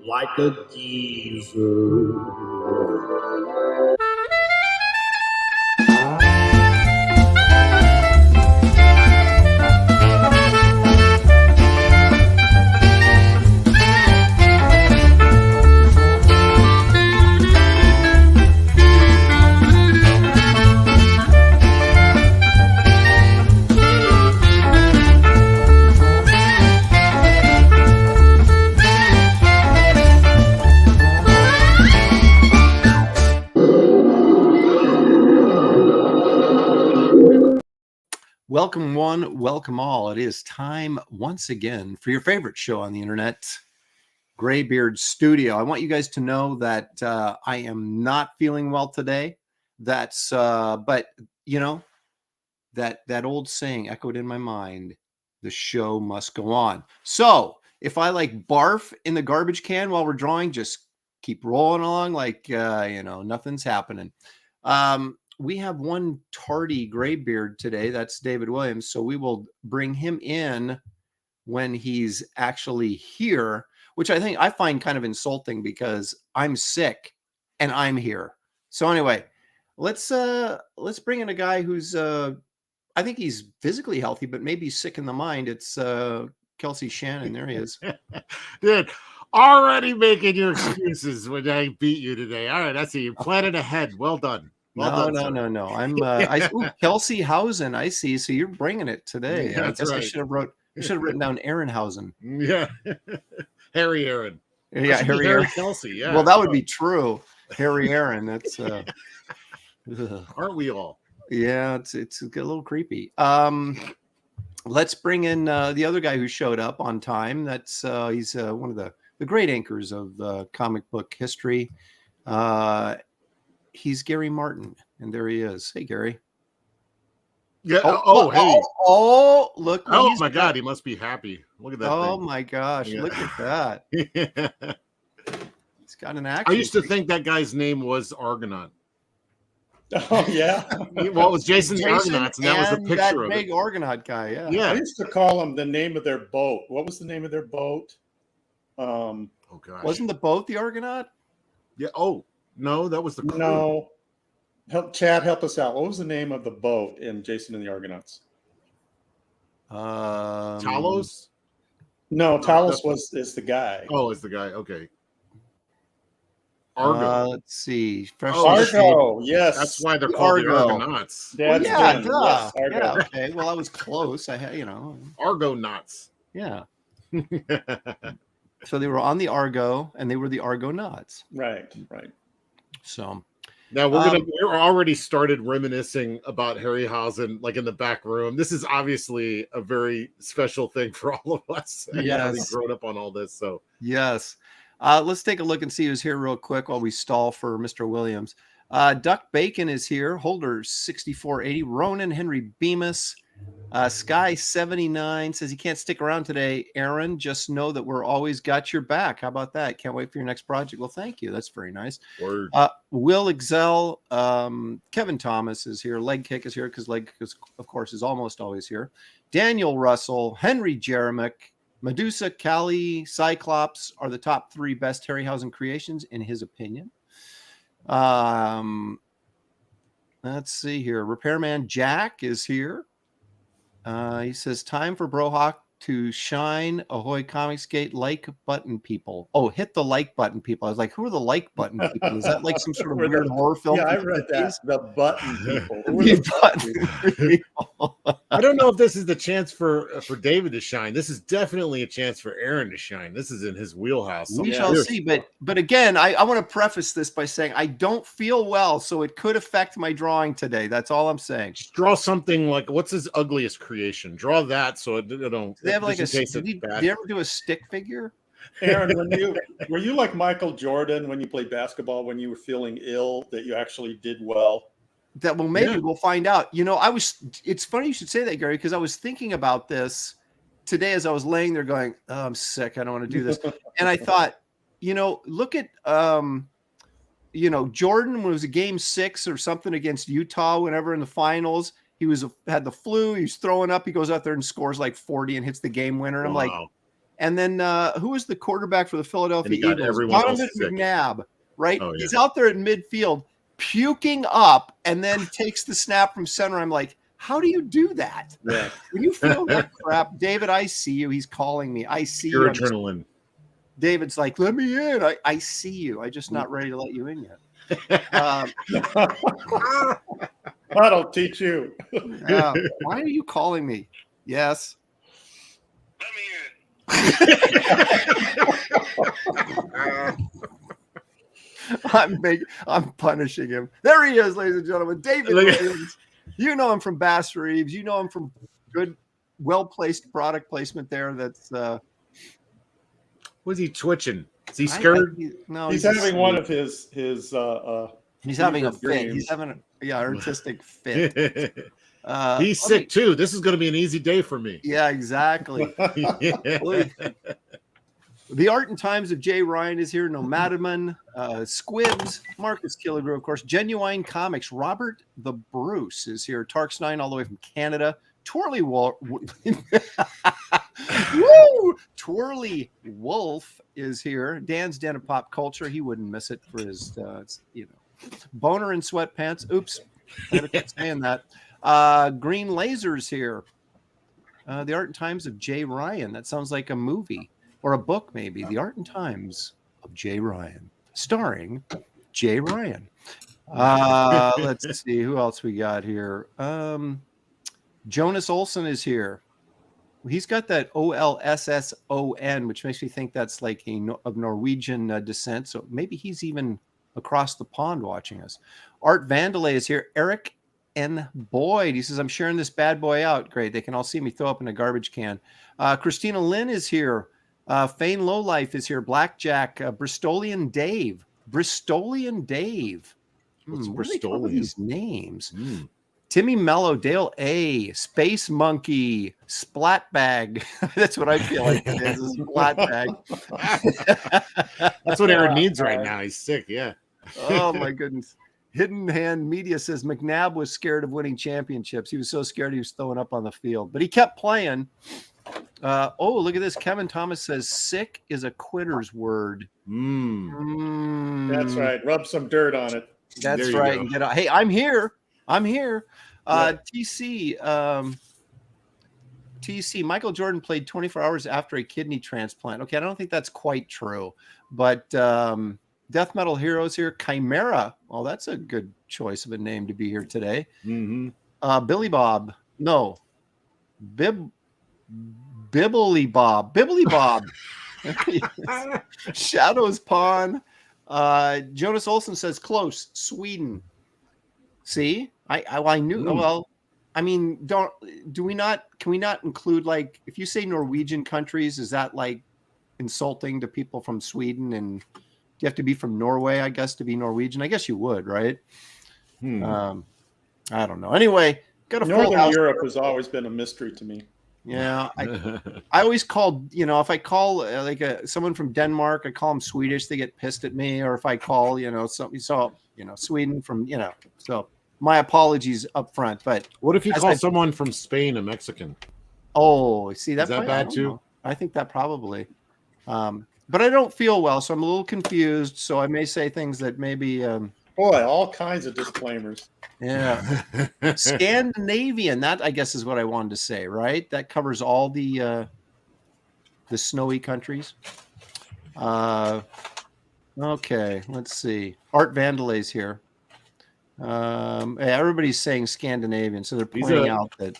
like a geezer. Welcome one, welcome all. It is time once again for your favorite show on the internet, Graybeard'S Studio. I want you guys to know that I am not feeling well today. But you know, that old saying echoed in my mind, the show must go on. So if I like barf in the garbage can while we're drawing, just keep rolling along like, nothing's happening. We have one tardy Graybeard today. That's David Williams. So we will bring him in when he's actually here, which I find kind of insulting because I'm sick and I'm here. So anyway, let's bring in a guy who's I think he's physically healthy, but maybe sick in the mind. It's Kelsey Shannon. There he is. Dude, already making your excuses when I beat you today. All right, I see you planning ahead. Well done. Well done, No. I'm Kelsey Hausen. I see. So you're bringing it today. Yeah, I guess right. I should have written down Harryhausen. Yeah, Harry Aaron. Yeah, Harry Kelsey. Yeah. Well, that would be true. Harry Aaron. That's aren't we all? Yeah, it's a little creepy. Let's bring in the other guy who showed up on time. That's he's one of the great anchors of comic book history. He's Gary Martin, and there he is. Hey, Gary. Yeah. Hey. Look. Oh my God, he must be happy. Look at that. Oh thing. My gosh, yeah. Look at that. Yeah. He's got an action. I used to think that guy's name was Argonaut. Oh yeah. Well, it was Jason the Argonauts, and that was the picture of big it. Argonaut guy. Yeah. Yeah. I used to call him the name of their boat. What was the name of their boat? Oh gosh. Wasn't the boat the Argonaut? Yeah. Oh no, that was the crew. No. Chad, help us out. What was the name of the boat in Jason and the Argonauts? Talos? No, Talos is the guy. Oh, is the guy. Okay. Argo. Let's see. Argo. Yes. That's why they're called the Argonauts. Well, yeah, yes, yeah. Okay. Well, I was close. I had, Argonauts. Yeah. So they were on the Argo, and they were the Argonauts. Right. So now we're already started reminiscing about Harryhausen, like in the back room. This is obviously a very special thing for all of us. Yes. Having grown up on all this. So yes. Let's take a look and see who's here real quick while we stall for Mr. Williams. Duck Bacon is here. Holder 6480. Ronan Henry Bemis. Sky 79 says he can't stick around today. Aaron, just know that we're always got your back. How about that? Can't wait for your next project. Well, thank you. That's very nice. Word. Will Excel. Kevin Thomas is here. Leg Kick is here because Leg Kick, of course, is almost always here. Daniel Russell. Henry Jeremick. Medusa, Kali, Cyclops are the top 3 best Harryhausen creations in his opinion. Let's see here. Repairman Jack is here. He says, time for Brohawk to shine. Ahoy Comicsgate like button people. Oh, hit the like button people. I was like, who are the like button people? Is that like some sort of weird horror film? Yeah, I read that. The button people. I don't know if this is the chance for David to shine. This is definitely a chance for Aaron to shine. This is in his wheelhouse. We shall see. But again, I want to preface this by saying I don't feel well, so it could affect my drawing today. That's all I'm saying. Just draw something like, what's his ugliest creation? Draw that so it they have like did you ever do a stick figure? Aaron, were you like Michael Jordan when you played basketball when you were feeling ill that you actually did well? Maybe we'll find out. It's funny you should say that, Gary, because I was thinking about this today as I was laying there going, oh, I'm sick. I don't want to do this. And I thought, look at, Jordan was a game 6 or something against Utah, whenever in the finals, he had the flu. He was throwing up. He goes out there and scores like 40 and hits the game winner. And I'm like, And then who was the quarterback for the Philadelphia And he got Eagles? everyone else Donovan sick. McNabb, right? Oh, yeah. He's out there in midfield puking up and then takes the snap from center. I'm like, how do you do that? Yeah. When you feel that crap, David, I see you. He's calling me. I see Pure you. adrenaline. David's like, let me in. I see you. I'm just not ready to let you in yet. That'll teach you. Why are you calling me? Yes. I'm punishing him. There he is, ladies and gentlemen. David Williams. You know him from Bass Reeves. You know him from good, well-placed product placement there. That's Was he twitching? Is he scared? No, he's having one of his he's having a fit. dreams. He's having artistic fit. He's sick too. This is going to be an easy day for me. Yeah, exactly. The Art and Times of Jay Ryan is here. Nomadman, Squibs, Marcus Killigrew, of course. Genuine Comics. Robert the Bruce is here. Tarks9 all the way from Canada. Twirly Wolf is here. Dan's Den of Pop Culture. He wouldn't miss it for his, boner in sweatpants. Oops, I had to quit saying that. Green Laser's here. The Art and Times of Jay Ryan. That sounds like a movie or a book, maybe. The Art and Times of Jay Ryan, starring Jay Ryan. Let's see who else we got here. Jonas Olson is here. He's got that OLSSON, which makes me think that's like of Norwegian descent. So maybe he's even across the pond watching us. Art Vandelay is here. Eric N. Boyd. He says, I'm sharing this bad boy out. Great. They can all see me throw up in a garbage can. Christina Lynn is here. Fane Lowlife is here. Blackjack. Bristolian Dave. Bristolian Dave. What's Where do they come up with Bristolian? these names? Timmy Mello, Dale A, Space Monkey, Splat Bag. That's what I feel like it is, a splat bag. That's what Aaron needs right now. He's sick. Yeah. Oh my goodness. Hidden Hand Media says McNabb was scared of winning championships. He was so scared he was throwing up on the field, but he kept playing. Look at this. Kevin Thomas says sick is a quitter's word. That's right. Rub some dirt on it. That's right. And hey, I'm here. TC, Michael Jordan played 24 hours after a kidney transplant. Okay, I don't think that's quite true, but Death Metal Heroes here. Chimera. Well, that's a good choice of a name to be here today. Billy Bob. No. Bibbly Bob. Shadows Pawn. Jonas Olson says close. Sweden. See, I knew. Well, I mean, can we not include, like, if you say Norwegian countries, is that like insulting to people from Sweden? And do you have to be from Norway, I guess, to be Norwegian? I guess you would, right? I don't know. Anyway, got a Northern Europe has always been a mystery to me. Yeah, I always called, if I call someone from Denmark, I call them Swedish, they get pissed at me. Or if I call, Sweden from, so my apologies up front. But what if you call someone from Spain a Mexican? Oh, see, is that bad too? I think that probably. But I don't feel well, so I'm a little confused. So I may say things that maybe. Boy, all kinds of disclaimers. Yeah. Scandinavian, that I guess is what I wanted to say, right? That covers all the snowy countries. Okay, let's see. Art Vandelay's here. Everybody's saying Scandinavian, so they're pointing out that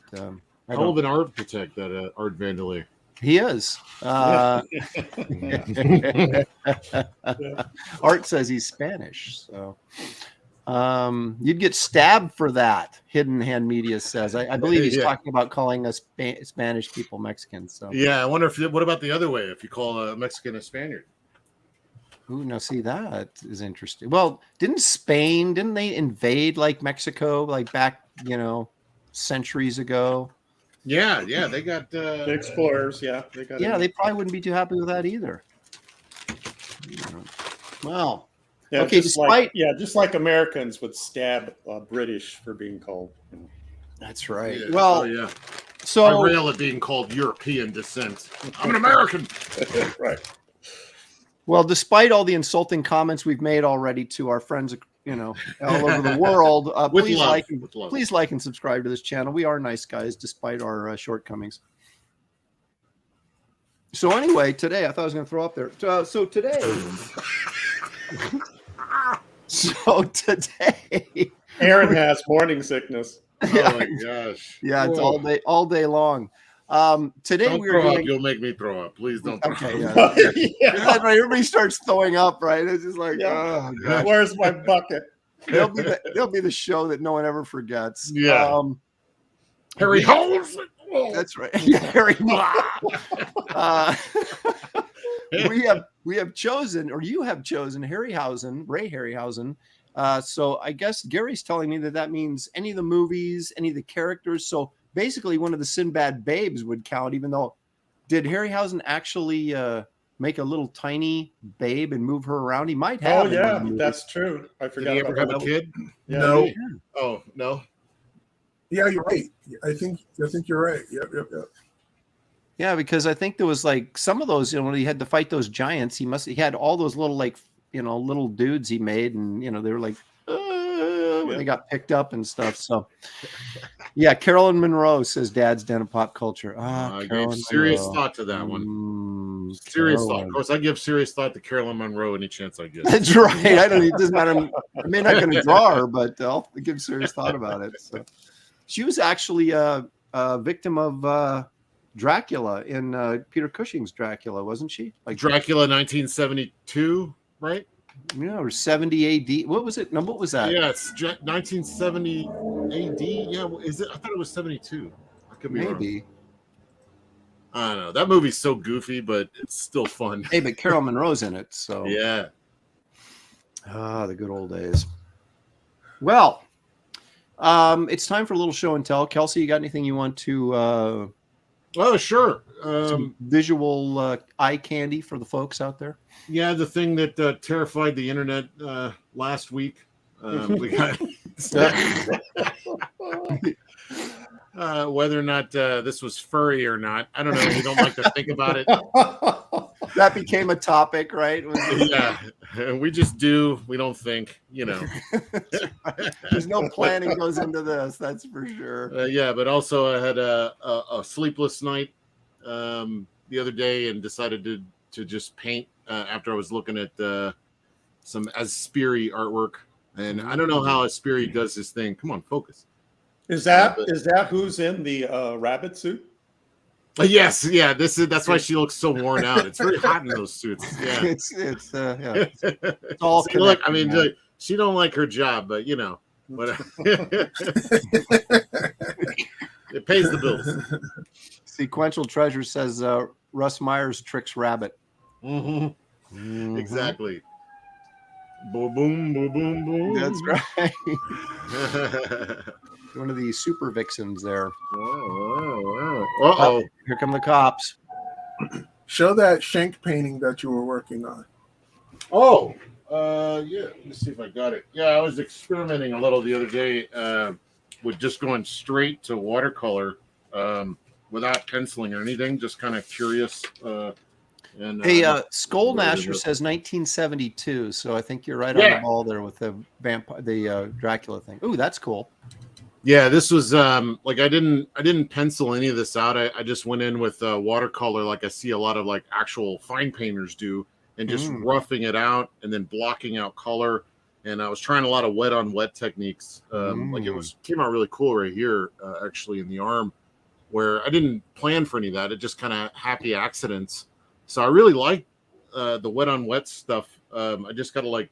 hell of an architect, that Art Vandelay. He is. Art says he's Spanish, so you'd get stabbed for that. Hidden Hand Media says. I believe he's talking about calling us Spanish people Mexicans. So yeah, I wonder what about the other way? If you call a Mexican a Spaniard? Ooh, now see, that is interesting. Well, didn't they invade like Mexico, like back, centuries ago? Yeah, they got the explorers. Yeah, they probably wouldn't be too happy with that either. Well, yeah, okay. just like Americans would stab British for being cold. That's right. Yeah. Well, So I rail at being called European descent. I'm an American. Right. Well, despite all the insulting comments we've made already to our friends, all over the world, With please love. like, With love. please like and subscribe to this channel. We are nice guys, despite our shortcomings. So anyway, today I thought I was going to throw up there. So today, Aaron has morning sickness. Oh my gosh. Yeah, it's Whoa. all day long. Today Don't we're throw doing. up. You'll make me throw up. Please don't throw Okay, up. yeah. Yeah. That's right. Everybody starts throwing up, right? It's just like, Yeah. oh gosh. Where's my bucket? They'll be the show that no one ever forgets. Yeah. Harryhausen. That's right. Yeah, Harry. We have chosen, or you have chosen, Harryhausen, Ray Harryhausen. So I guess Gary's telling me that means any of the movies, any of the characters. So basically, one of the Sinbad babes would count. Even though, did Harryhausen actually make a little tiny babe and move her around? He might have. Oh yeah, that's true. I Did forgot he about ever have that. a kid? Yeah. No. Oh no. Yeah, you're right. I think you're right. Yep. Yeah, because I think there was like some of those, when he had to fight those giants, he had all those little little dudes he made, and they were like when they got picked up and stuff. So yeah, Carolyn Monroe says Dad's Den of Pop Culture. I gave serious thought to that one. Serious thought. Of course, I give serious thought to Carolyn Monroe any chance I get. That's right. It doesn't matter. I may not going to draw her, but I'll give serious thought about it. So she was actually a victim of Dracula in Peter Cushing's Dracula, wasn't she? Like Dracula 1972, right? Yeah, or 70 AD. What was it? No, what was that? Yeah, it's 1970 AD. Yeah, is it? I thought it was 72. I could be Maybe. wrong. I don't know. That movie's so goofy, but it's still fun. Hey, but Carol Monroe's in it, so Yeah. The good old days. Well, it's time for a little show and tell. Kelsey, you got anything you want to? Oh, sure. Some visual eye candy for the folks out there. Yeah, the thing that terrified the internet last week. We got whether or not this was furry or not. I don't know. We don't like to think about it. That became a topic, right? Yeah, we just do. We don't think. There's no planning goes into this. That's for sure. Yeah, but also I had a sleepless night the other day and decided to just paint after I was looking at some Aspiri artwork. And I don't know how Aspiri does his thing. Come on, focus. Is that who's in the rabbit suit? Yes, yeah. That's why she looks so worn out. It's very hot in those suits. Yeah, it's all. See, look, I mean, she don't like her job, but but it pays the bills. Sequential Treasure says Russ Myers tricks rabbit. Mm-hmm. Mm-hmm. Exactly. Boom, boom, boom, boom, boom. That's right. One of the super vixens there. Uh-oh. Here come the cops. Show that shank painting that you were working on. Oh, yeah. Let me see if I got it. Yeah, I was experimenting a little the other day with just going straight to watercolor without penciling or anything. Just kind of curious. Hey, Skull Nasher says 1972, so I think you're right on the ball there with the Dracula thing. Ooh, that's cool. Yeah, this was like I didn't pencil any of this out. I just went in with watercolor, like I see a lot of like actual fine painters do, and just roughing it out and then blocking out color. And I was trying a lot of wet on wet techniques. Like came out really cool right here, actually in the arm, where I didn't plan for any of that. It just kind of happy accidents. So I really like the wet on wet stuff. I just got to like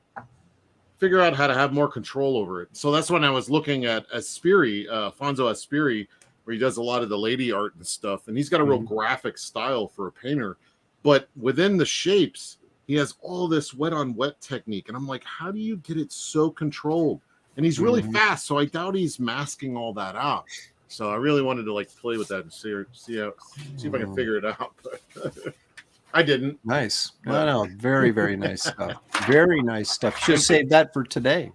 figure out how to have more control over it. So that's when I was looking at Aspiri, Alfonso Aspiri, where he does a lot of the lady art and stuff. And he's got a real graphic style for a painter. But within the shapes, he has all this wet on wet technique. And I'm like, how do you get it so controlled? And he's really fast. So I doubt he's masking all that out. So I really wanted to like play with that and see if I can figure it out. But I didn't. Nice. No, very, very nice stuff. Very nice stuff. Should have saved that for today.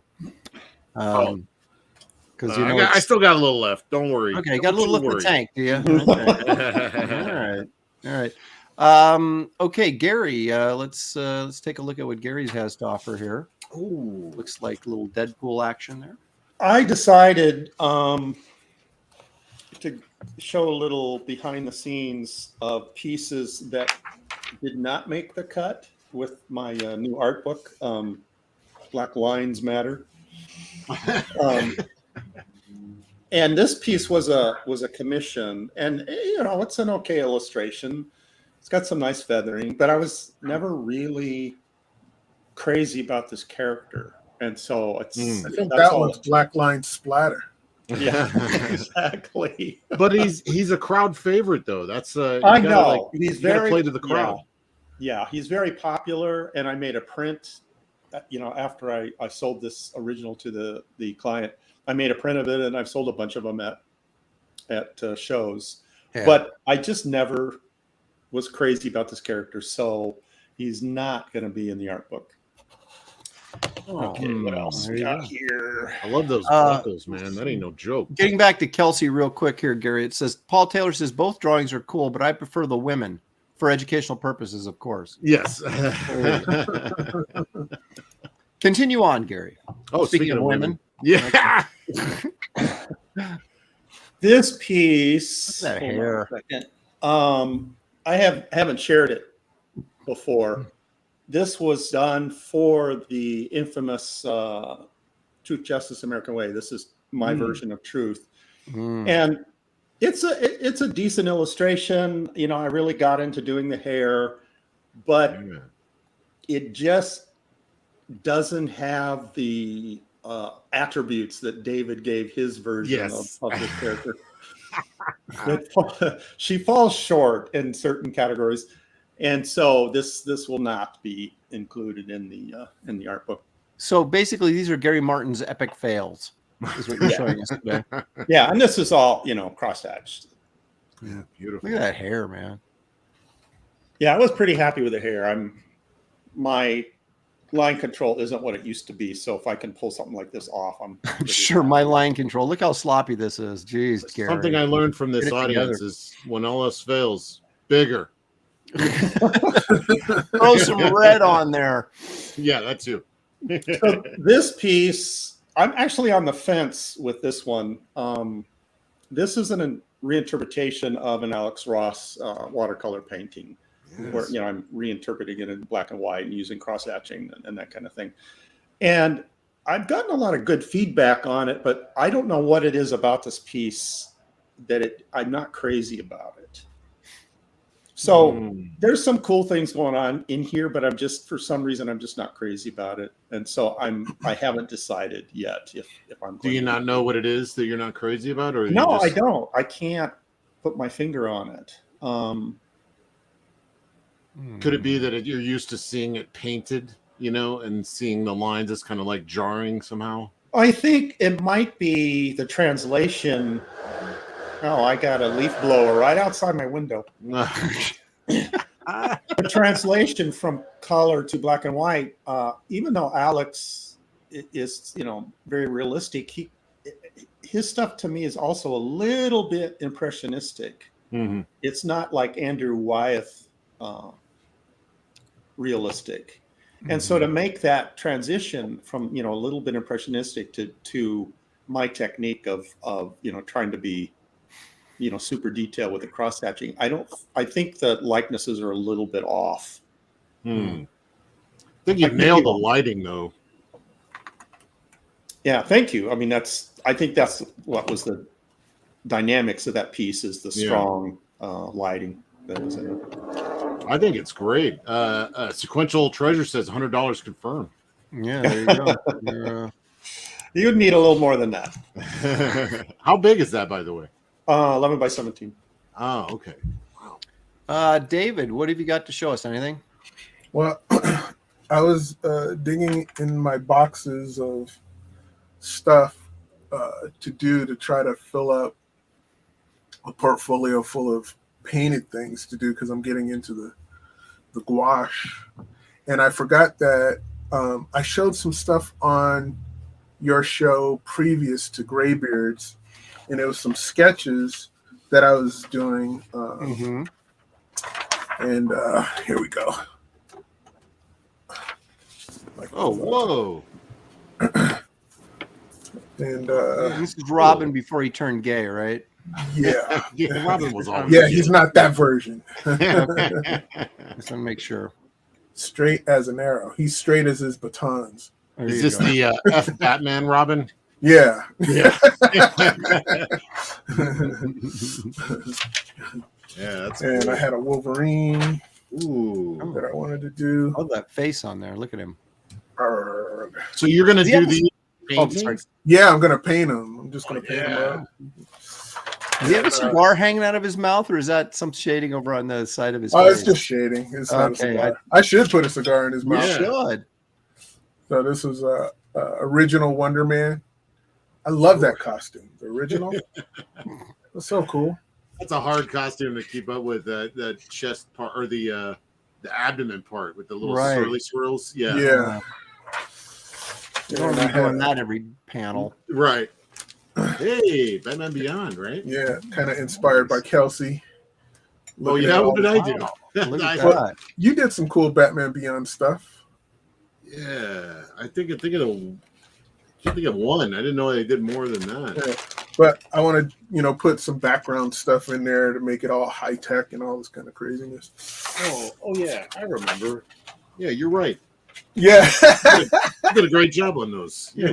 Because I still got a little left. Don't worry. Okay, you got a little left in the tank, do you? Okay. All right. Okay, Gary. Let's take a look at what Gary has to offer here. Ooh. Looks like a little Deadpool action there. I decided to show a little behind the scenes of pieces that did not make the cut with my new art book, Black Lines Matter. And this piece was a commission, and it's an okay illustration. It's got some nice feathering, but I was never really crazy about this character, and so I think that one's Black Line Splatter. Yeah, exactly. But he's a crowd favorite, though. That's I know he's very play to the crowd. Yeah, he's very popular, and I made a print. After I sold this original to the client, I made a print of it, and I've sold a bunch of them at shows. Yeah. But I just never was crazy about this character, so he's not going to be in the art book. Okay, what else we got here? I love those buckles, man. That ain't no joke. Getting back to Kelsey real quick here, Gary. It says, Paul Taylor says, both drawings are cool, but I prefer the women for educational purposes, of course. Yes. Continue on, Gary. Oh, speaking of women. Yeah. This piece. That hair. I haven't shared it before. This was done for the infamous Truth, Justice, American Way. This is my version of Truth, and it's a decent illustration. I really got into doing the hair, but it just doesn't have the attributes that David gave his version of this character. She falls short in certain categories. And so this will not be included in the art book. So basically, these are Gary Martin's epic fails, is what you're showing us today. Yeah, and this is all cross-hatched. Yeah, beautiful. Look at that hair, man. Yeah, I was pretty happy with the hair. My line control isn't what it used to be, so if I can pull something like this off, I'm sure. My line control. Look how sloppy this is. Jeez, Gary. Something I learned from this audience is when all else fails, bigger. Throw some red on there. Yeah, that too. So this piece, I'm actually on the fence with this one. This is a reinterpretation of an Alex Ross watercolor painting, where I'm reinterpreting it in black and white and using cross hatching and that kind of thing. And I've gotten a lot of good feedback on it, but I don't know what it is about this piece that I'm not crazy about it. So there's some cool things going on in here, but for some reason, I'm just not crazy about it. And so I haven't decided yet if I'm. Do you not know what it is that you're not crazy about, or no? I don't. I can't put my finger on it. Could it be that you're used to seeing it painted, and seeing the lines is kind of like jarring somehow? I think it might be the translation. Oh, I got a leaf blower right outside my window. The translation from color to black and white, even though Alex is, very realistic, his stuff to me is also a little bit impressionistic. Mm-hmm. It's not like Andrew Wyeth realistic. Mm-hmm. And so to make that transition from, a little bit impressionistic to my technique of trying to be super detailed with the cross hatching, I think the likenesses are a little bit off. I think you've nailed the lighting though. Yeah, thank you. I think that's what was the dynamics of that piece, is the strong lighting that was in it. I think it's great. Sequential Treasure says $100 confirmed. Yeah, there you go. You'd need a little more than that. How big is that, by the way? 11 by 17. Oh, okay. Wow. David, what have you got to show us? Anything? Well, I was digging in my boxes of stuff to try to fill up a portfolio full of painted things to do, because I'm getting into the gouache. And I forgot that I showed some stuff on your show previous to Graybeard's, and it was some sketches that I was doing. And here we go. Oh, whoa. And this is Robin before he turned gay, right? yeah. Yeah, Robin was always Yeah, he's not that version. Just want to make sure. Straight as an arrow. He's straight as his batons. There Is you this go. the F Batman Robin? Yeah. Yeah. Yeah, that's And cool. I had a Wolverine Ooh. that I wanted to do. Oh, that face on there. Look at him. Arrgh. So you're gonna Yeah. do the Oh, painting? sorry. Yeah, I'm gonna paint him. I'm just gonna paint him up. Does he have a cigar hanging out of his mouth, or is that some shading over on the side of his Oh, face? it's just shading. It's not a Okay, cigar. I should put a cigar in his You mouth. Yeah. should. So this was original Wonder Man. I love that costume. The original. It's so cool. That's a hard costume to keep up with. The chest part or the abdomen part with the little Right. swirls. Yeah. Yeah. You don't And I be doing had- that every panel. Right. Hey, Batman Beyond, right? Yeah, kind of inspired by Kelsey. Oh Looking yeah, at all what did the- I do? Look at I- that. You did some cool Batman Beyond stuff. Yeah, I think of one. I didn't know they did more than that. Yeah. But I want to, put some background stuff in there to make it all high tech and all this kind of craziness. Oh yeah, I remember. Yeah, you're right. Yeah. You did a great job on those. Yeah.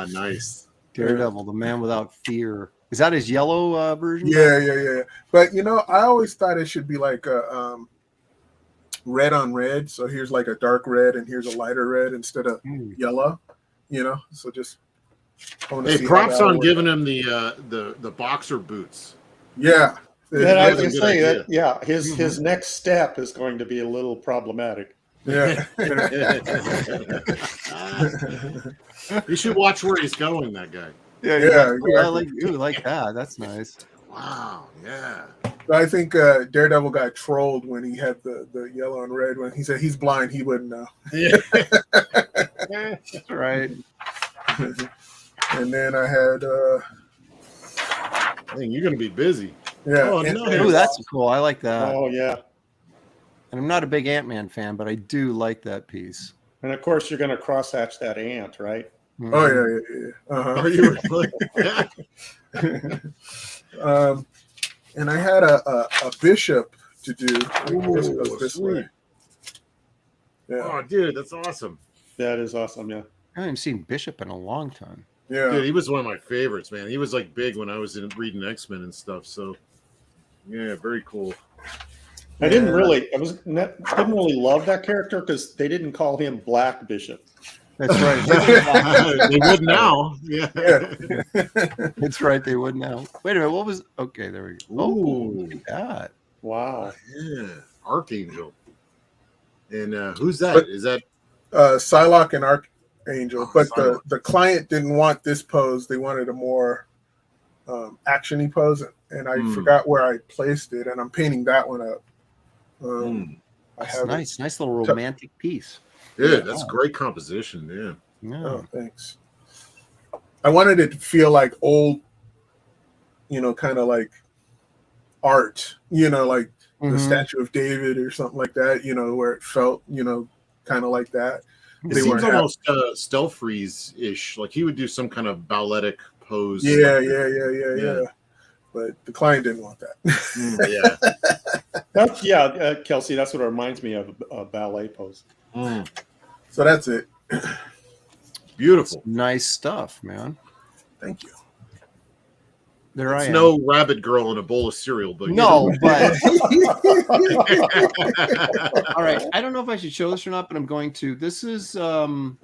Nice. Daredevil, the man without fear. Is that his yellow version? Yeah. But I always thought it should be like a red on red. So here's like a dark red and here's a lighter red instead of yellow. So just I wanna Hey, see how props that on works. giving him the boxer boots. Yeah. And I That's a was good saying idea. that, yeah, his next step is going to be a little problematic. Yeah. You should watch where he's going, that guy. Yeah. exactly. I like that. That's nice. Wow, yeah. I think Daredevil got trolled when he had the yellow and red. When he said he's blind, he wouldn't know. Yeah. That's right. And then I had I think you're gonna be busy. yeah. Oh, and- no. Ooh, that's cool. I like that. Oh yeah, And I'm not a big Ant-Man fan, but I do like that piece. and of course you're going to crosshatch that ant, right? Oh yeah. Uh-huh. Are you really? And I had a bishop to do. This Ooh, goes this sweet. way. Yeah, Oh, dude, that's awesome. That is awesome. Yeah. I haven't seen Bishop in a long time. yeah. Dude, he was one of my favorites, man. He was like big when I was reading X-Men and stuff. So, yeah, very cool. I didn't really love that character because they didn't call him Black Bishop. That's right. They would now. Yeah. That's right. They would now. Wait a minute. What was? Okay, there we go. Oh, Ooh. look at that. Wow. Yeah. Archangel. And who's that? But- Is that? Psylocke and Archangel, Oh, but Psylocke. the client didn't want this pose. They wanted a more action-y pose, and I forgot where I placed it, and I'm painting that one up. I That's have it. nice. Nice little romantic piece. Dude, that's great composition. Yeah. Yeah. Oh, thanks. I wanted it to feel like old, kind of like art, like the Mhm. Statue of David or something like that, where it felt, kind of like that. It They seems weren't almost Stelfreeze-ish. Like he would do some kind of balletic pose. Yeah. But the client didn't want that. Yeah. Kelsey, that's what it reminds me of a ballet pose. So that's it. Beautiful. Nice stuff, man. Thank you. There I It's am. no rabbit girl in a bowl of cereal, but No, but all right. I don't know if I should show this or not, but I'm going to. This is from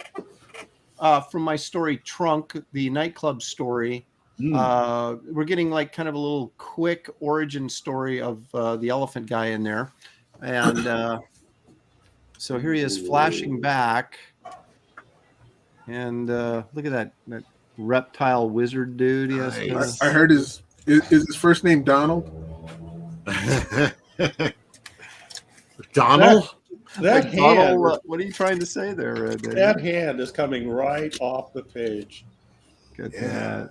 my story Trunk, the nightclub story. We're getting like kind of a little quick origin story of the elephant guy in there, and so here he is flashing back, and look at that reptile wizard dude. He has Nice. I heard is his first name Donald? Donald? That hand, what are you trying to say there, David? that hand is coming right off the page. Good. Yeah.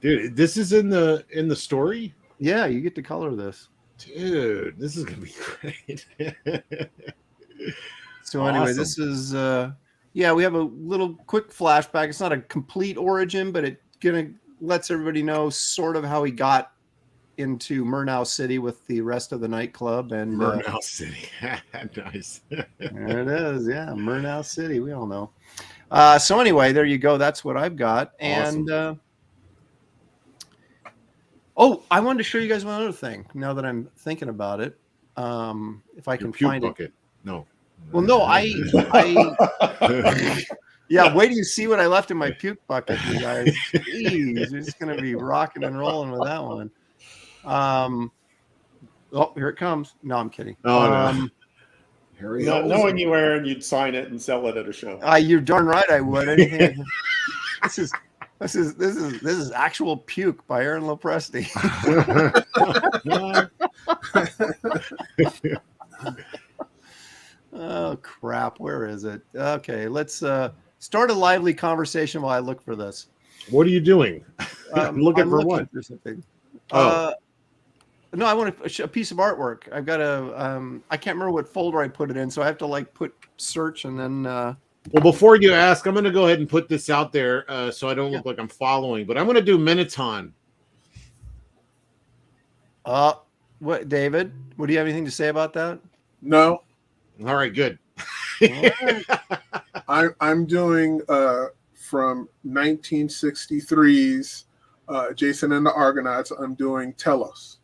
Dude, this is in the story? Yeah, you get to color this. Dude, this is gonna be great. So anyway, this is we have a little quick flashback. It's not a complete origin, but it lets everybody know sort of how he got into Murnau City with the rest of the nightclub. And Murnau City. Nice. There it is. Yeah, Murnau City. We all know. So anyway, there you go. That's what I've got. Awesome. And I wanted to show you guys one other thing. Now that I'm thinking about it, if I can find bucket. it. No. Well, no, I yeah. Wait till you see what I left in my puke bucket, you guys. Jeez, you're just gonna be rocking and rolling with that one. Here it comes. No, I'm kidding. No. Knowing you, Aaron, you'd sign it and sell it at a show. You're darn right I would. Anything. This is actual puke by Aaron Lopresti. Oh crap! Where is it? Okay, let's start a lively conversation while I look for this. What are you doing? I'm looking for what? For something. Oh. No, I want a piece of artwork. I've got I can't remember what folder I put it in, so I have to put search and then. Well, before you ask, I'm going to go ahead and put this out there so I don't look like I'm following. But I'm going to do Minoton. What, David? What do you have anything to say about that? No. All right, good. I'm doing from 1963's Jason and the Argonauts. I'm doing Telos.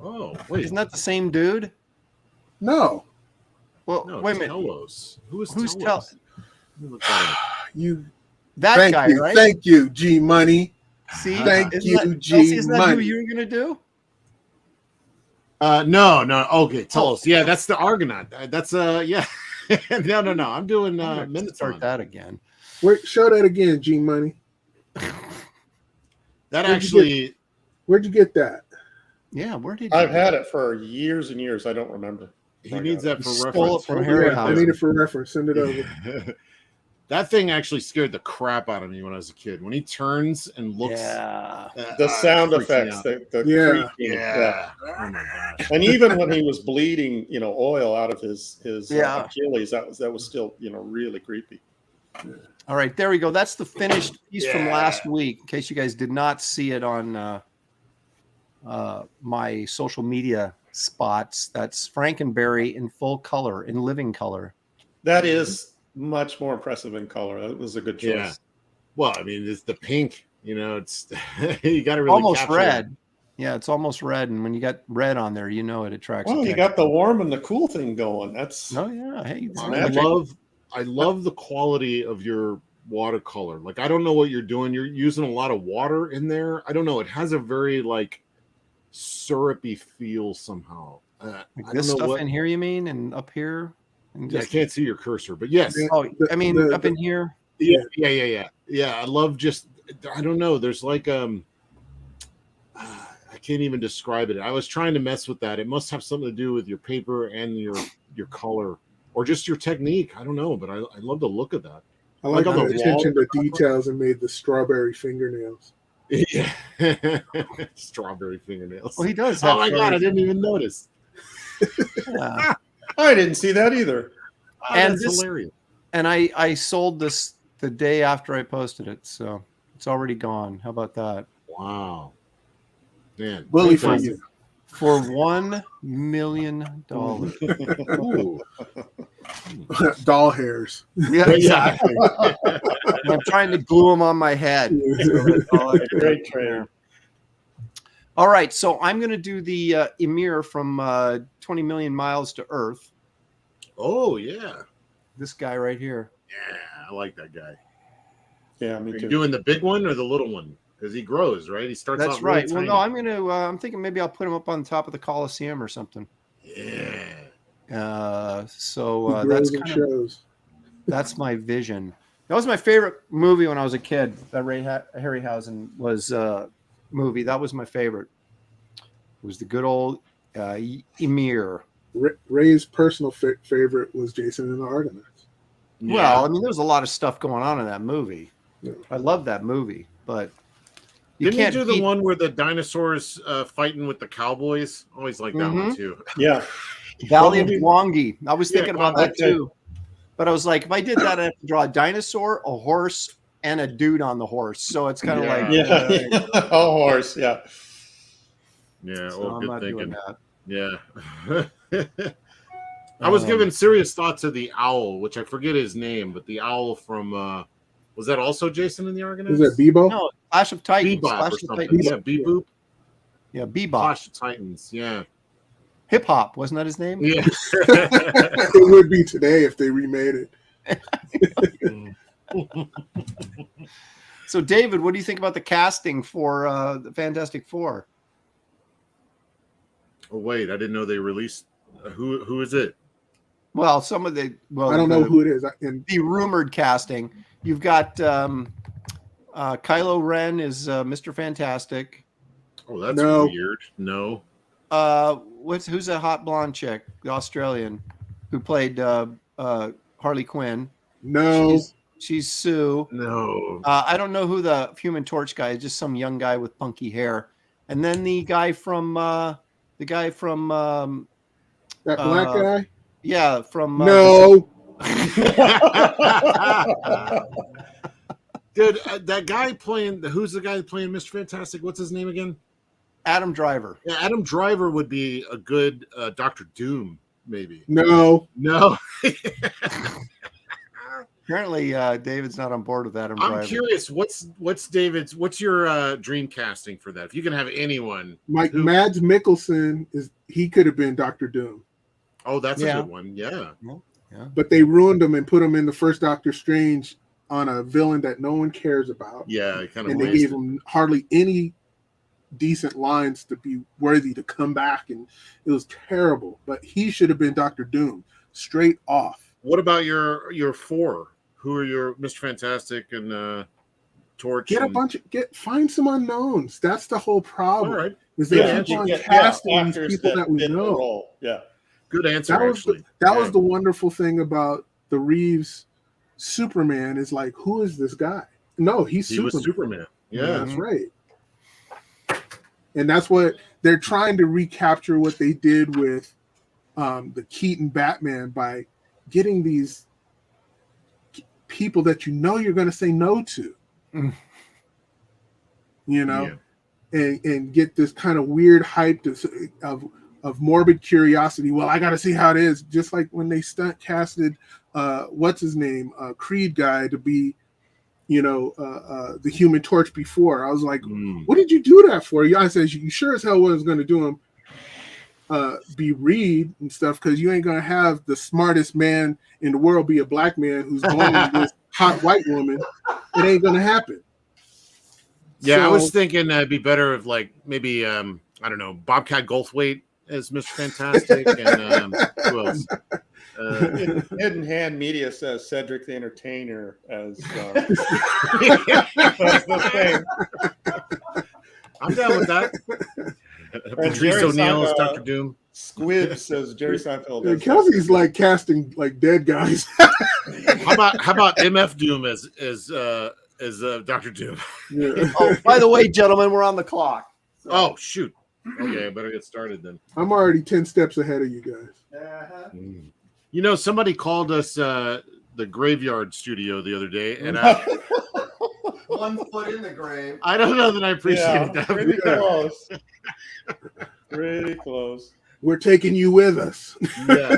Oh, wait. Isn't that the same dude? No. Well, No, wait a minute. Telos. Who's Telos? Let me look that up. That guy, right? Thank you, G Money. See, Thank you, G Kelsey, isn't that who Money. you were gonna do? No. Okay, Telos. Yeah, that's the Argonaut. That's yeah. No. I'm doing Minoton. Start that again. Show that again, G Money. Where'd you get that? Yeah, where did I've had it for years and years. I don't remember. He needs that for Stole reference. it from I Harryhausen. need it for reference. Send it over. That thing actually scared the crap out of me when I was a kid. When he turns and looks, The sound freaks me effects, out. the Yeah. yeah. Oh my gosh. And even when he was bleeding, oil out of his Yeah. Achilles, that was still, really creepy. All right, there we go. That's the finished piece from last week. In case you guys did not see it on my social media spots, that's Frankenberry in full color, in living color. That is much more impressive in color. That was a good choice. Yeah. Well, I mean, it's the pink. It's you got to really Almost capture red. it. Yeah, it's almost red, and when you got red on there, it attracts. Well, you attention. got the warm and the cool thing going. That's Oh yeah, hey, it's magic. I love the quality of your watercolor. Like, I don't know what you're doing. You're using a lot of water in there. I don't know. It has a very syrupy feel somehow. this stuff in here, you mean, and up here? And I can't see your cursor, but yes. Oh, I mean, up in here. Yeah. I love I don't know. There's I can't even describe it. I was trying to mess with that. It must have something to do with your paper and your color, or just your technique. I don't know, but I love the look of that. I like on the the attention wall. to details and made the strawberry fingernails. Yeah. Strawberry fingernails. Well, he does. Oh my god, I didn't even notice. Yeah. I didn't see that either. Oh, And that's this- hilarious. And I sold this the day after I posted it, so it's already gone. How about that? Wow. Man. Bully great for time. you. For $1 million. Ooh. Doll hairs. Yeah, exactly. And I'm trying to glue them on my head. Great trade. All right, so I'm going to do the Emir from 20 Million Miles to Earth. Oh yeah. This guy right here. Yeah, I like that guy. Yeah, me Are you too. doing the big one or the little one? Because he grows, right? He starts That's out really right. Well, tiny. no, I'm going to. I'm thinking maybe I'll put him up on top of the Coliseum or something. Yeah. So He that's grows and kind of, shows. that's my vision. That was my favorite movie when I was a kid. That Harryhausen was movie. That was my favorite. It was the good old Emir. Ray's personal favorite was Jason and the Argonauts. Yeah. Well, I mean, there's a lot of stuff going on in that movie. Yeah. I love that movie, but you Didn't he can't do the beat- one where the dinosaurs fighting with the cowboys? Always like that one too. Yeah. Valley of Well, Gwangi. I was thinking about that okay. too. But I was like, if I did that, I'd have to draw a dinosaur, a horse, and a dude on the horse. So it's kind of Yeah. like, Yeah. A horse. Yeah. Yeah, so well, I'm good not thinking. doing that. Yeah. I was giving serious thought to the owl, which I forget his name, but the owl from was that also Jason and the Argonauts? Is that Bebo? No, Clash of Titans. Bebop Clash or of something. Titans. Yeah, Beboop. Yeah, Bebop. Clash of Titans. Yeah. Hip Hop, wasn't that his name? Yeah. It would be today if they remade it. So, David, what do you think about the casting for the Fantastic Four? Oh wait, I didn't know they released. Who is it? Well, some of the I don't know who it is. And the rumored casting. You've got Kylo Ren is Mr. Fantastic. Oh, that's No. weird. No. Who's a hot blonde chick, the Australian, who played Harley Quinn? no, She's Sue. No. I don't know who the Human Torch guy is. Just some young guy with punky hair. And then the guy from that black guy. yeah, from No, Dude, that guy playing who's the guy playing Mr. Fantastic? What's his name again? Adam Driver. Yeah, Adam Driver would be a good Dr. Doom, maybe. no. No. Apparently, David's not on board with Adam I'm Driver. curious, what's what's your dream casting for that? If you can have anyone. Like Who- Mads Mikkelsen he could have been Dr. Doom, Oh, that's Yeah. a good one. Yeah. but they ruined him and put him in the first Doctor Strange on a villain that no one cares about, Yeah, kind of and they gave him hardly any decent lines to be worthy to come back, and it was terrible. But he should have been Dr. Doom straight off. What about your four? Who are your Mr. Fantastic and Torch? Get a and- bunch of find some unknowns. That's the whole All problem. right. Is they Yeah, keep on Yeah, casting these actors people that we fit the know. role. Yeah. Good answer, That was actually. that Yeah. was the wonderful thing about the Reeves Superman is like, who is this guy? No, he's He Superman. was Superman. Yeah. That's right. And that's what they're trying to recapture what they did with the Keaton Batman by getting these people that you know you're going to say no to. Mm. You know, and get this kind of weird hype of morbid curiosity. Well, I got to see how it is. Just like when they stunt casted, what's his name, Creed guy to be, the Human Torch before. I was like, what did you do that for? I said, you sure as hell wasn't going to do him be Reed and stuff, because you ain't going to have the smartest man in the world be a black man who's going with this hot white woman. It ain't going to happen. Yeah, I So- was thinking it'd be better if, like, maybe I don't know, Bobcat Goldthwait as Mr. Fantastic, and who else? Hidden Hand Media says Cedric the Entertainer as the thing. I'm down with that. Patrice Jerry O'Neill as Seinfeld- Dr. Doom. Squib says Jerry Seinfeld. Yeah, as Kelsey's like casting like dead guys. How about MF Doom as Dr. Doom? Yeah. Oh, by the way, gentlemen, we're on the clock. So- Oh shoot! Okay, I better get started then. I'm already 10 steps ahead of you guys. Uh-huh. You know, somebody called us the Graveyard Studio the other day, and I 1 foot in the grave. I don't know that I appreciated Yeah, that. pretty close. Pretty close. We're taking you with us. Yeah.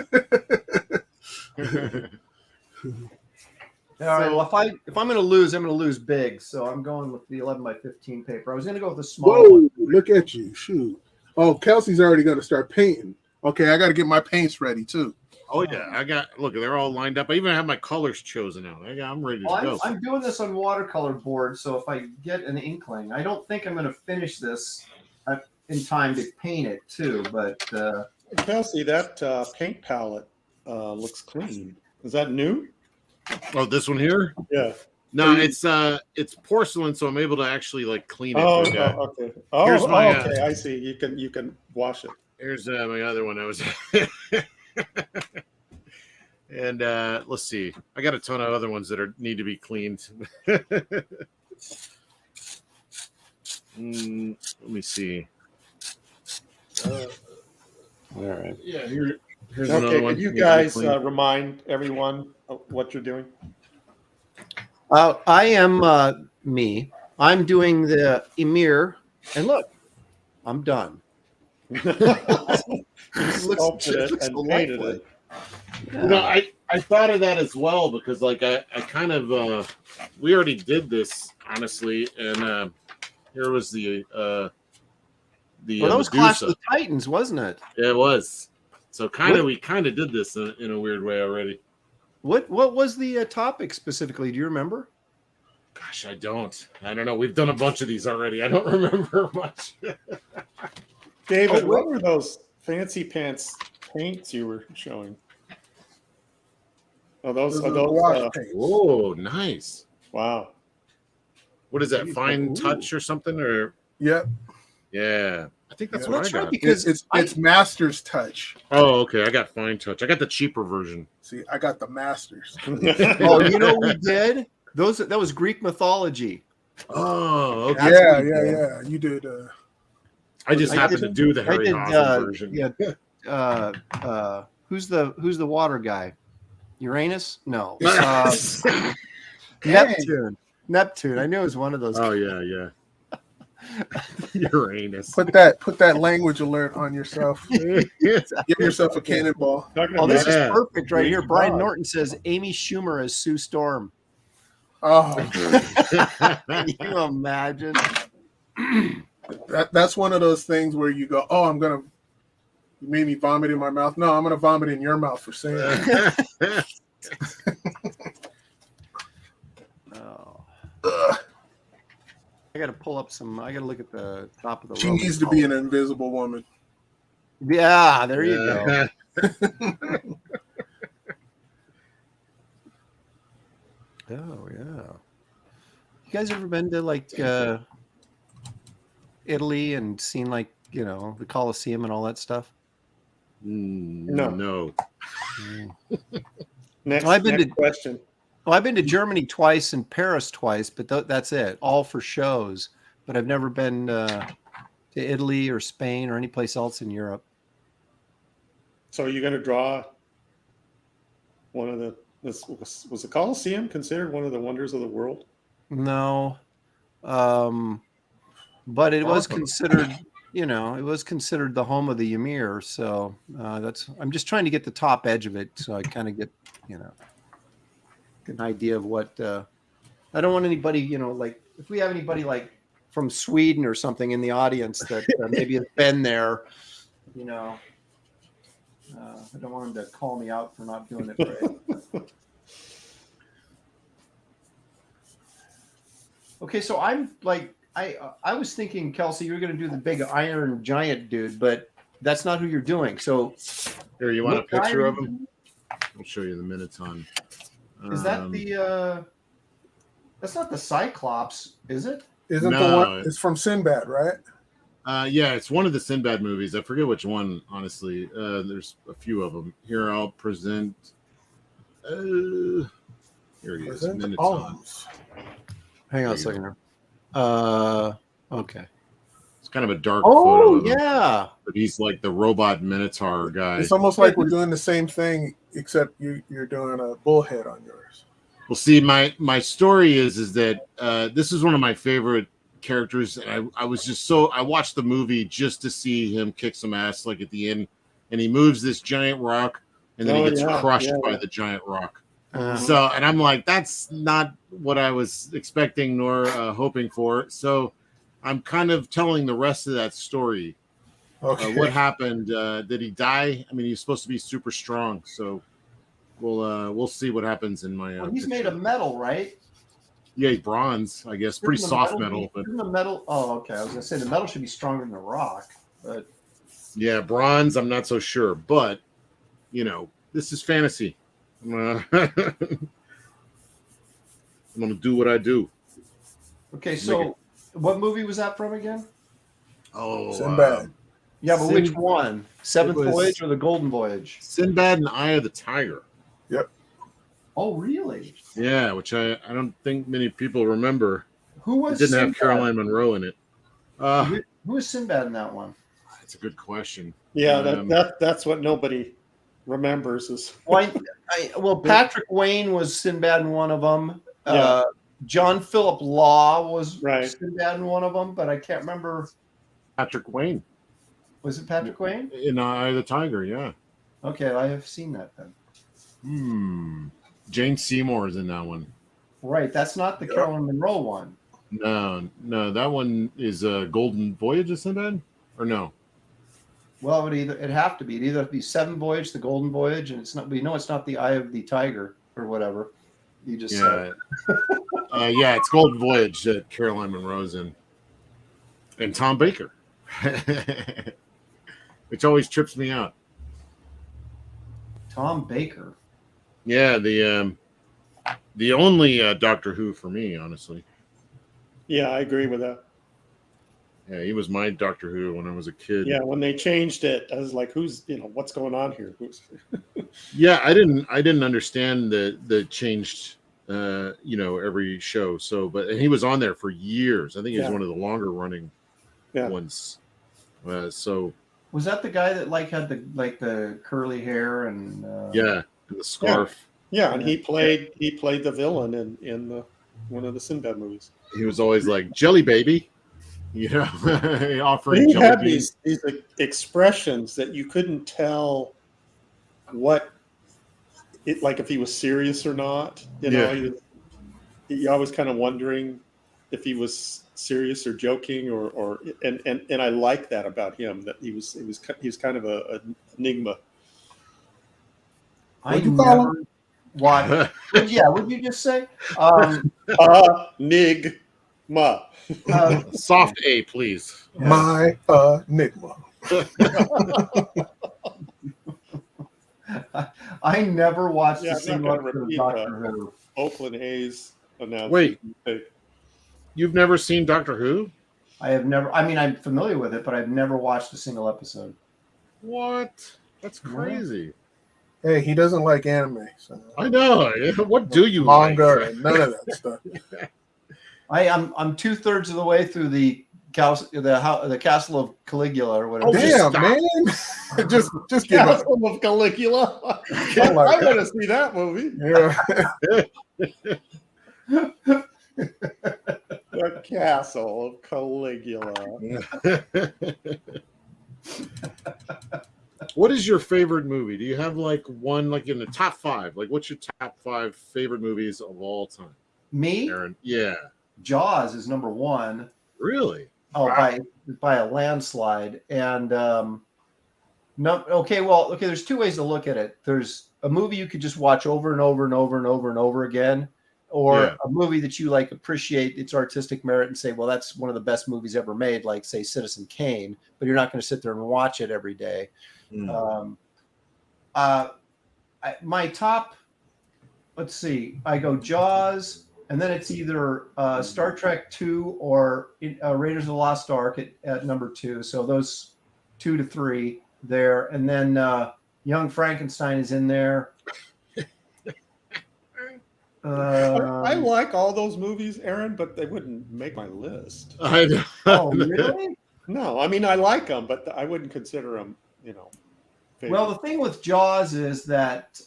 All right. Well, if I'm going to lose, I'm going to lose big. So I'm going with the 11 by 15 paper. I was going to go with the small Whoa, one. look at you. Shoot. Oh, Kelsey's already going to start painting. Okay, I got to get my paints ready too. Oh yeah, look, they're all lined up. I even have my colors chosen out. I'm ready to Well, go. I'm doing this on watercolor board, so if I get an inkling, I don't think I'm going to finish this in time to paint it too. But Kelsey, that paint palette looks clean. Is that new? Oh, this one here? Yeah. No, it's porcelain, so I'm able to actually like clean it. Oh, But, okay. Oh, Here's my, okay. I see. You can wash it. Here's my other one. I was, and let's see. I got a ton of other ones that need to be cleaned. Let me see. All right. Yeah, here's Okay, another one. could you Needs to be guys cleaned. remind everyone of what you're doing? I am me. I'm doing the Emir, and look, I'm done. Sculpted it and painted it. You know, I thought of that as well because, like, I kind of we already did this honestly, and here was the Well, that was Clash of the Titans, wasn't it? Yeah, it was. So we kind of did this in a weird way already. What was the topic specifically? Do you remember? Gosh, I don't know. We've done a bunch of these already. I don't remember much. David, what were those fancy pants paints you were showing? Oh, those are those. wash paints. Whoa, nice! Wow. What is that? Fine touch or something? Or Yep. yeah, I think that's Yeah. what That's I right, got. because It's Master's Touch. Oh, okay. I got fine touch. I got the cheaper version. See, I got the Masters. oh, you know what we did? That was Greek mythology. Oh, okay. That's what we Yeah. You did. I just happened to do the I did, Harryhausen version. Yeah. Who's the water guy? Uranus? No. Neptune. I knew it was one of those. Oh yeah. Uranus. Put that language alert on yourself. Give yourself a cannonball. Oh, this is Yeah. perfect right here. Great Brian dog. Norton says Amy Schumer as Sue Storm. Oh, Can you imagine? that's one of those things where you go, "Oh, you made me vomit in my mouth." No, I'm gonna vomit in your mouth for saying that. Oh. Ugh. I got to pull up I got to look at the top of the She Roman needs to be column. an invisible woman. Yeah, there you go. Oh, yeah. You guys ever been to like Italy and seen like, the Colosseum and all that stuff? No. Next, Well, I've been next to- question. Well, I've been to Germany twice and Paris twice, but that's it, all for shows. But I've never been to Italy or Spain or any place else in Europe. So you're going to draw one of was the Colosseum considered one of the wonders of the world? No, but it was considered, it was considered the home of the Ymir. So I'm just trying to get the top edge of it, so I kind of get, an idea of what. I don't want anybody, like if we have anybody like from Sweden or something in the audience that maybe has been there, I don't want them to call me out for not doing it right. Okay, so I'm like, I was thinking, Kelsey, you were going to do the big iron giant dude, but that's not who you're doing. So Here, you want a what guy picture are of you him? I'll show you the Minotaur. Is that the? That's not the Cyclops, is it? Isn't the No. one? It's from Sinbad, right? Yeah, it's one of the Sinbad movies. I forget which one, honestly. There's a few of them. Here, I'll present. Here he is. Present Minotaur. arms. Hang on a second here. Okay. It's kind of a dark photo. Oh of him, yeah. but he's like the robot Minotaur guy. It's almost like we're doing the same thing, except you're doing a bullhead on yours. Well, see, my story is that this is one of my favorite characters, and I was just I watched the movie just to see him kick some ass, like at the end, and he moves this giant rock, and then he gets crushed by the giant rock. So, and I'm like, that's not what I was expecting nor hoping for. So, I'm kind of telling the rest of that story. Okay. What happened? Did he die? I mean, he's supposed to be super strong. So, we'll see what happens in my. Well, he's made of metal, right? Yeah, he's bronze, I guess. Pretty soft metal, but the metal. Oh, okay. I was gonna say the metal should be stronger than the rock, but yeah, bronze. I'm not so sure, but this is fantasy. I'm gonna do what I do. okay. So, what movie was that from again? Oh, Sinbad. Yeah, but which one? Seventh was- Voyage or the Golden Voyage? Sinbad and Eye of the Tiger. Yep. Oh, really? Yeah, which I don't think many people remember. Who It was didn't have Sinbad? Caroline Monroe in it. Who was Sinbad in that one? That's a good question. Yeah, Um, that's what nobody remembers is Well, Patrick Wayne was Sinbad in one of them. Yeah. John Philip Law was Right. Sinbad in one of them, but I can't remember. Patrick Wayne Was it Patrick Wayne? in Eye of the Tiger. Yeah. Okay, I have seen that then. Jane Seymour is in that one. Right, that's not the Caroline Monroe one. No, that one is Golden Voyage of Sinbad, or no? Well, it'd have to be. It'd either have to be Seven Voyage, the Golden Voyage, and it's not. We know it's not the Eye of the Tiger or whatever. You just said. Yeah, it's Golden Voyage that Caroline Monroe's in, and Tom Baker, which always trips me out. Tom Baker. Yeah, the only Doctor Who for me, honestly. Yeah, I agree with that. Yeah, he was my Doctor Who when I was a kid. Yeah, when they changed it, I was like, "Who's what's going on here?" Yeah, I didn't understand the changed every show. So, and he was on there for years. I think he's one of the longer running ones. So was that the guy that had the curly hair and and the scarf? Yeah, and he played the villain in one of the Sinbad movies. He was always like jelly baby, offering. He jelly had beans. these expressions that you couldn't tell what it like if he was serious or not. You always kind of wondering if he was serious or joking or and I like that about him, that he was kind of an enigma. I never watched. Yeah, what did you just say? Enigma. Soft A, please. My enigma. I never watched Yeah, a I'm single not gonna episode of repeat Doctor Who. Oakland Hayes announced. Wait, you've never seen Doctor Who? I have never. I mean, I'm familiar with it, but I've never watched a single episode. What? That's crazy. Hey, he doesn't like anime. So. I know. What do you manga like? and none of that stuff. I'm 2/3 of the way through the Castle of Caligula or whatever. Damn, man! just give up. Castle of Caligula. I want to see that movie. Yeah. The Castle of Caligula. What is your favorite movie? Do you have one in the top 5? What's your top 5 favorite movies of all time? Me? Aaron? Yeah. Jaws is number 1. Really? Oh, wow. by a landslide. And there's 2 ways to look at it. There's a movie you could just watch over and over and over and over and over again, or a movie that you appreciate its artistic merit and say, well, that's one of the best movies ever made, like say Citizen Kane, but you're not going to sit there and watch it every day. My top, let's see, I go Jaws, and then it's either Star Trek II or Raiders of the Lost Ark at number 2. So those 2 to 3 there, and then Young Frankenstein is in there. I like all those movies, Aaron, but they wouldn't make my list. I know. Oh, really? No, I mean I like them, but I wouldn't consider them. Favorite. Well, the thing with Jaws is that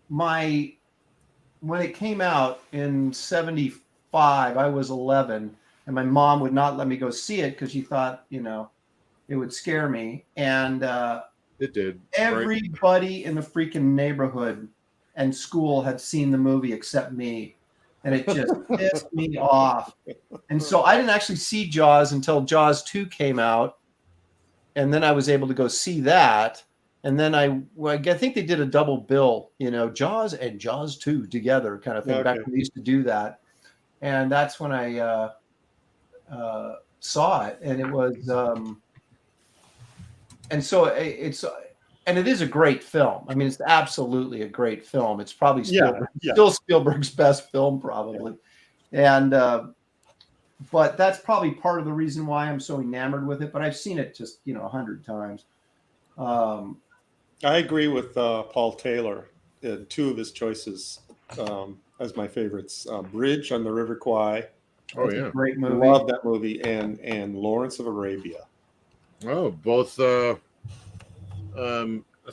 when it came out in '75, I was 11, and my mom would not let me go see it because she thought, it would scare me. And it did. Everybody in the freaking neighborhood and school had seen the movie except me, and it just pissed me off. And so I didn't actually see Jaws until Jaws 2 came out, and then I was able to go see that. And then I think they did a double bill, Jaws and Jaws 2 together kind of thing. Okay. Back when they used to do that. And that's when I saw it. And it was, and it is a great film. I mean, it's absolutely a great film. It's probably still Spielberg's best film, probably. Yeah. And but that's probably part of the reason why I'm so enamored with it. But I've seen it just 100 times. I agree with Paul Taylor. Two of his choices as my favorites: Bridge on the River Kwai. Oh That's yeah, a great movie. Love that movie, and Lawrence of Arabia. oh both. That's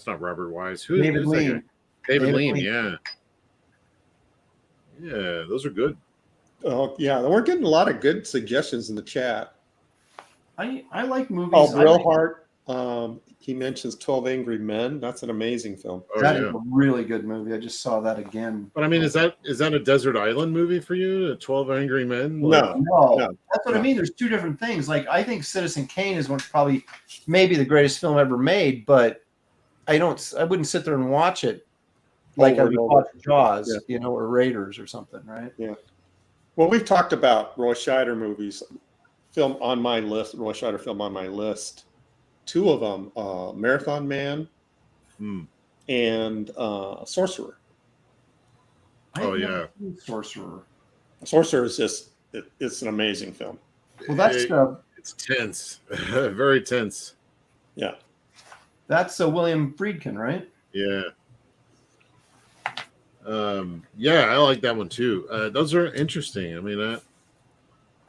not Robert Wise. David who's that Lean. guy? David Lean. Lean. Yeah, those are good. Oh yeah, we're getting a lot of good suggestions in the chat. I like movies. Oh, Brillhart. He mentions 12 Angry Men. That's an amazing film. Oh That is yeah. a really good movie. I just saw that again. But I mean, is that a desert island movie for you? 12 Angry Men? No. No, that's what I no. mean. There's two different things. Like I think Citizen Kane is probably maybe the greatest film ever made, but I wouldn't sit there and watch it like I would watch Jaws, or Raiders or something, right? Yeah. Well, we've talked about Roy Scheider movies. Roy Scheider film on my list. Two of them, Marathon Man and Sorcerer. Oh yeah. Sorcerer. Sorcerer is just it's an amazing film. Well, that's it's tense. Very tense. Yeah. That's William Friedkin, right? Yeah. Yeah, I like that one too. Those are interesting. I mean, I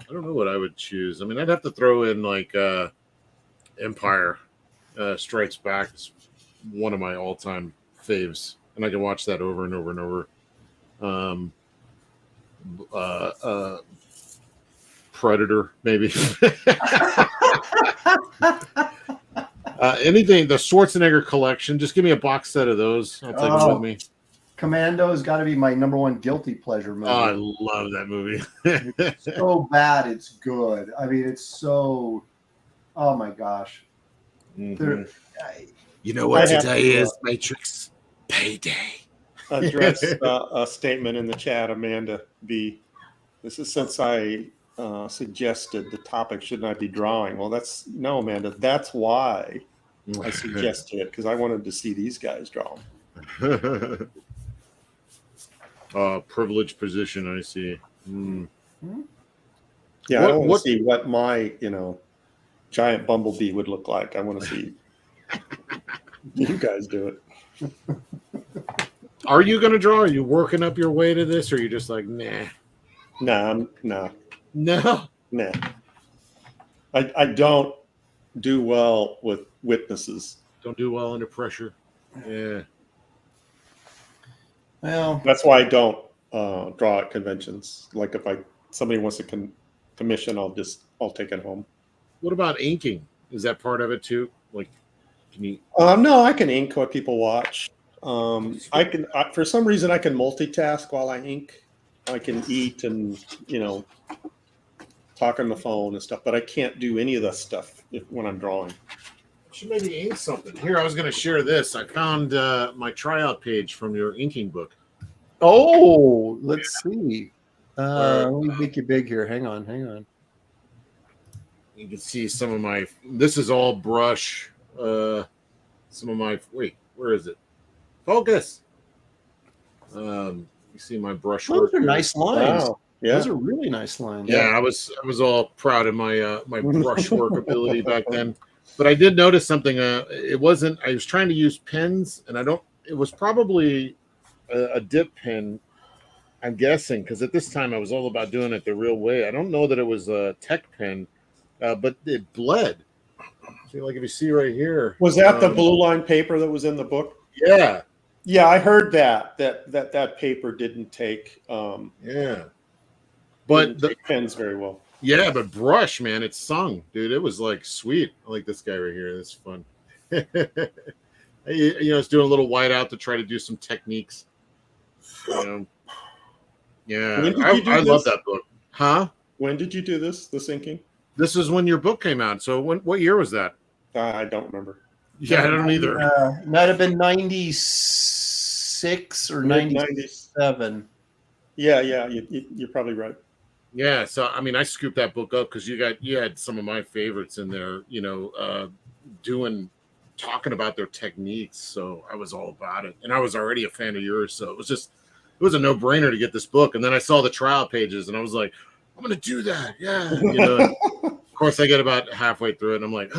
don't know what I would choose. I mean, I'd have to throw in like Empire Strikes Back is one of my all-time faves, and I can watch that over and over and over. Predator, maybe. Anything, the Schwarzenegger collection, just give me a box set of those. I'll take them with me. Commando has got to be my number one guilty pleasure movie. Oh, I love that movie. It's so bad, it's good. I mean, it's so. Oh my gosh. Mm-hmm. You know what today is, Matrix? Payday. Address a statement in the chat, Amanda B. This is since I suggested the topic should not be drawing. Well, Amanda. That's why I suggested it, because I wanted to see these guys draw them. Privileged position, I see. Yeah, I want to see what my giant bumblebee would look like. I want to see you guys do it. Are you going to draw? Are you working up your way to this, or are you just like, nah? No. Nah. I don't do well with witnesses. Don't do well under pressure. Yeah. Well, that's why I don't draw at conventions. Like if somebody wants to commission, I'll take it home. What about inking? Is that part of it too? Like, can you? No, I can ink what people watch. I can for some reason I can multitask while I ink. I can eat and talk on the phone and stuff, but I can't do any of that stuff when I'm drawing. Should maybe ink something. Here, I was going to share this. I found my tryout page from your inking book. Oh, let's see. Let me make you big here. Hang on. You can see some of my. This is all brush. Some of my. Wait, where is it? Focus. You see my brush. Those are nice lines. Wow. Yeah, those are really nice lines. Yeah, I was all proud of my my brushwork ability back then. But I did notice something. It wasn't. I was trying to use pens, and it was probably a dip pen. I'm guessing because at this time I was all about doing it the real way. I don't know that it was a tech pen, but it bled. See, like if you see right here. Was that the blue line paper that was in the book? Yeah. Yeah, I heard that paper didn't take. Yeah. But the pens very well. Yeah, but brush, man, it sung, dude. It was like sweet. I like this guy right here. This is fun. It's doing a little white out to try to do some techniques. Yeah, I love that book. Huh? When did you do this inking? This is when your book came out. So what year was that? I don't remember. Yeah, I don't either. Might have been 96 or 97. Yeah, you're probably right. Yeah, so I mean, I scooped that book up because you had some of my favorites in there, talking about their techniques. So I was all about it, and I was already a fan of yours, so it was a no-brainer to get this book. And then I saw the trial pages, and I was like, I'm gonna do that. Yeah, you know. Of course, I get about halfway through it, and I'm like,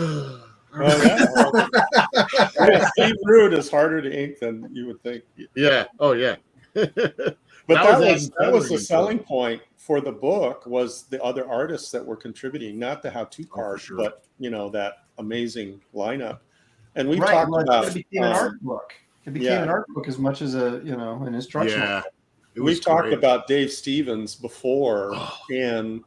Oh, yeah. Steve Rude is harder to ink than you would think. yeah, oh yeah. But that was the Feathering selling point for the book, was the other artists that were contributing, not the how-to card, sure. but that amazing lineup. And we Right, talked well, about it became an art book. It became an art book as much as an instructional. Yeah, we've talked about Dave Stevens before, and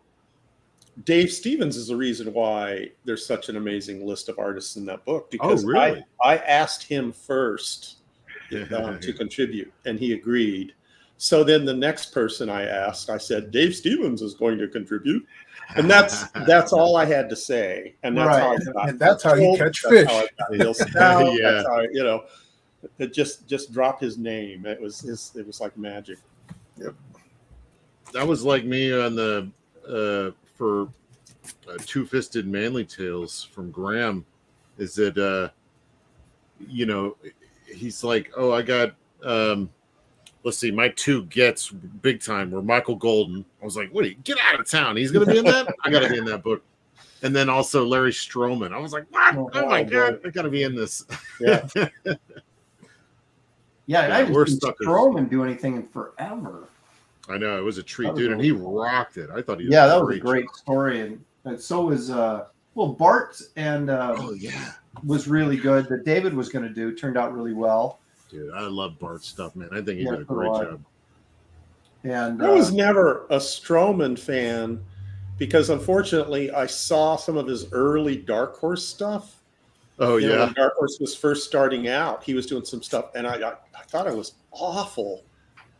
Dave Stevens is the reason why there's such an amazing list of artists in that book, because really? I asked him first to contribute, and he agreed. So then the next person I asked, I said, Dave Stevens is going to contribute. And that's all I had to say. And that's how I got, and that's how you catch fish. How I got Stout, that's how it just dropped his name. It was like magic. Yep. That was like me on the for Two-Fisted Manly Tales from Graham. Is that he's like, oh, I got let's see, my 2 gets big time were Michael Golden. I was like, what, get out of town. He's going to be in that? I got to be in that book. And then also Larry Stroman. I was like, what? Oh my God, I got to be in this. Yeah. I haven't seen Stroman do anything in forever. I know, it was a treat, dude. And he rocked it. I thought he that was a great story. And so was, Bart and was really good. That David was going to do turned out really well. Dude, I love Bart's stuff, man. I think he did a great job. And I was never a Stroman fan because, unfortunately, I saw some of his early Dark Horse stuff. Oh, yeah. When Dark Horse was first starting out, he was doing some stuff, and I thought it was awful.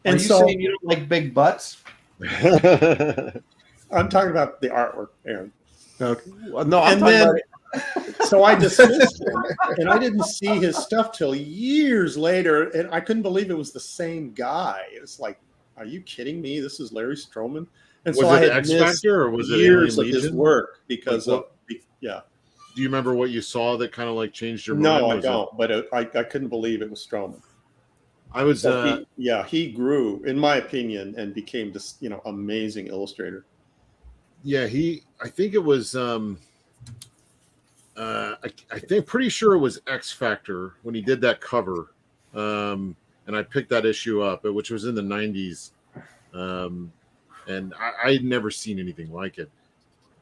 And Are you saying you don't like big butts? I'm talking about the artwork, Aaron. Okay. Well, no, I'm talking about. So I dismissed him, and I didn't see his stuff till years later, and I couldn't believe it was the same guy. It was like, are you kidding me? This is Larry Stroman. And so I had X missed Factor, or was it years of his work because of Do you remember what you saw that kind of like changed your mind? No, I don't. But I couldn't believe it was Stroman. I was. He grew, in my opinion, and became this amazing illustrator. Yeah, I think it was. I think pretty sure it was X Factor when he did that cover, and I picked that issue up, which was in the 90s, and I had never seen anything like it.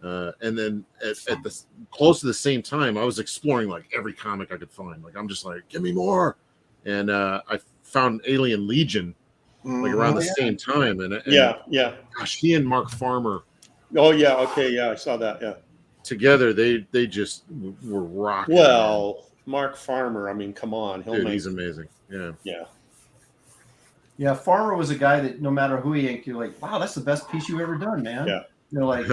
And then at the close to the same time, I was exploring like every comic I could find. Like I'm just like, give me more, and I found Alien Legion like around the same time, and gosh, he and Mark Farmer. Oh yeah, okay, yeah, I saw that. Yeah. Together, they just were rocking. Well, Mark Farmer, I mean, come on, he's amazing. Yeah. Farmer was a guy that no matter who he inked, you're like, wow, that's the best piece you've ever done, man. Yeah. You're like,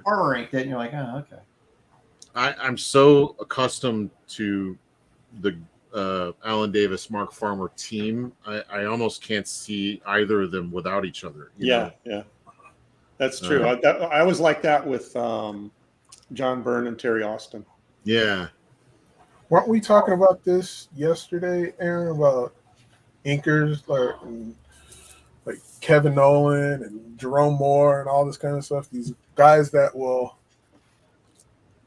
Farmer inked it, and you're like, oh, okay. I'm so accustomed to the Alan Davis, Mark Farmer team. I almost can't see either of them without each other. Yeah, that's true. I was like that with John Byrne and Terry Austin. Yeah. Weren't we talking about this yesterday, Aaron, about inkers like Kevin Nolan and Jerome Moore and all this kind of stuff? These guys that will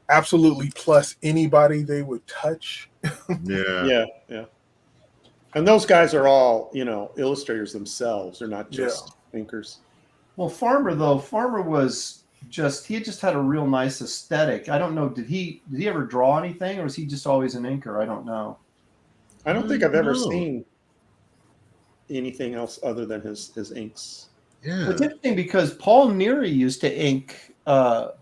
absolutely plus anybody they would touch. Yeah. And those guys are all, illustrators themselves. They're not just inkers. Well, Farmer was he just had a real nice aesthetic. I don't know, did he ever draw anything, or was he just always an inker? I don't know. I don't think I've ever seen anything else other than his inks. Yeah. It's interesting because Paul Neary used to ink right.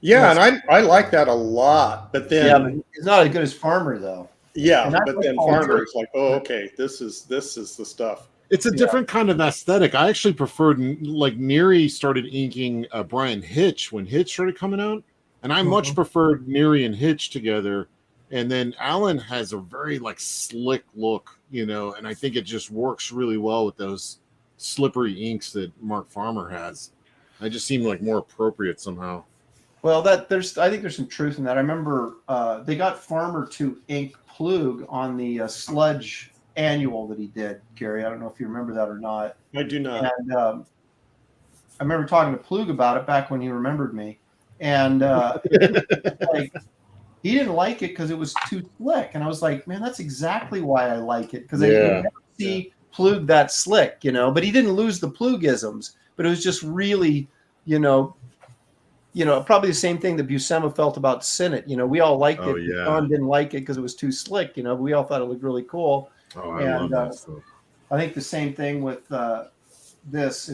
And I like that a lot. But then but he's not as good as Farmer though. Yeah, but then Farmer is like, oh, okay, this is the stuff. It's a different kind of aesthetic. I actually preferred, like, Neary started inking Brian Hitch when Hitch started coming out, and I much preferred Neary and Hitch together. And then Alan has a very like slick look, and I think it just works really well with those slippery inks that Mark Farmer has. I just seem like more appropriate somehow. Well, I think there's some truth in that. I remember they got Farmer to ink Plug on the Sludge annual that he did, Gary. I don't know if you remember that or not. I do not. And I remember talking to Plug about it back when he remembered me, and like he didn't like it because it was too slick. And I was like, man, that's exactly why I like it, because I never see Plug that slick, you know. But he didn't lose the Plugisms, but it was just really, you know, probably the same thing that Buscema felt about Senate. You know, we all liked it. Yeah. John didn't like it because it was too slick. You know, we all thought it looked really cool. Oh, I love that stuff. I think the same thing with this.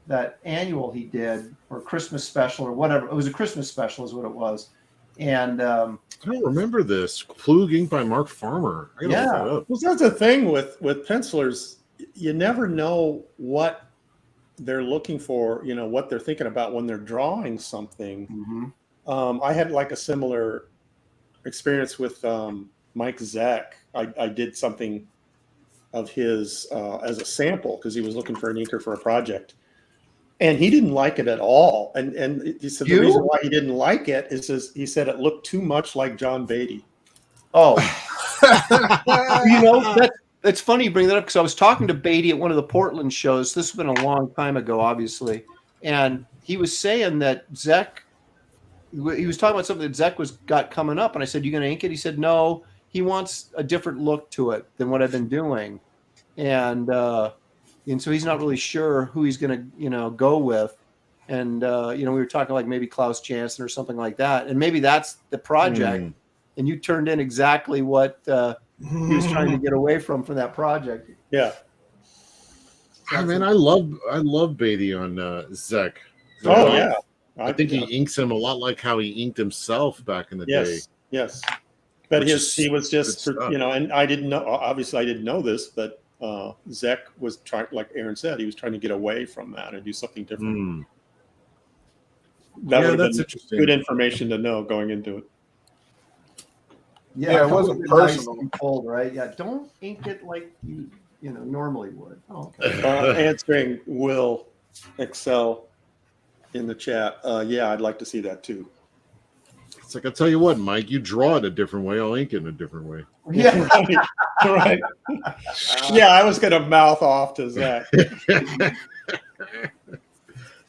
That annual he did, or Christmas special, or whatever. It was a Christmas special, is what it was. And I don't remember this. Plug inked by Mark Farmer. I gotta look that up. Well, that's the thing with pencilers. You never know what they're looking for, you know, what they're thinking about when they're drawing something. I had like a similar experience with Mike Zeck. I did something of his as a sample because he was looking for an inker for a project. And he didn't like it at all. And he said the reason why he didn't like it is he said it looked too much like John Beatty. Oh, you know, that's funny you bring that up, because I was talking to Beatty at one of the Portland shows. This has been a long time ago, obviously. And he was saying that Zeck, he was talking about something that Zeck got coming up. And I said, you going to ink it? He said, no, he wants a different look to it than what I've been doing. And so he's not really sure who he's going to, you know, go with. And, you know, we were talking like maybe Klaus Janson or something like that. And maybe that's the project. And you turned in exactly what he was trying to get away from that project. Yeah. Oh, man, I love Beatty on Zeck. Oh, yeah. I think he inks him a lot like how he inked himself back in the day. Yes. But he was just, you know, and I didn't know, obviously I didn't know this, but Zeck was trying, like Aaron said, he was trying to get away from that and do something different. That would have been good information to know going into it. Yeah, it wasn't personal. Nice told, right? Yeah, don't ink it like you normally would. Oh, okay. Answering Will Excel in the chat. Yeah, I'd like to see that too. It's like, I'll tell you what, Mike, you draw it a different way, I'll ink it in a different way. Yeah, right. Yeah, I was going to mouth off to Zach.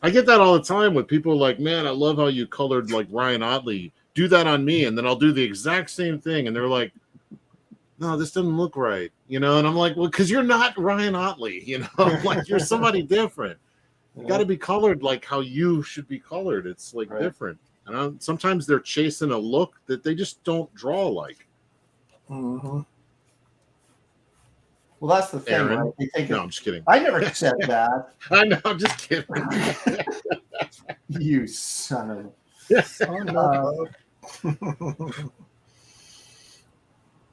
I get that all the time with people like, man, I love how you colored like Ryan Otley. Do that on me, and then I'll do the exact same thing. And they're like, no, this doesn't look right. You know, and I'm like, well, because you're not Ryan Otley, you know, like you're somebody different. You got to be colored like how you should be colored. It's like different. And sometimes they're chasing a look that they just don't draw like. Well, that's the thing. Aaron? Right? No, I'm just kidding. I never said that. I know, I'm just kidding. You son of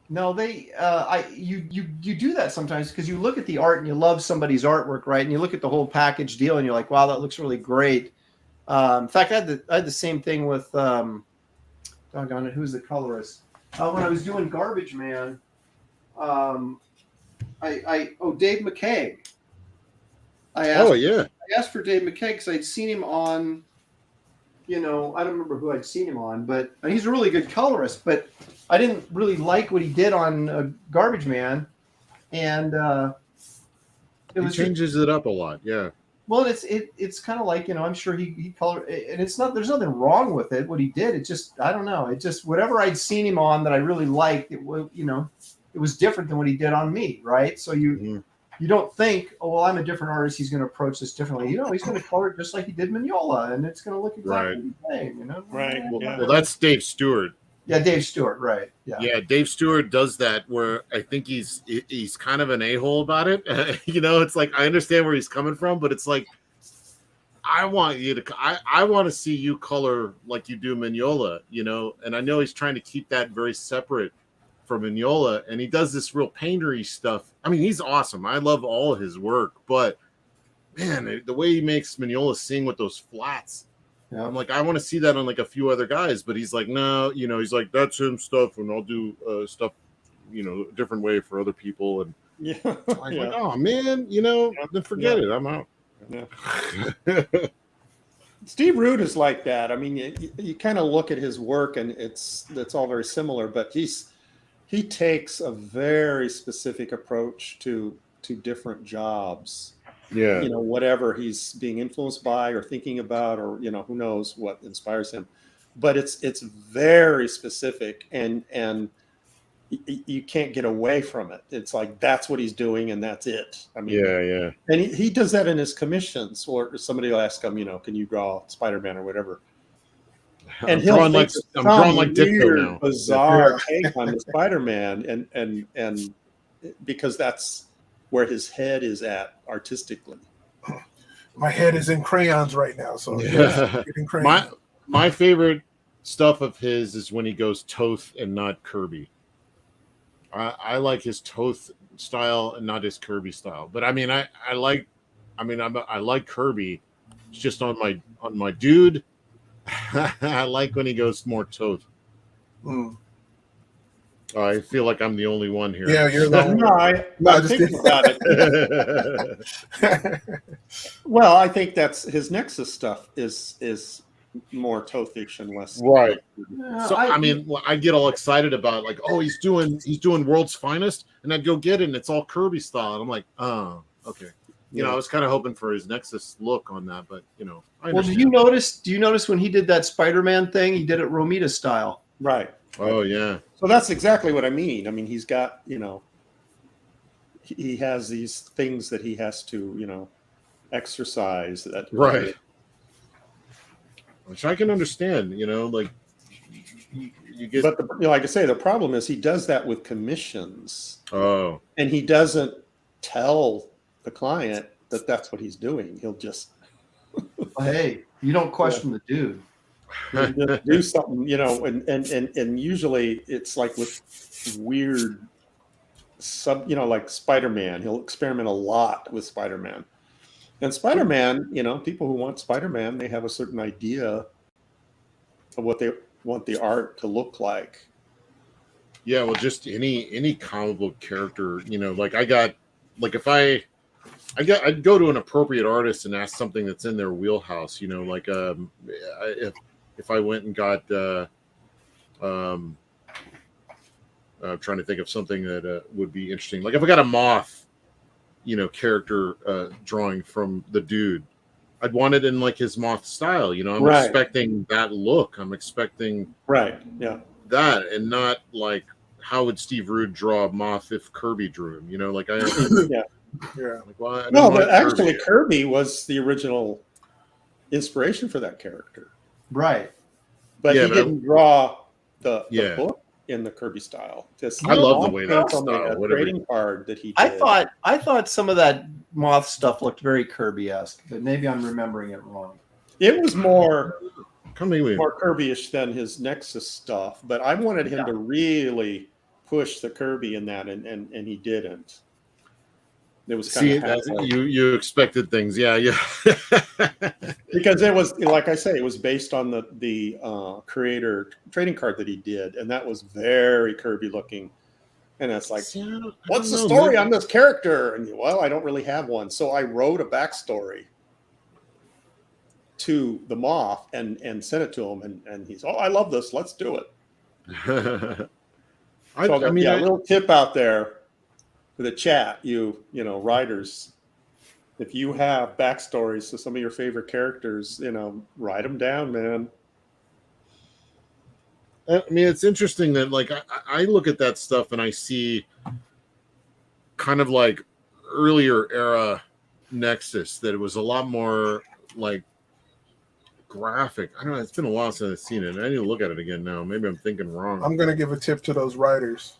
no, you do that sometimes because you look at the art and you love somebody's artwork, right? And you look at the whole package deal and you're like, wow, that looks really great. In fact, I had the same thing with doggone it, who's the colorist? When I was doing Garbage Man, Dave McKay. I asked for Dave McKay because I'd seen him on, you know, I don't remember who I'd seen him on, but he's a really good colorist. But I didn't really like what he did on Garbage Man, and he changes it up a lot. Yeah. Well, it's kind of like, you know, I'm sure he colored, and it's not, there's nothing wrong with it. What he did, it just, I don't know. It just, whatever I'd seen him on that I really liked, it was, you know, it was different than what he did on me. Right. So you don't think, oh, well, I'm a different artist, he's going to approach this differently. You know, he's going to color it just like he did Mignola, and it's going to look exactly the same, you know? Right. Well, that's Dave Stewart. Yeah, Dave Stewart, right. Yeah, Dave Stewart does that where I think he's kind of an a-hole about it. You know, it's like, I understand where he's coming from, but it's like, I want to see you color like you do Mignola, you know, and I know he's trying to keep that very separate from Mignola, and he does this real paintery stuff. I mean, he's awesome. I love all of his work, but man, the way he makes Mignola sing with those flats, I'm like, I want to see that on like a few other guys, but he's like, no, you know, he's like, that's him stuff, and I'll do stuff, you know, a different way for other people. And I'm like, oh man, you know, then forget it. I'm out. Yeah. Steve Root is like that. I mean, you kind of look at his work, and it's all very similar, but he takes a very specific approach to different jobs. Yeah. whatever he's being influenced by or thinking about, or who knows what inspires him. But it's very specific, and you can't get away from it. It's like that's what he's doing, and that's it. I mean, Yeah. and he does that in his commissions, or somebody will ask him, can you draw Spider-Man or whatever, and I'm he'll drawing think like of some Ditko weird, now. bizarre take on the Spider-Man, and because that's where his head is at artistically. My head is in crayons right now, so Yeah. getting crayons. My favorite stuff of his is when he goes Toth and not Kirby. I like his Toth style and not his Kirby style. But I mean, I like Kirby. It's just on my dude. I like when he goes more Toth. Mm. I feel like I'm the only one here. Yeah, you're the only one. I'm thinking about it. Well, I think that's his Nexus stuff is more Tothish and less right. So I mean, I get all excited about like, oh, he's doing World's Finest, and I'd go get it, and it's all Kirby style, and I'm like, oh, okay. I was kind of hoping for his Nexus look on that, but well, do you notice when he did that Spider-Man thing, he did it Romita style, right? Oh yeah. So that's exactly what I mean. I mean, he's got he has these things that he has to exercise. That right. Which I can understand, like you get. But like I say, the problem is he does that with commissions. Oh. And he doesn't tell the client that that's what he's doing. He'll just. Hey, you don't question the dude. He'll just do something, and usually it's like with weird like Spider-Man. He'll experiment a lot with Spider-Man. And Spider-Man, people who want Spider-Man, they have a certain idea of what they want the art to look like. Yeah, well, just any comic book character, like if I'd go to an appropriate artist and ask something that's in their wheelhouse, like if I went and got I'm trying to think of something that would be interesting. Like if I got a Moth, character drawing from the dude, I'd want it in like his Moth style. I'm expecting that look. I'm expecting that, and not like how would Steve Rude draw Moth if Kirby drew him? Like I yeah. Like, well, no, but actually Kirby was the original inspiration for that character, right? But he didn't draw the book in the Kirby style. I love the way that style. A trading card that he did. I thought some of that Moth stuff looked very Kirby-esque, but maybe I'm remembering it wrong. It was more more Kirby-ish than his Nexus stuff, but I wanted him to really push the Kirby in that, and he didn't. It was kind of you expected things, yeah. Because it was, like I say, it was based on the creator trading card that he did, and that was very Kirby looking. And it's like, what's the story on this character? And I don't really have one, so I wrote a backstory to the Moth and sent it to him, and he's, I love this, let's do it. A little tip out there for the chat, writers, if you have backstories to some of your favorite characters, write them down, man. I mean, it's interesting that like I look at that stuff and I see kind of like earlier era Nexus, that it was a lot more like graphic. I don't know. It's been a while since I've seen it. I need to look at it again now. Maybe I'm thinking wrong. I'm going to give a tip to those writers.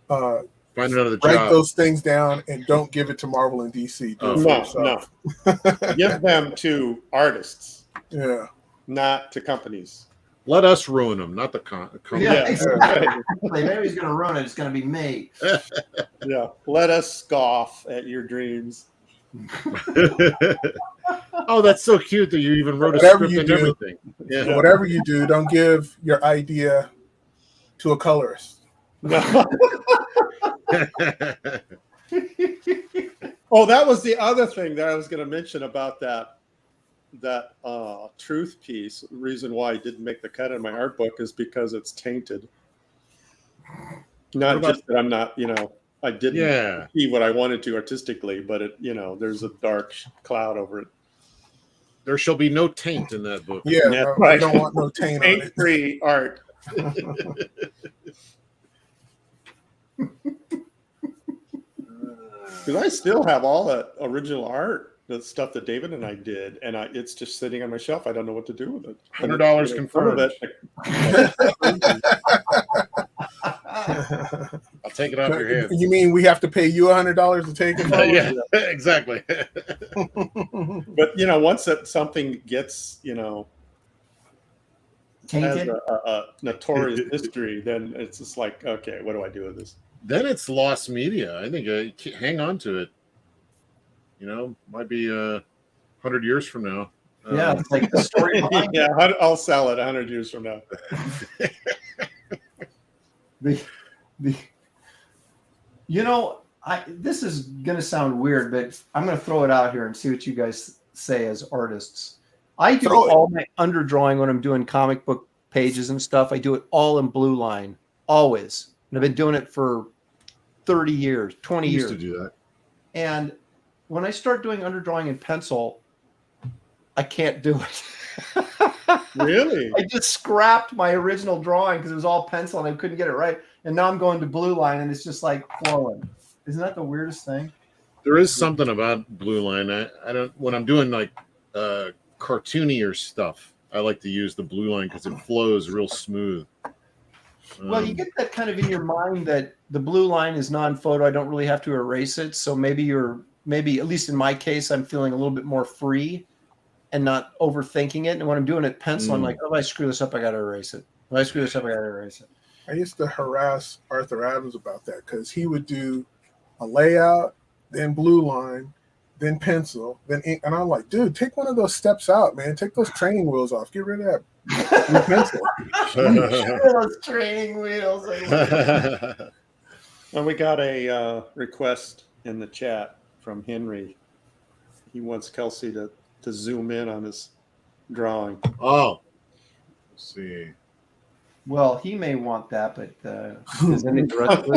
Find another job. Write those things down and don't give it to Marvel and DC. No. Give them to artists. Yeah. Not to companies. Let us ruin them, not the company. Yeah, exactly. Maybe he's going to ruin it. It's going to be me. Yeah. Let us scoff at your dreams. Oh, that's so cute that you even wrote a script and everything. Yeah. Whatever you do, don't give your idea to a colorist. No. Oh, that was the other thing that I was going to mention about that truth piece. The reason why I didn't make the cut in my art book is because it's tainted. Not just that I'm not, I didn't see what I wanted to artistically, but it, there's a dark cloud over it. There shall be no taint in that book. Yeah, no, I don't want no taint on it. Taint-free art. Because I still have all that original art, the stuff that David and I did, and it's just sitting on my shelf. I don't know what to do with it. $100 confirmed. I'll take it off your hands. You mean we have to pay you $100 to take it? Yeah, exactly. But once something gets has a notorious history, then it's just like, okay, what do I do with this? Then it's lost media. I think hang on to it. Might be 100 years from now. Yeah, it's like the story behind yeah, I'll sell it 100 years from now. This is going to sound weird, but I'm going to throw it out here and see what you guys say as artists. I do all my underdrawing when I'm doing comic book pages and stuff. I do it all in blue line, always. And I've been doing it for 30 years, 20 years. I used to do that. And when I start doing underdrawing in pencil, I can't do it. Really? I just scrapped my original drawing because it was all pencil and I couldn't get it right. And now I'm going to blue line and it's just like flowing. Isn't that the weirdest thing? There is something about blue line. I don't, when I'm doing like cartoonier stuff, I like to use the blue line because it flows real smooth. Well, you get that kind of in your mind that the blue line is non-photo. I don't really have to erase it. So maybe at least in my case, I'm feeling a little bit more free and not overthinking it. And when I'm doing it pencil, I'm like, oh, if I screw this up, I got to erase it. If I screw this up, I got to erase it. I used to harass Arthur Adams about that because he would do a layout, then blue line, then pencil, then ink. And I'm like, dude, take one of those steps out, man. Take those training wheels off. Get rid of that pencil. Those training wheels. Well, we got a request in the chat from Henry. He wants Kelsey to zoom in on his drawing. Oh, let's see. Well, he may want that, but is any director?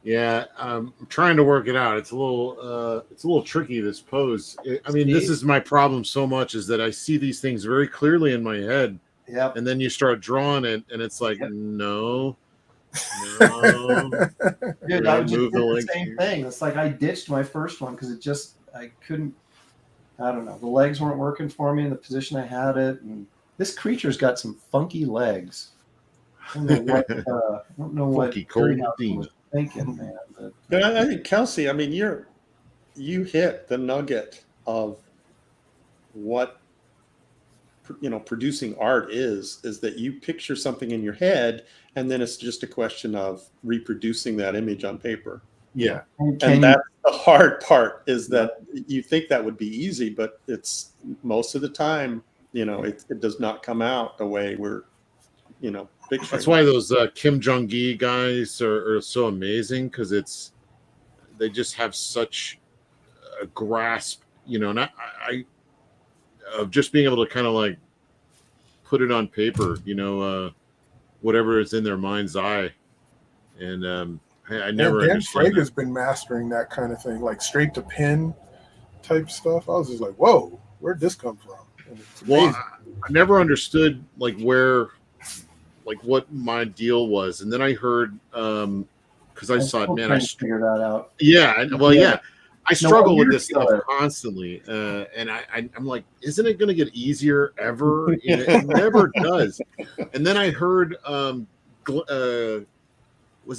Yeah, I'm trying to work it out. It's a little tricky, this pose. This is my problem so much is that I see these things very clearly in my head. Yeah. And then you start drawing it, and it's like, no. Dude, I would just do the same thing. It's like I ditched my first one because I couldn't. I don't know. The legs weren't working for me in the position I had it, and this creature's got some funky legs. I don't know what Harryhausen was thinking, man. But I think Kelsey, you hit the nugget of what producing art is that you picture something in your head, and then it's just a question of reproducing that image on paper. Yeah, and that's the hard part is that you think that would be easy, but it's most of the time, it does not come out the way we're, picturing. That's why those Kim Jong-gi guys are so amazing because they just have such a grasp, and I of just being able to kind of like put it on paper, whatever is in their mind's eye, and I never. Dan Frager's been mastering that kind of thing, like straight to pen type stuff. I was just like, whoa, where'd this come from? Well, I never understood what my deal was, and then I heard because I saw it, man, I figured that out. Yeah, well, yeah. I struggle with this stuff constantly, and I'm like, isn't it going to get easier ever? And it never does. And then I heard, was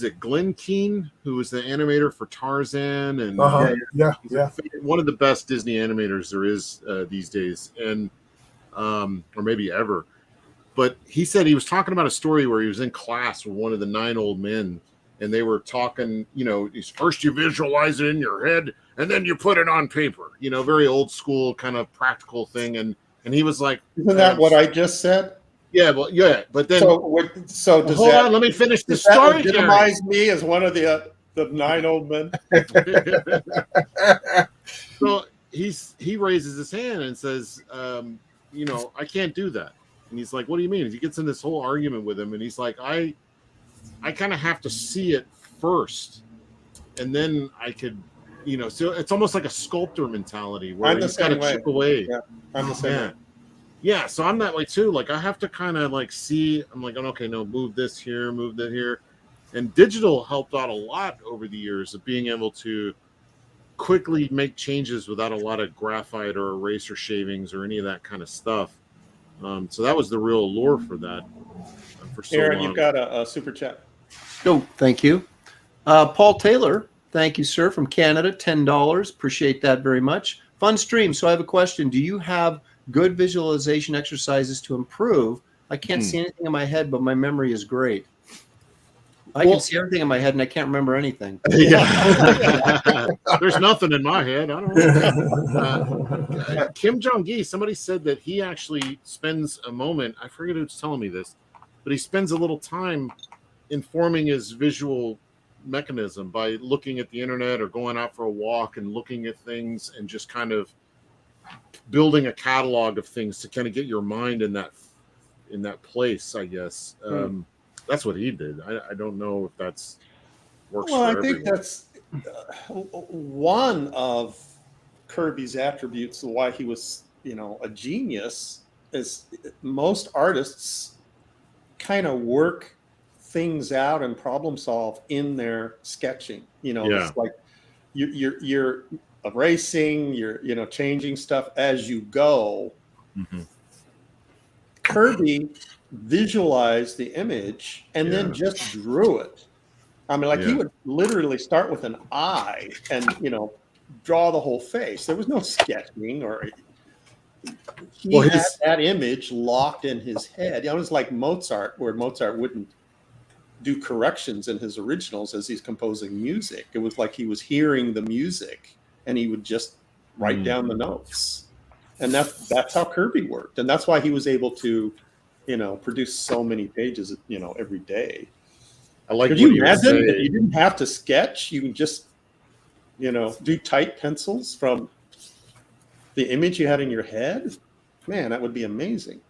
it Glenn Keane, who was the animator for Tarzan? And yeah, one of the best Disney animators there is these days, and or maybe ever. But he said he was talking about a story where he was in class with one of the 9 old men, and they were talking, first you visualize it in your head, and then you put it on paper, very old school kind of practical thing. And he was like, isn't that what I just said? Yeah, well, yeah, but then so does hold on, let me finish the story. That legitimize me as one of the 9 old men. So he raises his hand and says, I can't do that. And he's like, what do you mean? He gets in this whole argument with him, and he's like, I kind of have to see it first, and then I could, so it's almost like a sculptor mentality where I'm the you got to same way. chip away. Yeah, I'm the same way. Yeah, so I'm that way too. Like I have to kind of like see. I'm like, okay, no, move this here, move that here, and digital helped out a lot over the years of being able to quickly make changes without a lot of graphite or eraser shavings or any of that kind of stuff. So that was the real allure for that. For so Aaron, long. you've got a super chat. Oh, thank you. Paul Taylor, thank you, sir, from Canada, $10. Appreciate that very much. Fun stream. So I have a question. Do you have good visualization exercises to improve? I can't see anything in my head, but my memory is great. I can see everything in my head, and I can't remember anything. Yeah. There's nothing in my head. I don't know. Kim Jong-gi, somebody said that he actually spends a moment, I forget who's telling me this, but he spends a little time informing his visual mechanism by looking at the internet or going out for a walk and looking at things and just kind of building a catalog of things to kind of get your mind in that place, I guess. That's what he did. I don't know if that's works for everyone. I think that's one of Kirby's attributes, why he was, a genius, is most artists kind of work things out and problem solve in their sketching. It's like you're erasing, you're changing stuff as you go. Mm-hmm. Kirby visualized the image and then just drew it. I mean, he would literally start with an eye and draw the whole face. There was no sketching, or he had that image locked in his head. It was like Mozart, where Mozart wouldn't do corrections in his originals as he's composing music. It was like he was hearing the music and he would just write down the notes. And that's how Kirby worked. And that's why he was able to, produce so many pages, every day. I like. Could you imagine that you didn't have to sketch? You can just, do tight pencils from the image you had in your head. Man, that would be amazing.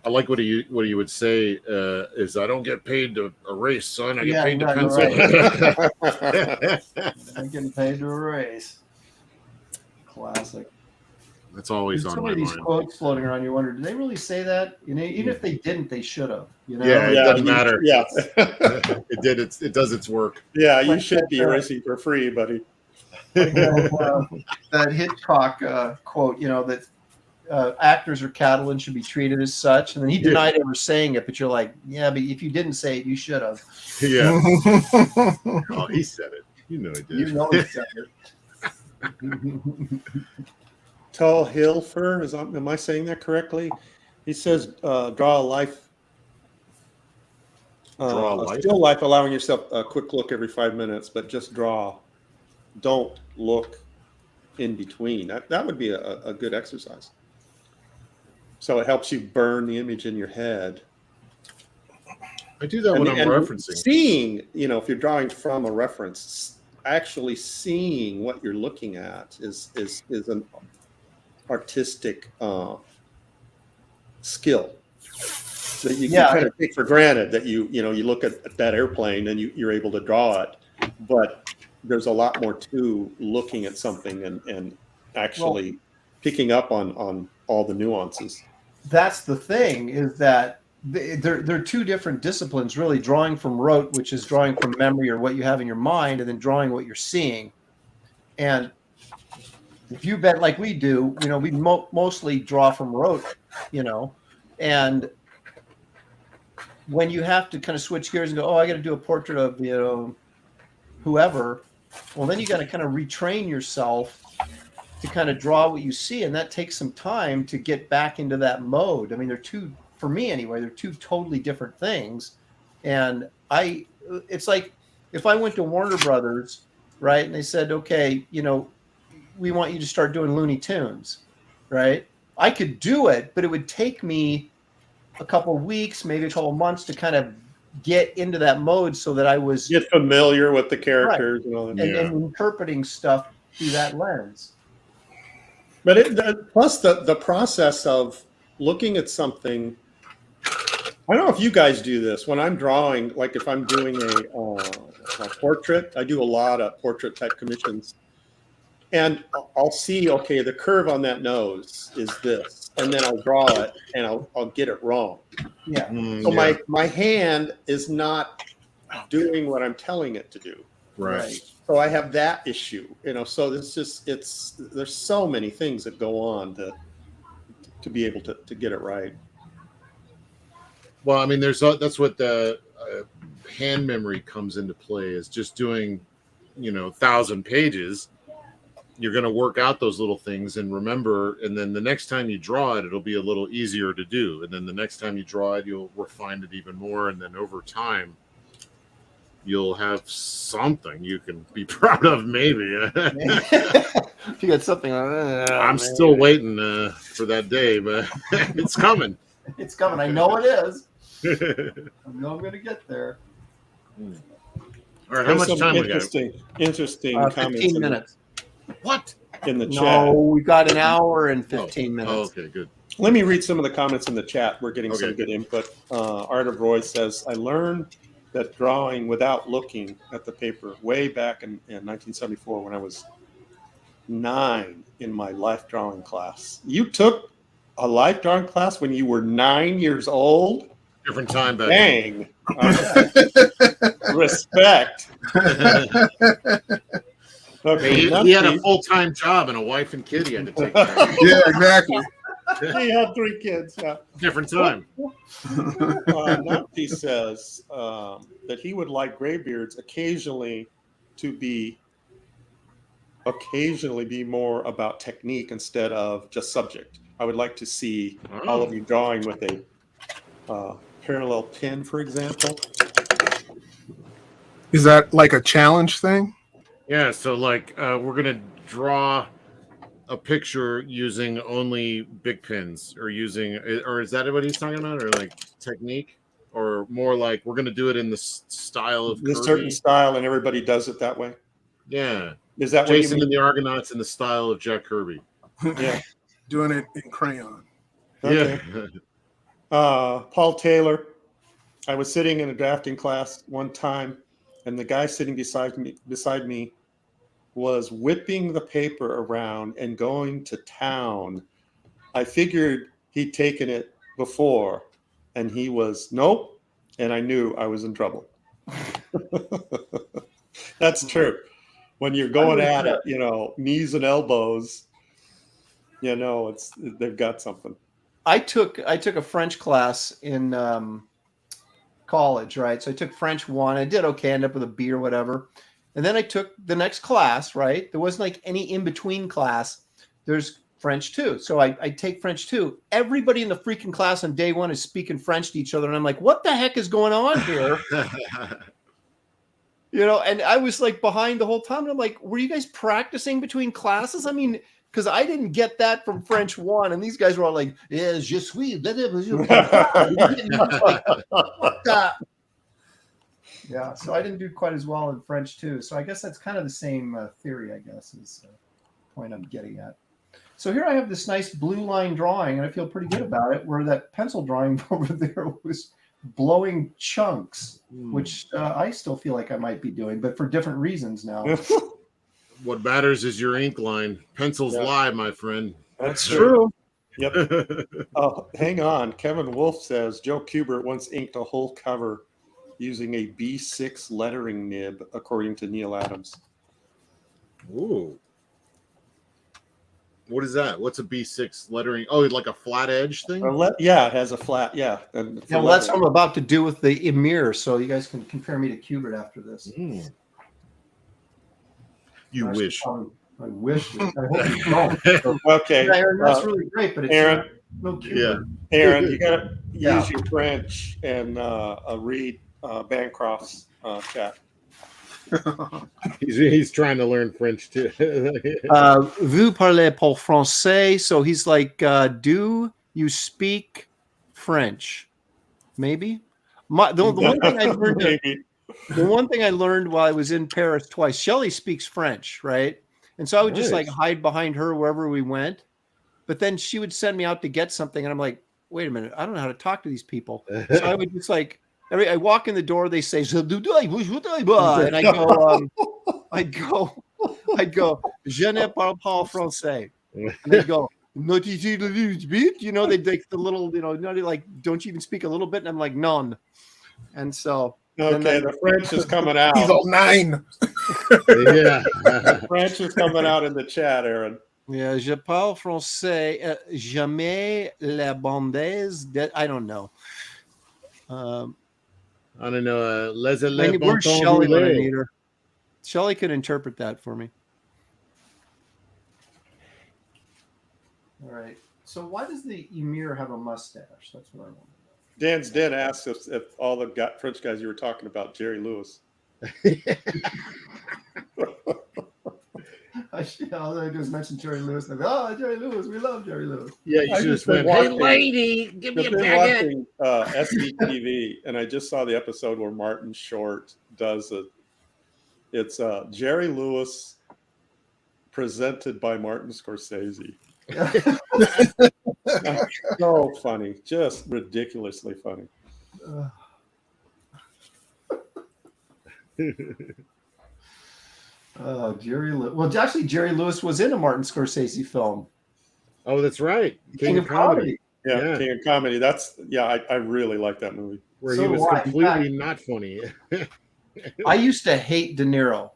I like what he would say is, I don't get paid to erase, son. I get paid to pencil. Right. I'm getting paid to erase. Classic. That's always on my mind. Some of these quotes floating around, you wonder, did they really say that? Even if they didn't, they should have. Yeah, it doesn't matter. Yeah, it did. It does its work. Yeah, you should be erasing for free, buddy. That Hitchcock quote, that actors are cattle and should be treated as such, and then he denied ever saying it. But you're like, yeah, but if you didn't say it, you should have. Yeah. Oh, he said it. He did. He said it. Tall Hilfer, am I saying that correctly? He says, draw a life. A still life, allowing yourself a quick look every 5 minutes, but just draw. Don't look in between. That would be a good exercise. So it helps you burn the image in your head. I do that when I'm referencing. Seeing, if you're drawing from a reference, actually seeing what you're looking at is an artistic skill that you can kind of take for granted, that you look at that airplane and you're able to draw it, but there's a lot more to looking at something and actually picking up on all the nuances. That's the thing, is that they're two different disciplines, really. Drawing from rote, which is drawing from memory or what you have in your mind, and then drawing what you're seeing. And if you bet like we do, we mostly draw from rote, and when you have to kind of switch gears and go, I got to do a portrait of, whoever, well, then you got to kind of retrain yourself to kind of draw what you see. And that takes some time to get back into that mode. I mean, for me anyway, they're two totally different things. And it's like if I went to Warner Brothers, right, and they said, okay, we want you to start doing Looney Tunes, right? I could do it, but it would take me a couple of weeks, maybe a couple of months to kind of get into that mode so that I was get familiar with the characters, right, and all that. And interpreting stuff through that lens. But plus the process of looking at something. I don't know if you guys do this when I'm drawing, like if I'm doing portrait. I do a lot of portrait type commissions. And I'll see, okay, the curve on that nose is this. And then I'll draw it and I'll get it wrong. Yeah. So my hand is not doing what I'm telling it to do. Right. So I have that issue, so there's so many things that go on to be able to get it right. Well, I mean, that's what the hand memory comes into play, is just doing, 1,000 pages. You're going to work out those little things and remember, and then the next time you draw it, it'll be a little easier to do. And then the next time you draw it, you'll refine it even more. And then over time, you'll have something you can be proud of, maybe. If you got something, I'm still waiting for that day, but it's coming. It's coming. I know it is. I know I'm going to get there. All right, how much time we got? Interesting comments. 15 minutes. What? In the chat. No, we've got an hour and 15 minutes. Oh, okay, good. Let me read some of the comments in the chat. We're getting some Okay. good input. Art of Roy says, I learned that drawing without looking at the paper way back in 1974 when I was 9 in my life drawing class. You took a life drawing class when you were 9 years old? Different time back then. Dang. Respect. Okay, He had a full-time job and a wife and kid he had to take care of. Yeah, exactly. He had 3 kids. Yeah. Different time. Nupti says that he would like Graybeard's occasionally be more about technique instead of just subject. I would like to see all of you drawing with a parallel pin, for example. Is that like a challenge thing? Yeah, so like we're gonna draw a picture using only big pins, or is that what he's talking about, or like technique, or more like we're gonna do it in the style of This Kirby? certain style, and everybody does it that way. Yeah, Is that Jason what and you the Argonauts in the style of Jack Kirby. mean? Yeah. Doing it in crayon. Okay. Yeah. Paul Taylor. I was sitting in a drafting class one time, and the guy sitting beside me was whipping the paper around and going to town. I figured he'd taken it before, and he was nope, and I knew I was in trouble. That's true. When you're going at it, knees and elbows, they've got something. I took a French class in college, right? So I took French 1. I did okay, ended up with a B or whatever. And then I took the next class, right? There wasn't like any in-between class. There's French 2. So I take French 2. Everybody in the freaking class on day 1 is speaking French to each other. And I'm like, what the heck is going on here? And I was like behind the whole time. And I'm like, were you guys practicing between classes? I mean, because I didn't get that from French 1. And these guys were all like, yeah, je suis. Yeah, so I didn't do quite as well in French too. So I guess that's kind of the same theory, I guess, is the point I'm getting at. So here I have this nice blue line drawing, and I feel pretty good about it, where that pencil drawing over there was blowing chunks, which I still feel like I might be doing, but for different reasons now. What matters is your ink line. Pencils lie, my friend. That's true. Yep. Oh, hang on. Kevin Wolf says Joe Kubert once inked a whole cover using a B6 lettering nib, according to Neil Adams. Ooh. What is that? What's a B6 lettering? Oh, like a flat edge thing? Yeah, it has a flat, yeah. And Yeah, well, that's what I'm about to do with the Emir, so you guys can compare me to Kubert after this. You wish. I wish. I hope you don't. Okay. Yeah, Aaron, that's really great, but it's Aaron, no Kubert. Yeah. Aaron, you got to use your French and read Bancroft's chat. He's trying to learn French too. Vous parlez pour français? So he's like, do you speak French? Maybe. The one thing I learned. Maybe. The one thing I learned while I was in Paris twice, Shelley speaks French, right? And so I would just like hide behind her wherever we went. But then she would send me out to get something, and I'm like, wait a minute, I don't know how to talk to these people. So I would just like I walk in the door, they say, and I go, je ne parle pas français. And they go, no, you know, they take the little, you know, like, don't you even speak a little bit? And I'm like, none. And so, okay, the French is coming out. He's all 9. Yeah. The French is coming out in the chat, Aaron. Yeah, je parle français, jamais la bandaise. I don't know. I don't know. Where's Shelley when I need her? Shelley could interpret that for me. All right. So why does the Emir have a mustache? That's what I want to know. Dan's Den asked if all the French guys you were talking about, Jerry Lewis. I just mentioned Jerry Lewis. Like, oh, Jerry Lewis, we love Jerry Lewis. Yeah, you I should have just been went, hey, watching- lady, give me a I've been baguette. watching SCTV, and I just saw the episode where Martin Short does it's Jerry Lewis presented by Martin Scorsese. So funny, just ridiculously funny. Jerry Lewis. Well, actually, Jerry Lewis was in a Martin Scorsese film, Oh, that's right. King of Comedy. Yeah, King of Comedy. I really like that movie. Where So he was do I. completely not funny. I used to hate De Niro.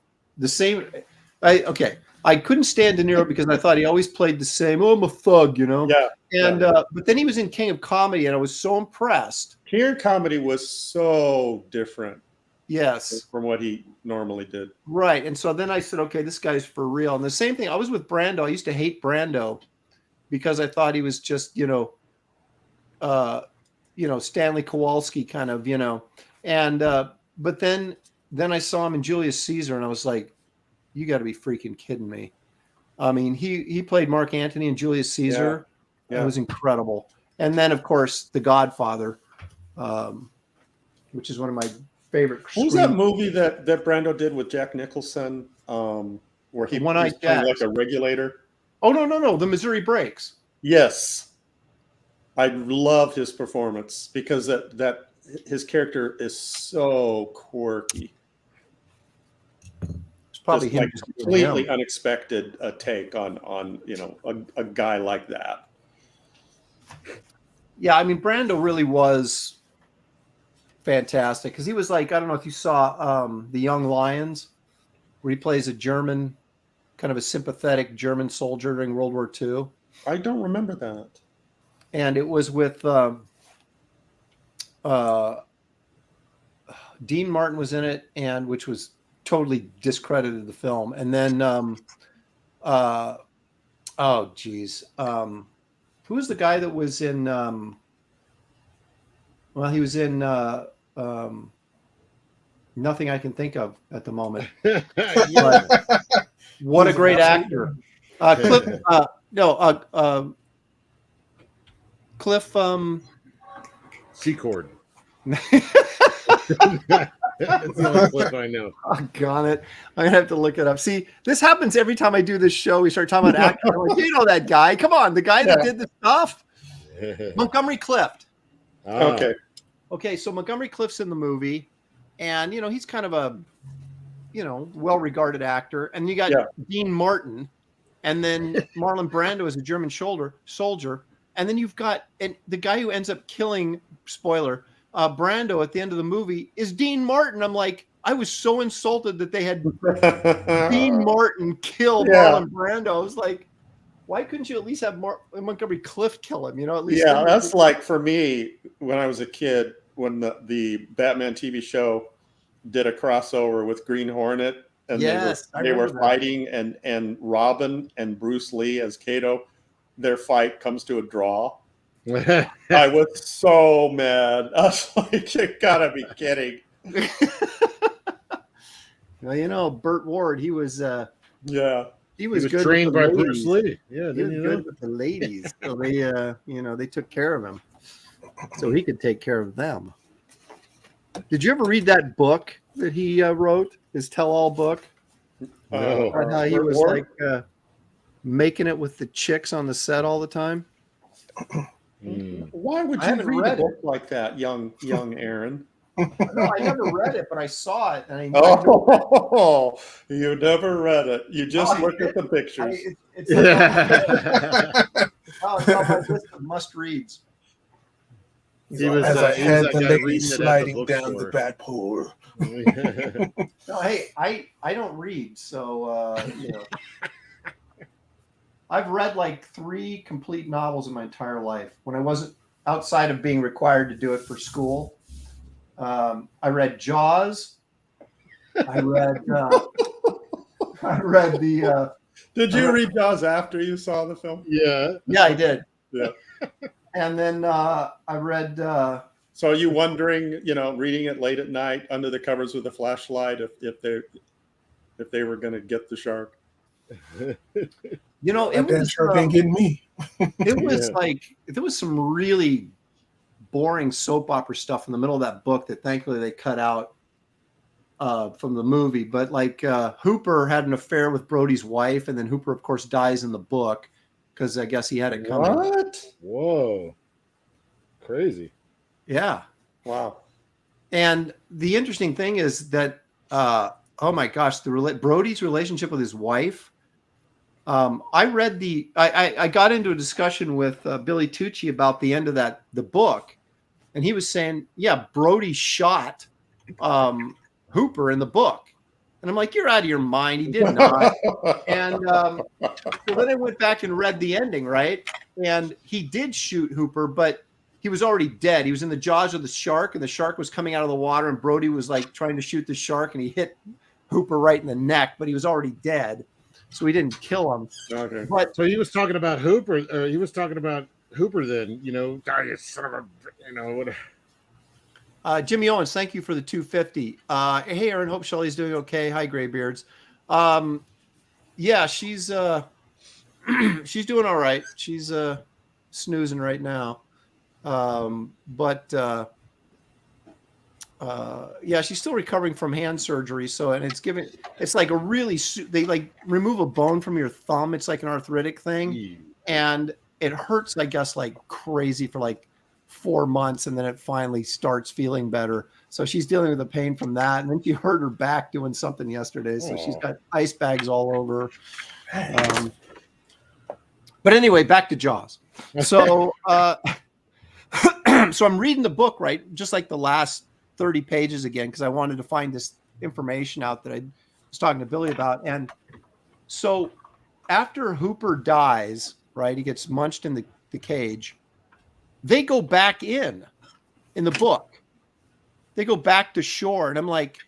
I couldn't stand De Niro because I thought he always played the same. Oh, I'm a thug, you know. Yeah, And but then he was in King of Comedy, and I was so impressed. King of Comedy was so different Yes, from what he normally did. right. And so then I said, okay, this guy's for real. And the same thing. I was with Brando. I used to hate Brando because I thought he was just, Stanley Kowalski kind of, And but then I saw him in Julius Caesar, and I was like, you got to be freaking kidding me. I mean, he played Mark Antony in Julius Caesar. Yeah. It was incredible. And then, of course, The Godfather, which is one of my favorite. What was that movie that Brando did with Jack Nicholson, where he was playing like a regulator? Oh, no. The Missouri Breaks. Yes. I love his performance because that his character is so quirky. It's probably Just him. like completely unexpected take on a guy like that. Yeah, I mean, Brando really was fantastic because he was like, I don't know if you saw The Young Lions, where he plays a German, kind of a sympathetic German soldier during World War II. I don't remember that. And it was with Dean Martin was in it, and which was totally discredited the film. And then, who was the guy that was in? He was in nothing I can think of at the moment. But what a great actor! Cliff. Secord. That's the only Cliff I know. Oh, got it. I'm gonna have to look it up. See, this happens every time I do this show. We start talking about actors. I'm like, you know that guy? Come on, the guy that did the stuff. Montgomery Clift. Okay. Okay, so Montgomery Clift's in the movie, and he's kind of a well-regarded actor. And you got Dean Martin, and then Marlon Brando as a German soldier, and then you've got the guy who ends up killing, spoiler, Brando at the end of the movie is Dean Martin. I'm like, I was so insulted that they had Dean Martin kill Marlon Brando. I was like, why couldn't you at least have Montgomery Clift kill him? At least. Yeah, that's like for me when I was a kid when the Batman TV show did a crossover with Green Hornet, and they were fighting, and Robin and Bruce Lee as Kato, their fight comes to a draw. I was so mad. I was like, you gotta be kidding. Well, Burt Ward, he was he was good trained with the by ladies. Bruce Lee. Yeah, He was good with the ladies. So they they took care of him. So he could take care of them. Did you ever read that book that he wrote, his tell-all book? No. About how he was like making it with the chicks on the set all the time? Why would I you haven't read a read book like that, young Aaron? No, I never read it, but I saw it, and I Oh, you never read it. You just I looked did. at the pictures. It's on my list of must reads. He was, As I he was had that the guy lady reading it at the sliding down the bookstore. bad pole. No, hey, I don't read, so I've read like 3 complete novels in my entire life. When I wasn't outside of being required to do it for school, I read Jaws. I read the. Did you read Jaws after you saw the film? Yeah. Yeah, I did. Yeah. And then I read. So are you wondering, reading it late at night under the covers with a flashlight, if they were going to get the shark? It That was shark ain't getting me. it was like there was some really boring soap opera stuff in the middle of that book that thankfully they cut out from the movie. But like Hooper had an affair with Brody's wife, and then Hooper, of course, dies in the book because I guess he had it coming. What? Whoa. Crazy. Yeah. Wow. And the interesting thing is that, oh my gosh, Brody's relationship with his wife. I read I got into a discussion with Billy Tucci about the end of the book, and he was saying, yeah, Brody shot Hooper in the book. And I'm like, you're out of your mind. He did not. And so then I went back and read the ending, right? And he did shoot Hooper, but he was already dead. He was in the jaws of the shark, and the shark was coming out of the water, and Brody was like trying to shoot the shark, and he hit Hooper right in the neck, but he was already dead. So he didn't kill him. Okay. But So he was talking about Hooper. He was talking about Hooper then, you son of a, what. Jimmy Owens, thank you for the 250. Hey, Aaron, hope Shelley's doing okay. Hi, Graybeard'S. Yeah, she's she's doing all right. She's snoozing right now. Yeah, she's still recovering from hand surgery. So, and it's like they like remove a bone from your thumb. It's like an arthritic thing. And it hurts, I guess, like crazy for like 4 months. And then it finally starts feeling better. So she's dealing with the pain from that. And then she hurt her back doing something yesterday. So she's got ice bags all over. But anyway, back to Jaws. So, so I'm reading the book, right? Just like the last 30 pages again, because I wanted to find this information out that I was talking to Billy about. And so after Hooper dies, right, he gets munched in the cage. They go back in the book. They go back to shore. And I'm like,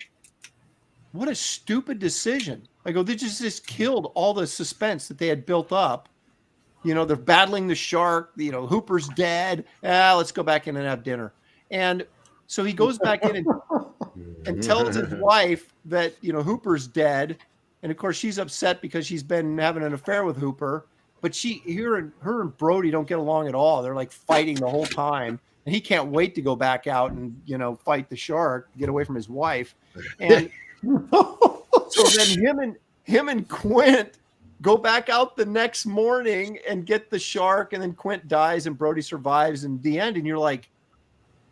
what a stupid decision. I go, they just killed all the suspense that they had built up. They're battling the shark. Hooper's dead. Let's go back in and have dinner. And so he goes back in and tells his wife that, Hooper's dead. And of course, she's upset because she's been having an affair with Hooper. But her and Brody don't get along at all. They're like fighting the whole time. And he can't wait to go back out and, fight the shark, get away from his wife. And so then him and Quint go back out the next morning and get the shark, and then Quint dies and Brody survives in the end. And you're like,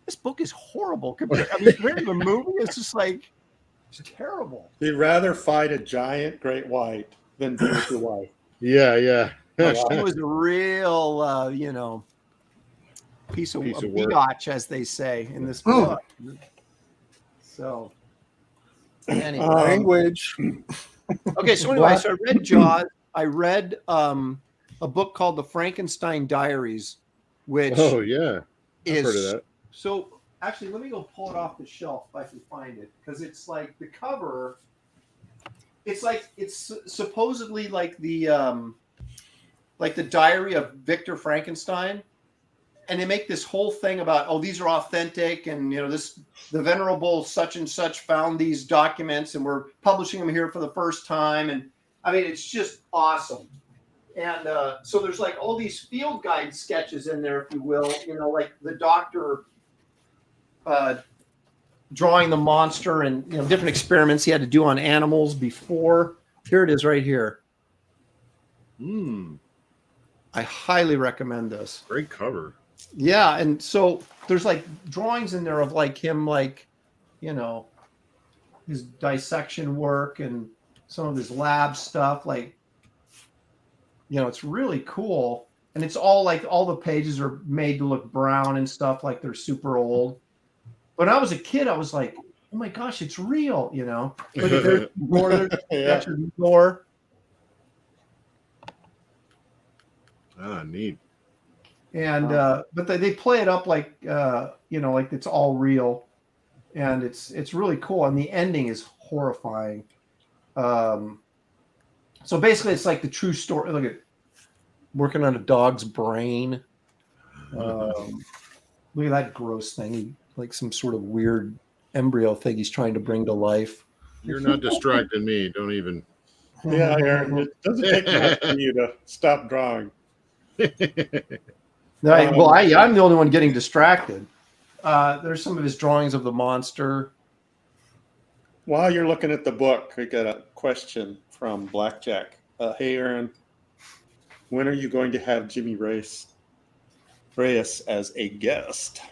this book is horrible. Compared to the movie, it's just like, it's terrible. You'd rather fight a giant great white than be with your wife. Yeah. She was a real, piece of biatch, as they say in this book. So, anyway. Language. Okay, so anyway, so I read Jaws. I read a book called The Frankenstein Diaries, which I've heard of that. So actually, let me go pull it off the shelf if I can find it, because it's like the cover. It's supposedly like the diary of Victor Frankenstein, and they make this whole thing about, these are authentic, and the venerable such and such found these documents, and we're publishing them here for the first time, and it's just awesome. And so there's like all these field guide sketches in there, if you will, like the doctor drawing the monster and different experiments he had to do on animals before. Here it is right here. I highly recommend this. Great cover. Yeah, and so there's like drawings in there of like him like you know, his dissection work and some of his lab stuff. Like, you know, it's really cool. And it's all like all the pages are made to look brown and stuff, like they're super old. When I was a kid, I was like, oh my gosh, it's real, you know. Look at there's Igor, there's Igor. Ah, neat. And but they play it up like you know, like it's all real, and it's really cool. And the ending is horrifying. So basically, it's like the true story. Look at working on a dog's brain. Look at that gross thing. Like some sort of weird embryo thing he's trying to bring to life. You're not distracting me. Don't even. Yeah, Aaron, it doesn't take much for you to stop drawing. Well, I'm the only one getting distracted. There's some of his drawings of the monster. While you're looking at the book, we got a question from Blackjack. Hey, Aaron, when are you going to have Jimmy Reyes as a guest?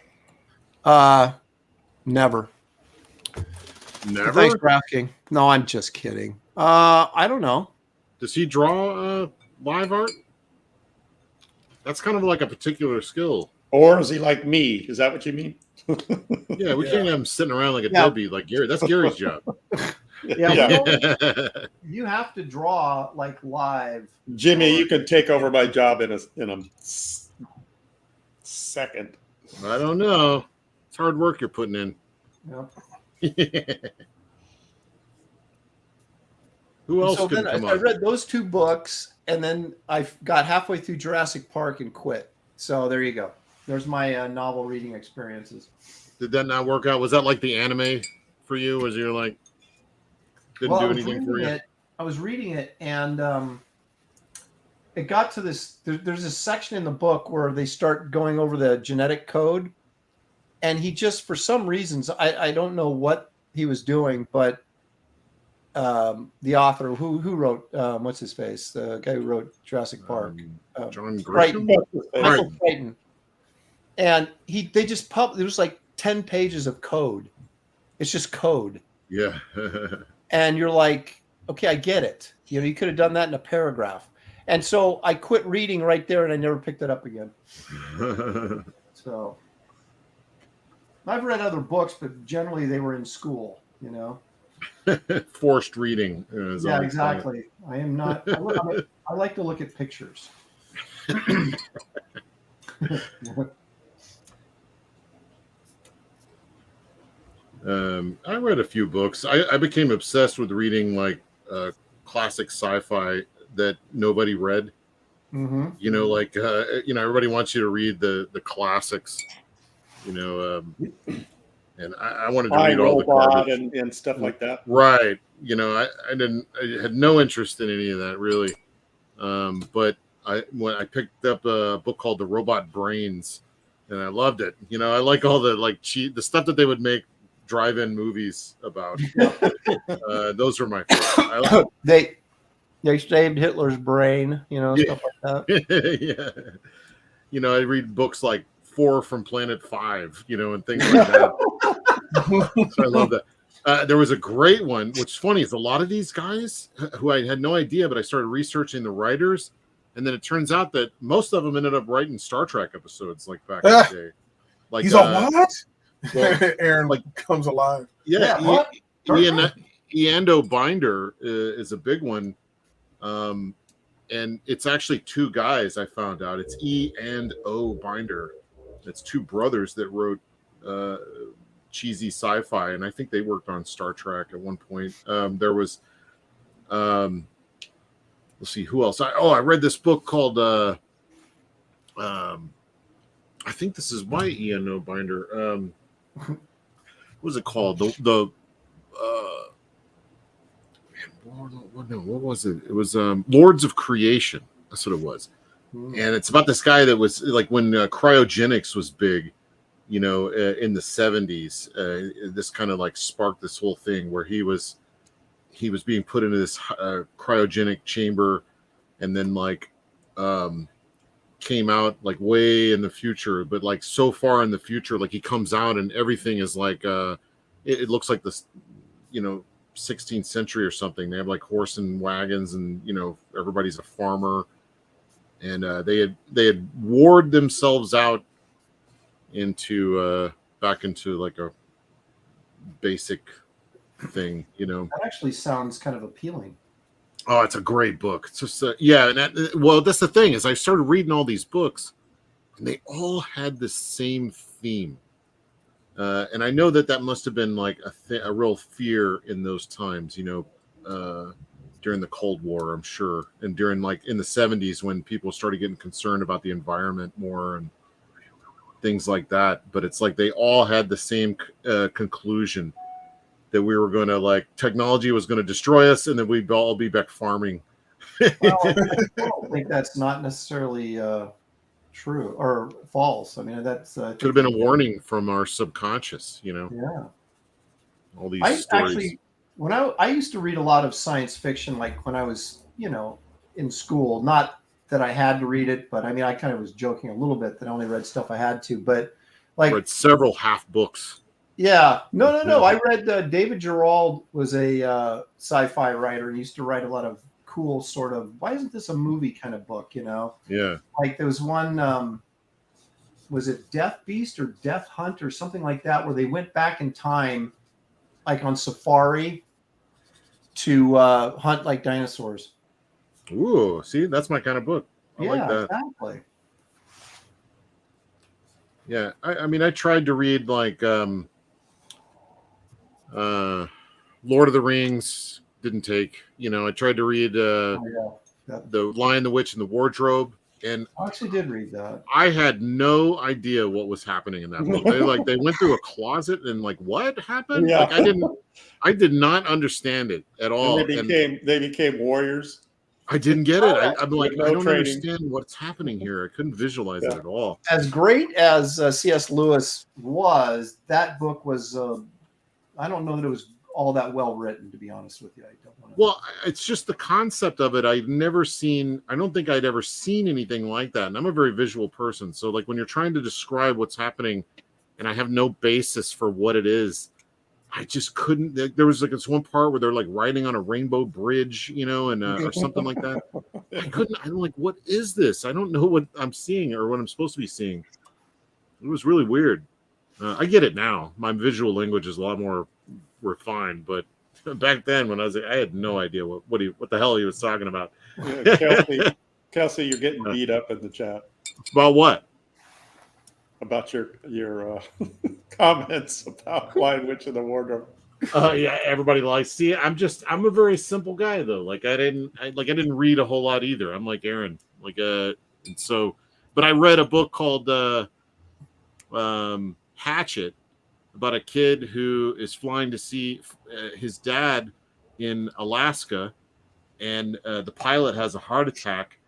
Never. Never. Thanks for asking. No, I'm just kidding. I don't know. Does he draw live art? That's kind of like a particular skill. Or is he like me? Is that what you mean? Yeah, we can't have him sitting around like a deadbeat like Gary. That's Gary's job. Yeah. You have to draw like live. Jimmy, you can take over my job in a second. I don't know. It's hard work you're putting in. Yep. Who else So can then come I up? read those two books, and then I got halfway through Jurassic Park and quit. So there you go. There's my novel reading experiences. Did that not work out? Was that like the anime for you? Was you like didn't do anything for you? I was reading it, and it got to this. There's a section in the book where they start going over the genetic code, and he just, for some reasons, I don't know what he was doing, but the author who wrote what's his face, the guy who wrote Jurassic Park, John Crichton. Grisham? Michael Crichton. And they just there was like 10 pages of code. It's just code. Yeah. And you're like, okay, I get it. You know, you could have done that in a paragraph. And so I quit reading right there, and I never picked it up again. So I've read other books, but generally they were in school, you know. Forced reading. Is Yeah, all exactly. I am not. I like to look at pictures. I read a few books. I became obsessed with reading like classic sci-fi that nobody read. Mm-hmm. You know, like everybody wants you to read the classics. You know, and I wanted to read all the garbage and stuff like that. Right. You know, I had no interest in any of that really. But when I picked up a book called The Robot Brains, and I loved it. You know, I like all the the stuff that they would make drive-in movies about. Those were my favorite. They saved Hitler's brain, you know, stuff like that. Yeah. You know, I read books like 4 from Planet 5, you know, and things like that. So I love that. There was a great one, which is funny, is a lot of these guys who I had no idea, but I started researching the writers, and then it turns out that most of them ended up writing Star Trek episodes like back in the day. Like he's a what? Well, Aaron comes alive. Yeah, Eando Binder is a big one. And it's actually 2 guys, I found out. It's E and O Binder. It's 2 brothers that wrote cheesy sci-fi, and I think they worked on Star Trek at one point. There was let's see who else. I read this book called I think this is by E and O Binder. What was it called? What was it? It was Lords of Creation. That's what it was. And it's about this guy that was like when cryogenics was big, you know, in the 70s. This kind of like sparked this whole thing where he was being put into this cryogenic chamber, and then came out like way in the future, but like so far in the future, like he comes out and everything is like it looks like this, 16th century or something. They have like horse and wagons, and everybody's a farmer, and they had warred themselves out into back into like a basic thing. That actually sounds kind of appealing. Oh, it's a great book. It's just yeah, and that's the thing is I started reading all these books, and they all had the same theme. And I know that must have been like a real fear in those times, during the Cold War, I'm sure, and during like in the 70s when people started getting concerned about the environment more and things like that. But it's like they all had the same conclusion that we were going to like technology was going to destroy us, and then we'd all be back farming. Well, I don't think that's not necessarily true or false. I mean, that's could have been a warning from our subconscious, Yeah. All these I stories. actually, when I used to read a lot of science fiction, like when I was, in school. Not that I had to read it, but I mean, I kind of was joking a little bit that I only read stuff I had to. But like, I read several half books. Yeah, no. I read David Gerald was a sci-fi writer and used to write a lot of cool sort of, why isn't this a movie kind of book, Yeah. Like there was one, was it Death Beast or Death Hunt or something like that, where they went back in time, like on safari to hunt like dinosaurs. Ooh, see, that's my kind of book. I like that. Exactly. Yeah, I mean, I tried to read like Lord of the Rings, didn't take. I tried to read The Lion, the Witch, and the Wardrobe, and I actually did read that. I had no idea what was happening in that book. They went through a closet and like, what happened? Yeah. Like I did not understand it at all. And they became warriors. I didn't get it. I'm like, no I don't training. understand what's happening here. I couldn't visualize it at all. As great as C.S. Lewis was, that book was, I don't know that it was all that well written, to be honest with you. I don't want to. Well, it's just the concept of it. I don't think I'd ever seen anything like that. And I'm a very visual person. So like when you're trying to describe what's happening and I have no basis for what it is, I just couldn't. There was like this one part where they're like riding on a rainbow bridge, and or something like that. I'm like, what is this? I don't know what I'm seeing or what I'm supposed to be seeing. It was really weird. I get it now. My visual language is a lot more refined, but back then when I had no idea what the hell he was talking about. Yeah, Kelsey, you're getting beat up in the chat. About what? About your comments about Lion, Witch, and the Wardrobe. Yeah, everybody likes. See, I'm a very simple guy though. Like I didn't read a whole lot either. I'm like Aaron. And so, but I read a book called Hatchet, about a kid who is flying to see his dad in Alaska, and the pilot has a heart attack,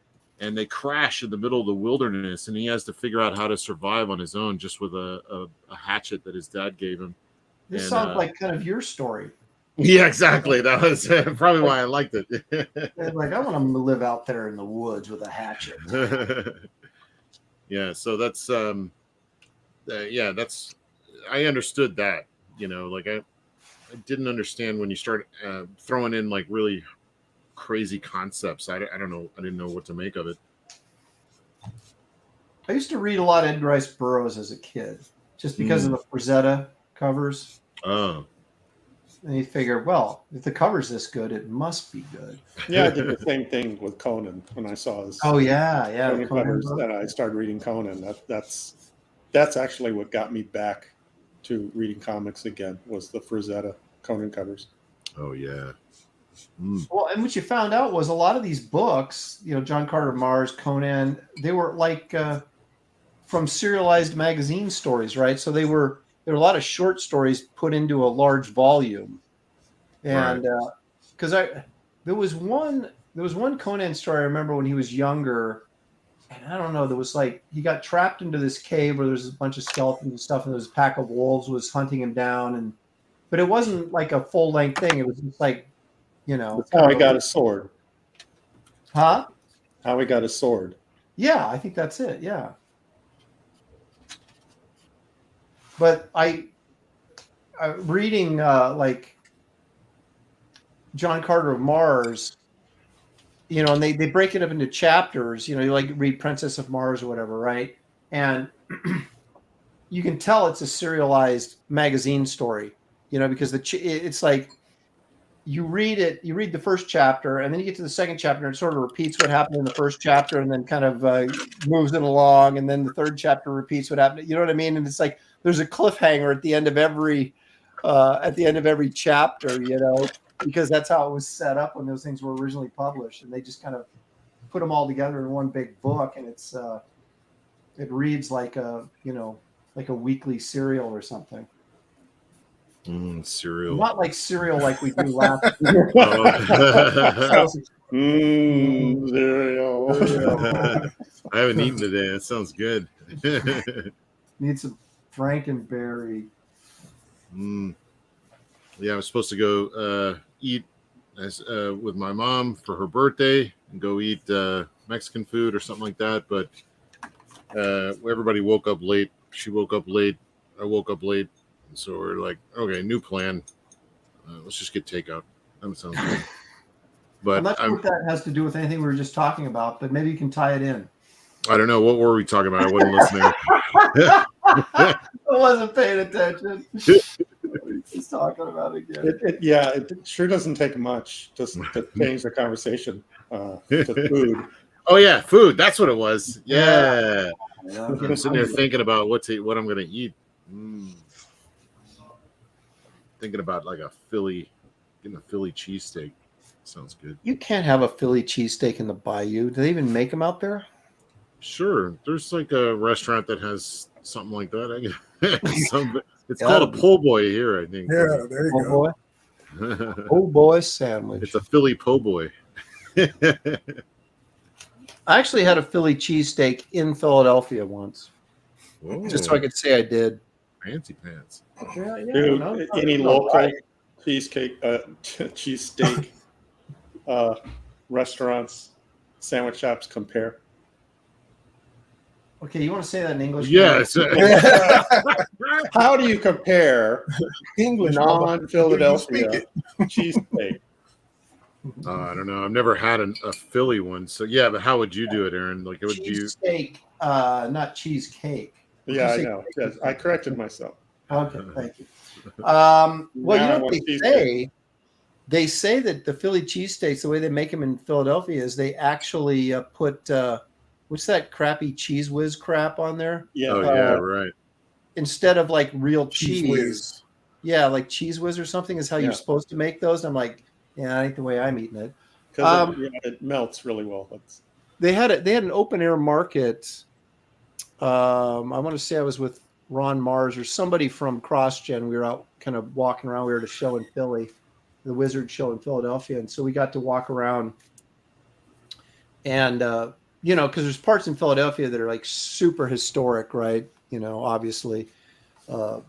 and they crash in the middle of the wilderness, and he has to figure out how to survive on his own just with a hatchet that his dad gave him. This sounds like kind of your story. Yeah, exactly. That was probably why I liked it. Like, I want to live out there in the woods with a hatchet. Yeah, so that's I understood that. Like I didn't understand when you start throwing in like really crazy concepts. I don't know. I didn't know what to make of it. I used to read a lot of Edgar Rice Burroughs as a kid, just because of the Frazetta covers. Oh. And you figure, well, if the cover's this good, it must be good. Yeah, I did the same thing with Conan when I saw this. Oh yeah. Conan covers, and I started reading Conan. That's actually what got me back to reading comics again, was the Frazetta Conan covers. Oh yeah. Well, and what you found out was a lot of these books, John Carter of Mars, Conan, they were like from serialized magazine stories, right? So there were a lot of short stories put into a large volume, and because there was one Conan story I remember when he was younger, and I don't know, there was like he got trapped into this cave where there's a bunch of skeletons and stuff, and there was a pack of wolves was hunting him down, but it wasn't like a full length thing. It was just like, That's how he got his sword. Huh? How he got his sword. Yeah, I think that's it. Yeah. But reading like John Carter of Mars, you know, and they break it up into chapters. You know, you like read Princess of Mars or whatever, right? And you can tell it's a serialized magazine story, you know, because it's like you read the first chapter, and then you get to the second chapter, and it sort of repeats what happened in the first chapter, and then kind of moves it along, and then the third chapter repeats what happened. You know what I mean? And it's like there's a cliffhanger at the end of every chapter, you know, because that's how it was set up when those things were originally published, and they just kind of put them all together in one big book, and it reads like a weekly serial or something. Cereal. Not like cereal like we do last year. Cereal. I haven't eaten today. That sounds good. Need some Frankenberry. Yeah, I was supposed to go eat with my mom for her birthday and go eat Mexican food or something like that. But everybody woke up late. She woke up late. I woke up late. So we're like, okay, new plan. Let's just get takeout. That sounds good. But I'm not sure what that has to do with anything we were just talking about, but maybe you can tie it in. I don't know. What were we talking about? I wasn't listening. I wasn't paying attention. He's talking about it again. It sure doesn't take much just to change the conversation to food. Oh yeah, food. That's what it was. Yeah. Yeah. I'm sitting there thinking about what I'm going to eat. Thinking about like getting a Philly cheesesteak. Sounds good. You can't have a Philly cheesesteak in the bayou. Do they even make them out there? Sure. There's like a restaurant that has something like that. It's called a po' boy here, I think. Yeah, there you go. Boy. Oh boy sandwich. It's a Philly po' boy. I actually had a Philly cheesesteak in Philadelphia once. Whoa, Just so I could say I did. fancy pants. Dude, any local cheesesteak restaurants, sandwich shops compare? Okay, you want to say that in English? Yes. How do you compare English non-Philadelphia cheesesteak? I don't know. I've never had a Philly one. So yeah, but how would you do it, Aaron? Like, would you? Cheesesteak, not cheesecake. Yeah, I know. Yes, I corrected myself. Okay, thank you. Well, Now you I know want what they cheesesteak. say? They say that the Philly cheesesteaks, the way they make them in Philadelphia, is they actually put what's that crappy Cheese Whiz crap on there Yeah. Oh yeah, right. instead of like real Cheese cheese. Whiz. Yeah, like Cheese Whiz or something is how Yeah. you're supposed to make those. And I'm like, yeah, that ain't the way I'm eating it. Because it melts really well. They had an open air market. I want to say I was with Ron Mars or somebody from CrossGen. We were out kind of walking around. We were at a show in Philly, the Wizard show in Philadelphia, and so we got to walk around. And you know, because there's parts in Philadelphia that are like super historic, right? You know, obviously, where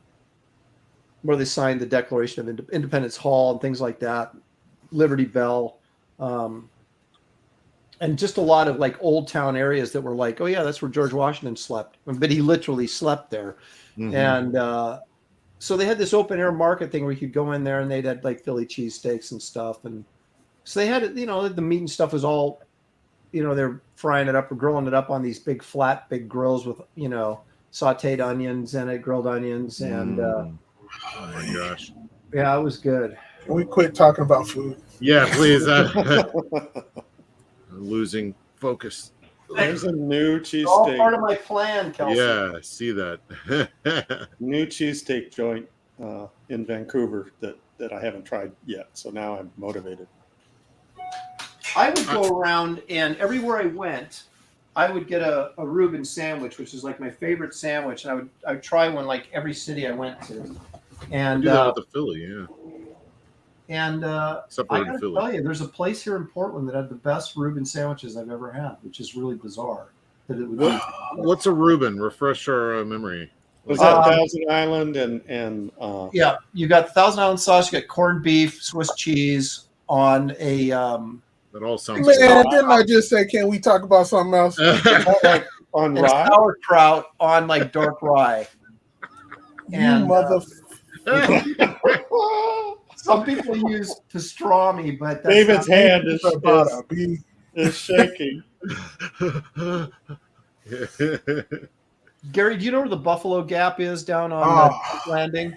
they signed the Declaration of Independence Hall and things like that, Liberty Bell. And just a lot of like old town areas that were like, oh yeah, that's where George Washington slept, but he literally slept there. Mhm. And so they had this open air market thing where you could go in there and they'd had like Philly cheesesteaks and stuff. And so they had, you know, the meat and stuff was all, you know, they're frying it up or grilling it up on these big grills with, you know, sauteed onions and grilled onions. And oh my gosh. yeah, it was good. Can we quit talking about food? Yeah, please. I'm losing focus. There's a new It's all part cheesesteak. of my plan, Kelsey. Yeah, I see that. New cheesesteak joint in Vancouver that I haven't tried yet. So now I'm motivated. I would go around and everywhere I went, I would get a Reuben sandwich, which is like my favorite sandwich. And I would try one like every city I went to. And do that with the Philly, yeah. Except I for in gotta Philly. tell you, there's a place here in Portland that had the best Reuben sandwiches I've ever had, which is really bizarre. That it would be. What's a Reuben? Refresh our memory. Was that Thousand Island and Yeah, you got Thousand Island sauce, you got corned beef, Swiss cheese on a That all sounds Man, didn't I just say, can we talk about something else? like on and rye? sauerkraut on like dark rye. You And mother. Some people use pastrami, but that's David's not- hand is shaking. Gary, do you know where the Buffalo Gap is down on the landing?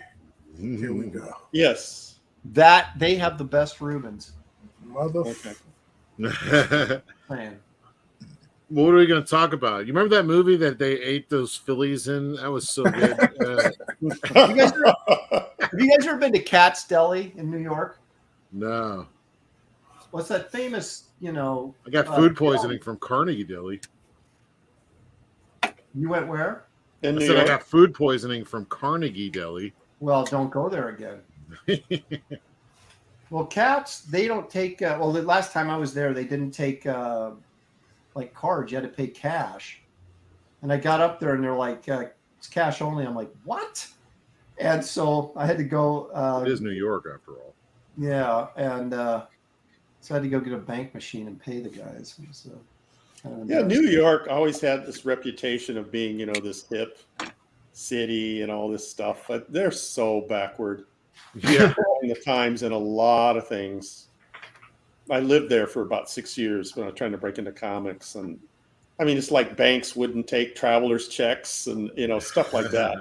Here we go. Yes. That they have the best Reubens. Motherfucker. Man. What are we going to talk about? You remember that movie that they ate those Phillies in? That was so good. Have you guys ever been to Katz Deli in New York? No. What's that famous, I got food poisoning from Carnegie Deli. You went where? In I New said York? I got food poisoning from Carnegie Deli. Well, don't go there again. Well, Katz, they don't take. The last time I was there, they didn't take like cards. You had to pay cash. And I got up there, and they're like, "It's cash only." I'm like, "What?" And so I had to go. It is New York, after all. Yeah, and so I had to go get a bank machine and pay the guys. So, Yeah, New York always had this reputation of being, this hip city and all this stuff, but they're so backward. Yeah. In the times and a lot of things. I lived there for about 6 years when I was trying to break into comics, and I mean, it's like banks wouldn't take travelers' checks and stuff like that.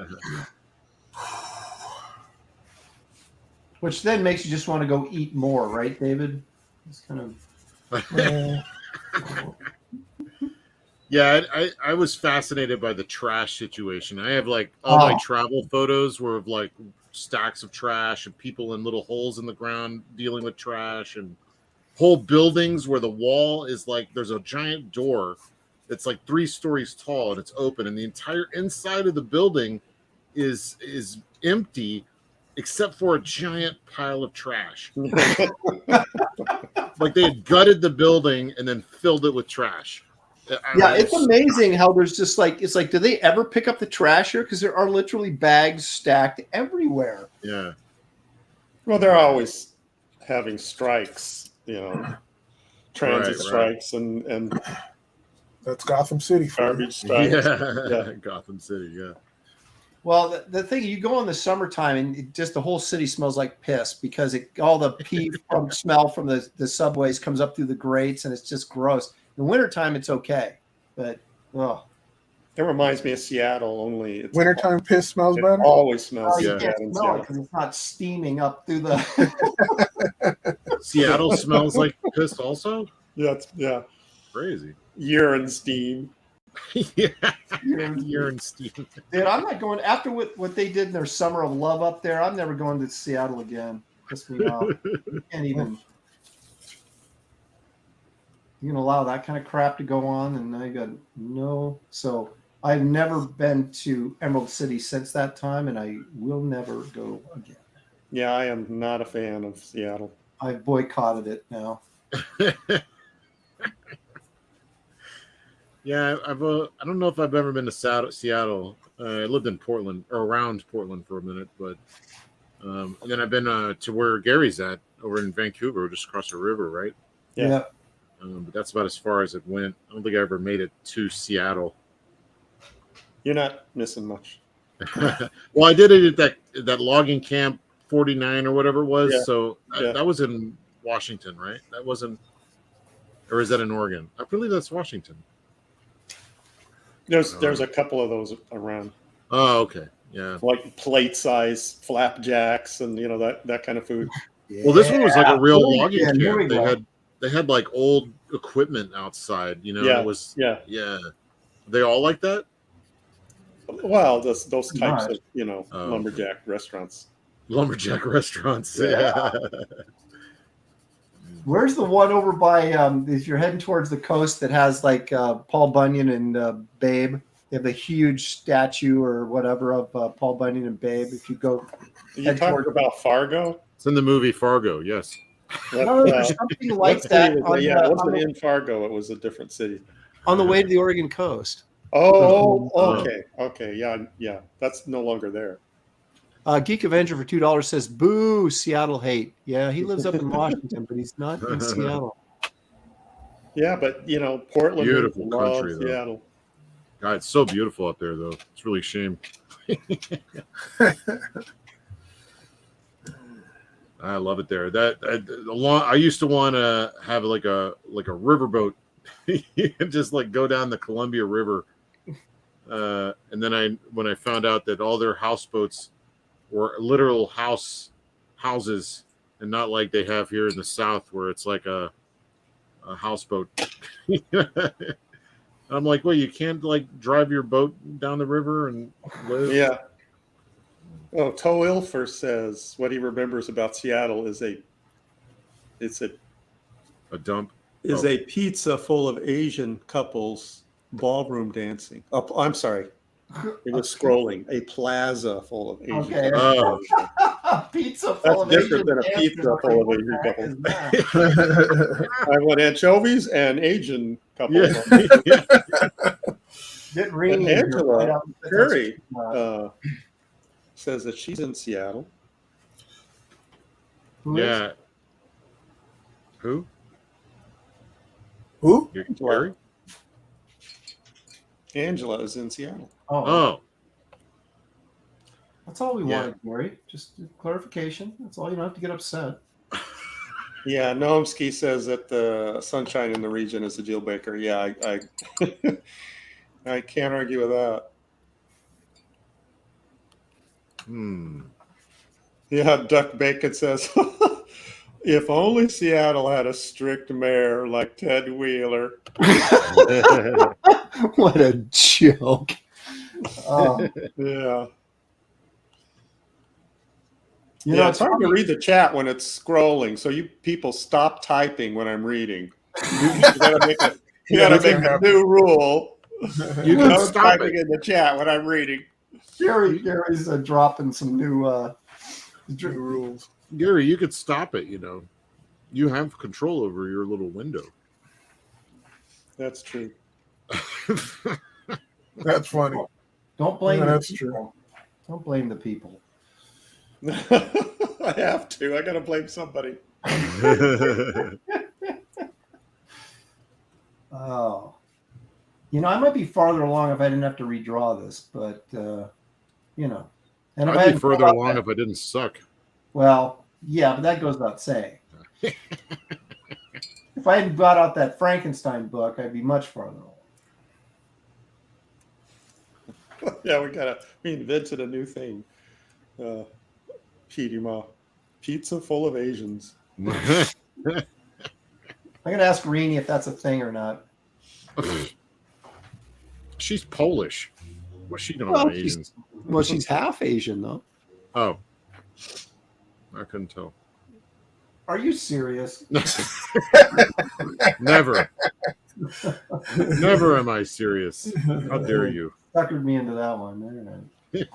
Which then makes you just want to go eat more, right, David? It's kind of. Yeah, I was fascinated by the trash situation. I have like all my travel photos were of like stacks of trash and people in little holes in the ground dealing with trash, and whole buildings where the wall is like there's a giant door that's like 3 stories tall and it's open, and the entire inside of the building is empty except for a giant pile of trash. Like they had gutted the building and then filled it with trash. It's amazing how there's just like, it's like, do they ever pick up the trash here? Because there are literally bags stacked everywhere. Yeah. Well, they're always having strikes, transit strikes and that's Gotham City. Garbage strikes. Yeah. Gotham City, yeah. Well, the thing, you go in the summertime and just the whole city smells like piss because all the pee from smell from the subways comes up through the grates, and it's just gross. In the wintertime, it's okay, but It reminds me of Seattle. Only it's wintertime piss smells better. Always smells. You can't smell it because it's not steaming up through the. Seattle smells like piss also. Yeah. Crazy. Urine steam. Yeah. Urine steam. Dude, I'm not going after what they did in their summer of love up there. I'm never going to Seattle again. Piss me off. You can't even. You can allow that kind of crap to go on, and I got no. So I've never been to Emerald City since that time, and I will never go again. Yeah, I am not a fan of Seattle. I've boycotted it now. Yeah, I don't know if I've ever been to Seattle. I lived in Portland or around Portland for a minute, but and then I've been to where Gary's at over in Vancouver, just across the river, right? Yeah. But that's about as far as it went. I don't think I ever made it to Seattle. You're not missing much. Well, I did it at that logging camp 49 or whatever it was. Yeah. So Yeah. that was in Washington, right? That wasn't, or is that in Oregon? I believe that's Washington. There's a couple of those around. Oh, okay. Yeah. Like plate size flapjacks and that kind of food. Well, this one was like a real logging here we camp. go. They had like old equipment outside, Yeah. It was Yeah. They all like that? Well, those types Nice. of lumberjack restaurants. Lumberjack restaurants. Yeah. Where's the one over by if you're heading towards the coast that has like Paul Bunyan and Babe? They have the huge statue or whatever of Paul Bunyan and Babe. If you go, You talking about Fargo? It's in the movie Fargo, yes. there's something like that. It wasn't in Fargo. It was a different city. On the way to the Oregon coast. Oh, okay. Yeah. That's no longer there. Geek Avenger for $2 says, "Boo, Seattle hate." Yeah, he lives up in Washington, but he's not in Seattle. Yeah, but Portland, Beautiful loves country, though. Seattle. God, it's so beautiful out there, though. It's really a shame. I love it there. I used to want to have like a riverboat, just like go down the Columbia River. And then when I found out that all their houseboats were literal houses, and not like they have here in the South where it's like a houseboat. I'm like, well, you can't like drive your boat down the river and live. Yeah. Oh, Toe Ilfer says what he remembers about Seattle is a dump. A pizza full of Asian couples ballroom dancing. Oh, I'm sorry. It was scrolling. A plaza full of Asian couples. A pizza full That's of different than a pizza full of Asian couples. I want anchovies and Asian couples. Yeah. Get Rainey Angela Curry says that she's in Seattle. Yeah. Who? Who? Gary? Angela is in Seattle. Oh. That's all we wanted, Gary. Just clarification. That's all. You don't have to get upset. Yeah, Noemsky says that the sunshine in the region is a deal breaker. Yeah, I I can't argue with that. Yeah, Duck Bacon says, if only Seattle had a strict mayor like Ted Wheeler. What a joke. Yeah. You know, It's hard to read the chat when it's scrolling, so you people stop typing when I'm reading. You gotta make a new rule. You can No stop typing it. in the chat when I'm reading. Gary's dropping some new rules. Gary, you could stop it, you know. You have control over your little window. That's true. That's funny. Don't blame Yeah, the that's people. true. Don't blame the people. I have to. I gotta blame somebody. Oh. You know, I might be farther along if I didn't have to redraw this, but you know. And if I I'd be hadn't further brought along that- if I didn't suck. Well, yeah, but that goes without saying. If I hadn't brought out that Frankenstein book, I'd be much farther along. Yeah, we invented a new thing. Petey Ma. Pizza full of Asians. I'm gonna ask Rini if that's a thing or not. She's Polish. What's she doing Well, with Asians? Well, she's half Asian though. Oh. I couldn't tell. Are you serious? Never. Never am I serious. How dare you? Suckered me into that one. All right.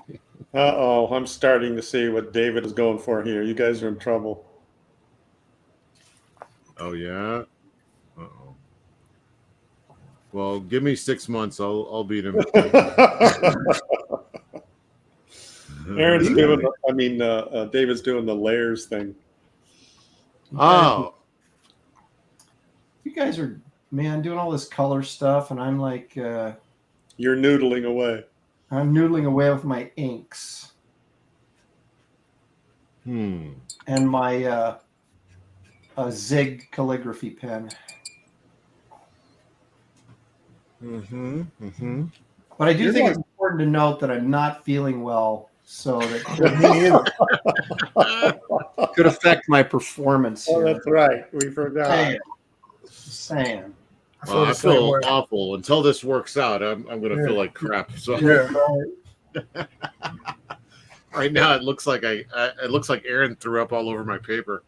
Uh-oh, I'm starting to see what David is going for here. You guys are in trouble. Oh yeah. Uh-oh. Well, give me 6 months. I'll beat him. Aaron's doing. David's doing the layers thing. Oh. You guys are, man, doing all this color stuff, and I'm like, You're noodling away. I'm noodling away with my inks Hmm. and my Zig calligraphy pen. Mm-hmm. Mm-hmm. But I do You're think like- it's important to note that I'm not feeling well, so that could affect my performance. Oh, Here. that's right. We forgot. Saying. Well, I the same feel way. awful. Until this works out, I'm going to Yeah. feel like crap. So Yeah. right now, it looks like Aaron threw up all over my paper.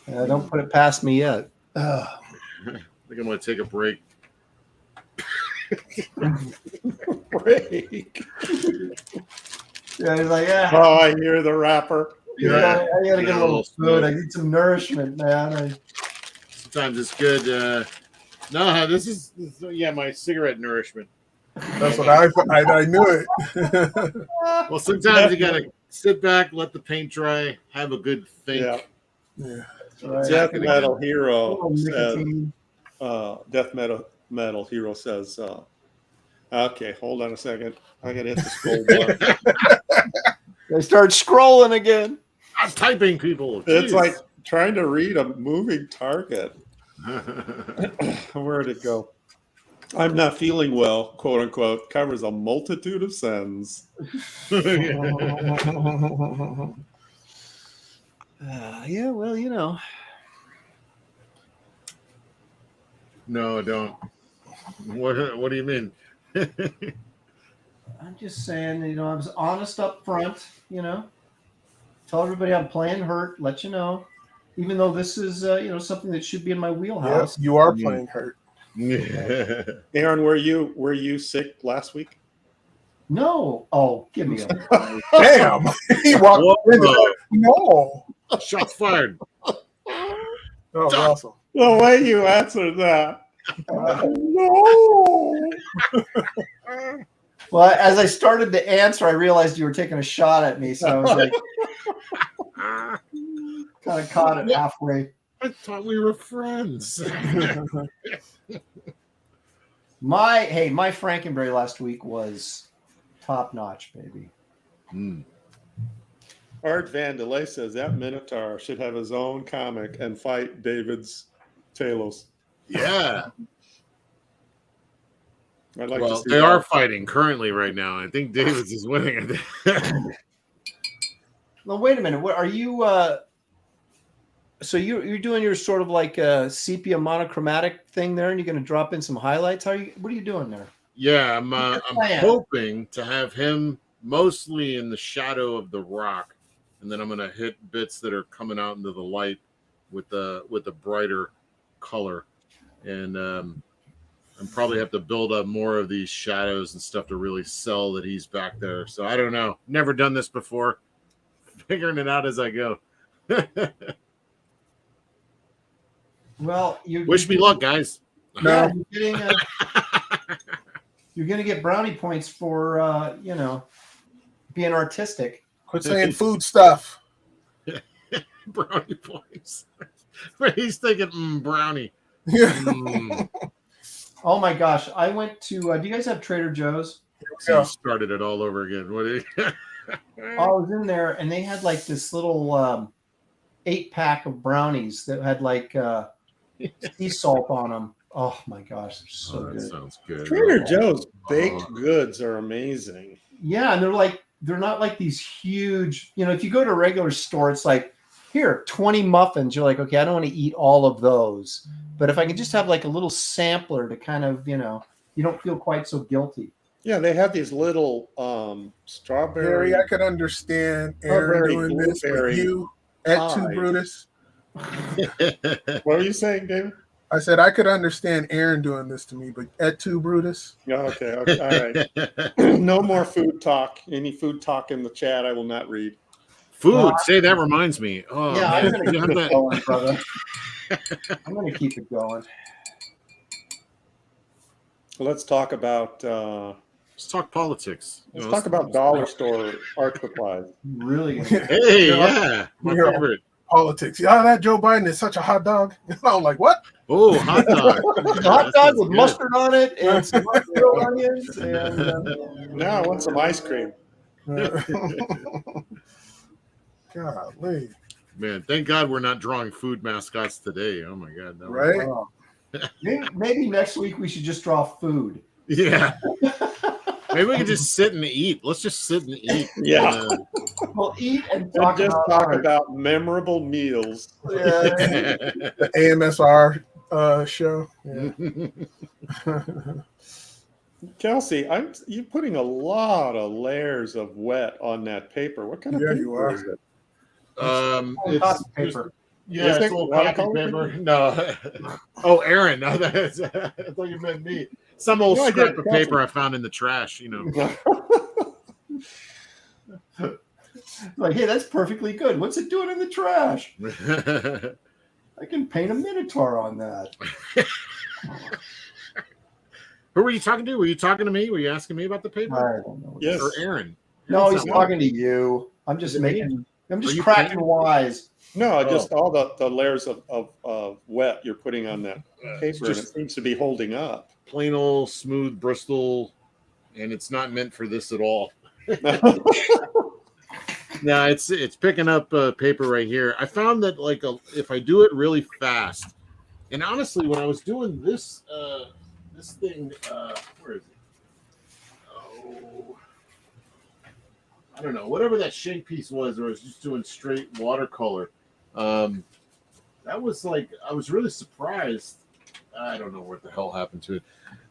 Don't put it past me yet. I think I'm going to take a break. Break. Yeah, he's like, yeah. Oh, I hear the rapper. I gotta get a little Yeah. food. I need some nourishment, man. Sometimes it's good. No, this is my cigarette nourishment. That's what I knew it. Well, sometimes you got to sit back, let the paint dry, have a good think. Yeah. Yeah. Right. Death Metal Hero Oh, says. nicotine. Death Metal Hero says. Okay, hold on a second. I gotta hit the scroll bar. I start scrolling again. I'm typing people. It's Jeez. like trying to read a moving target. Where'd it go? I'm not feeling well, quote unquote, covers a multitude of sins. Yeah, well, you know. No, don't. What do you mean? I'm just saying, you know, I was honest up front, you know. Tell everybody I'm playing hurt, let you know. Even though this is, you know, something that should be in my wheelhouse. Yep, you are playing hurt. Aaron, were you sick last week? No. Oh, give me a Damn. He walked into that. No. Shots fired. That was awesome. The way you answered that. No. Well, as I started to answer, I realized you were taking a shot at me, so I was like, kind of caught it halfway. I thought we were friends. My Frankenberry last week was top notch, baby. Art Vandelay says that Minotaur should have his own comic and fight David's Talos. Yeah. I'd like Well, to see they that. are fighting currently right now. I think David's is winning. Well, wait a minute. What are you? So you're doing your sort of like a sepia monochromatic thing there, and you're going to drop in some highlights. What are you doing there? Yeah, I'm plan? hoping to have him mostly in the shadow of the rock, and then I'm going to hit bits that are coming out into the light with the brighter color, and I'm probably have to build up more of these shadows and stuff to really sell that he's back there. So I don't know. Never done this before. Figuring it out as I go. Well, you Wish me luck, guys. Yeah, you're going to get brownie points for you know, being artistic. Quit saying food stuff. Brownie points. He's thinking brownie. Oh my gosh, I went to. Do you guys have Trader Joe's? So you started it all over again. What? I was in there, and they had like this little 8-pack of brownies that had like sea salt on them. Oh my gosh, they're so that good. sounds good. Trader Joe's baked goods are amazing. Yeah, and they're not like these huge. You know, if you go to a regular store, it's like, here, 20 muffins. You're like, okay, I don't want to eat all of those. But if I can just have like a little sampler to kind of, you know, you don't feel quite so guilty. Yeah, they have these little strawberry. Gary, I could understand Aaron doing this with you at Two Brutus. What were you saying, David? I said I could understand Aaron doing this to me, but at Two Brutus. Okay, all right. No more food talk. Any food talk in the chat, I will not read. Food. Say that reminds me. Oh, Yeah, man. I'm going to keep it going, brother. I'm going to keep it going. Let's talk about. Let's talk politics. Let's talk about dollar store art supplies. Really? Hey, yeah, my favorite. Politics. Yeah, that Joe Biden is such a hot dog. I'm like, what? Oh, hot dog. Hot dog with mustard on it and some onions. And, now I want some ice cream. Golly. Man, thank God we're not drawing food mascots today. Oh my God. No. Right? Maybe next week we should just draw food. Yeah. Maybe we can just sit and eat. Let's just sit and eat. Yeah. We'll eat and Talk talk about memorable meals. Yeah. The AMSR show. Yeah. Kelsey, you're putting a lot of layers of wet on that paper. What kind of paper you are. is it? It's paper. Yeah, Is it's it a little watercolor copy paper. No. Oh, Aaron. No, I thought you meant me. Some old No, I scrap did. of paper I found in the trash, you know. Like, hey, that's perfectly good. What's it doing in the trash? I can paint a minotaur on that. Who were you talking to? Were you talking to me? Were you asking me about the paper? I don't know. Yes. Or Aaron? No, he's Aaron's not talking to you. I'm just I'm Are just you cracking painting? wise. No, just all the layers of wet you're putting on that paper, and it just- seems to be holding up. Plain old smooth Bristol, and it's not meant for this at all. No, it's picking up paper right here. I found that if I do it really fast, and honestly, when I was doing this this thing, where is it? Oh, I don't know. Whatever that shank piece was, or I was just doing straight watercolor. That was I was really surprised. I don't know what the hell happened to it,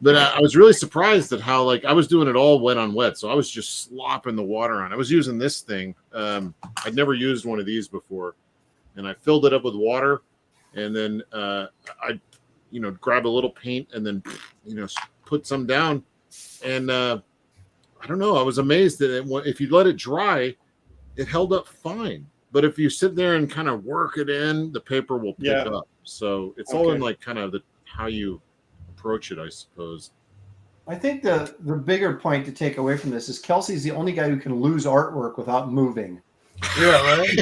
but I was really surprised at how I was doing it all wet on wet. So I was just slopping the water on. I was using this thing. I'd never used one of these before, and I filled it up with water, and then I, grab a little paint and then put some down, and I don't know. I was amazed that if you let it dry, it held up fine. But if you sit there and kind of work it in, the paper will pick up. So it's all in kind of how you approach it, I suppose. I think the bigger point to take away from this is Kelsey's the only guy who can lose artwork without moving. Yeah, right.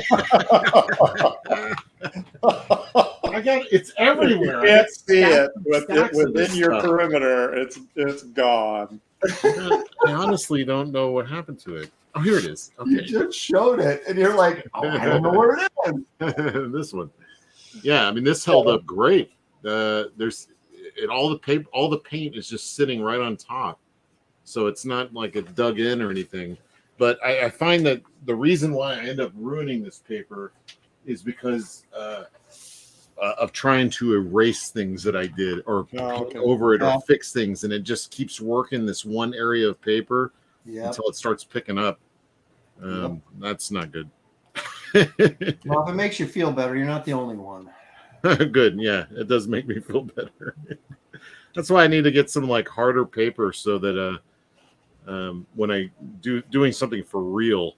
It's everywhere. You can't see it within your perimeter. It's gone. I honestly don't know what happened to it. Oh, here it is. Okay. You just showed it, and you're like, oh, I don't know where it is. This one. Yeah, I mean, this held up great. All the paint is just sitting right on top, so it's not like it dug in or anything. But I find that the reason why I end up ruining this paper is because of trying to erase things that I did or paint over it or fix things, and it just keeps working this one area of paper until it starts picking up. That's not good. Well, if it makes you feel better, you're not the only one. Good. Yeah, it does make me feel better. That's why I need to get some harder paper so that when I doing something for real,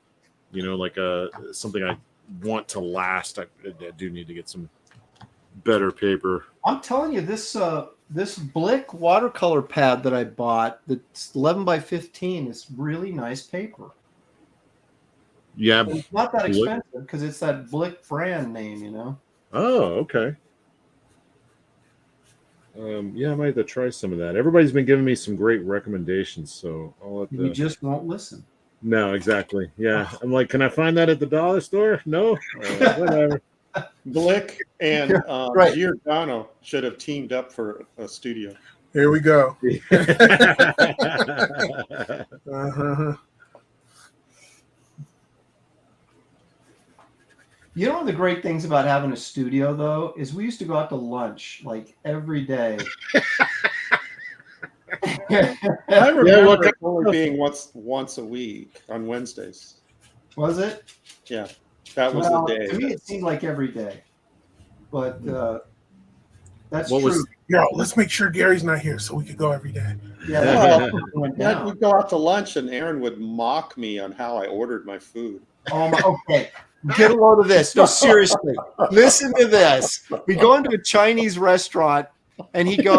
something I want to last, I do need to get some better paper. I'm telling you, this Blick watercolor pad that I bought, that's 11 by 15, is really nice paper. Yeah, it's not that expensive because it's that Blick brand name, Oh, okay. Yeah, I might have to try some of that. Everybody's been giving me some great recommendations, so I'll have to... You just won't listen. No, exactly. Yeah, I'm like, can I find that at the dollar store? No, whatever. Blick and Giordano should have teamed up for a studio. Here we go. Uh-huh. You know, one of the great things about having a studio, though, is we used to go out to lunch every day. I remember it only being once a week on Wednesdays. Was it? Yeah, that was the day. To me, it seemed like every day, but that's true. Let's make sure Gary's not here so we could go every day. Yeah, we'd go out to lunch, and Aaron would mock me on how I ordered my food. Okay. Get a load of this. No, seriously. Listen to this. We go into a Chinese restaurant, and he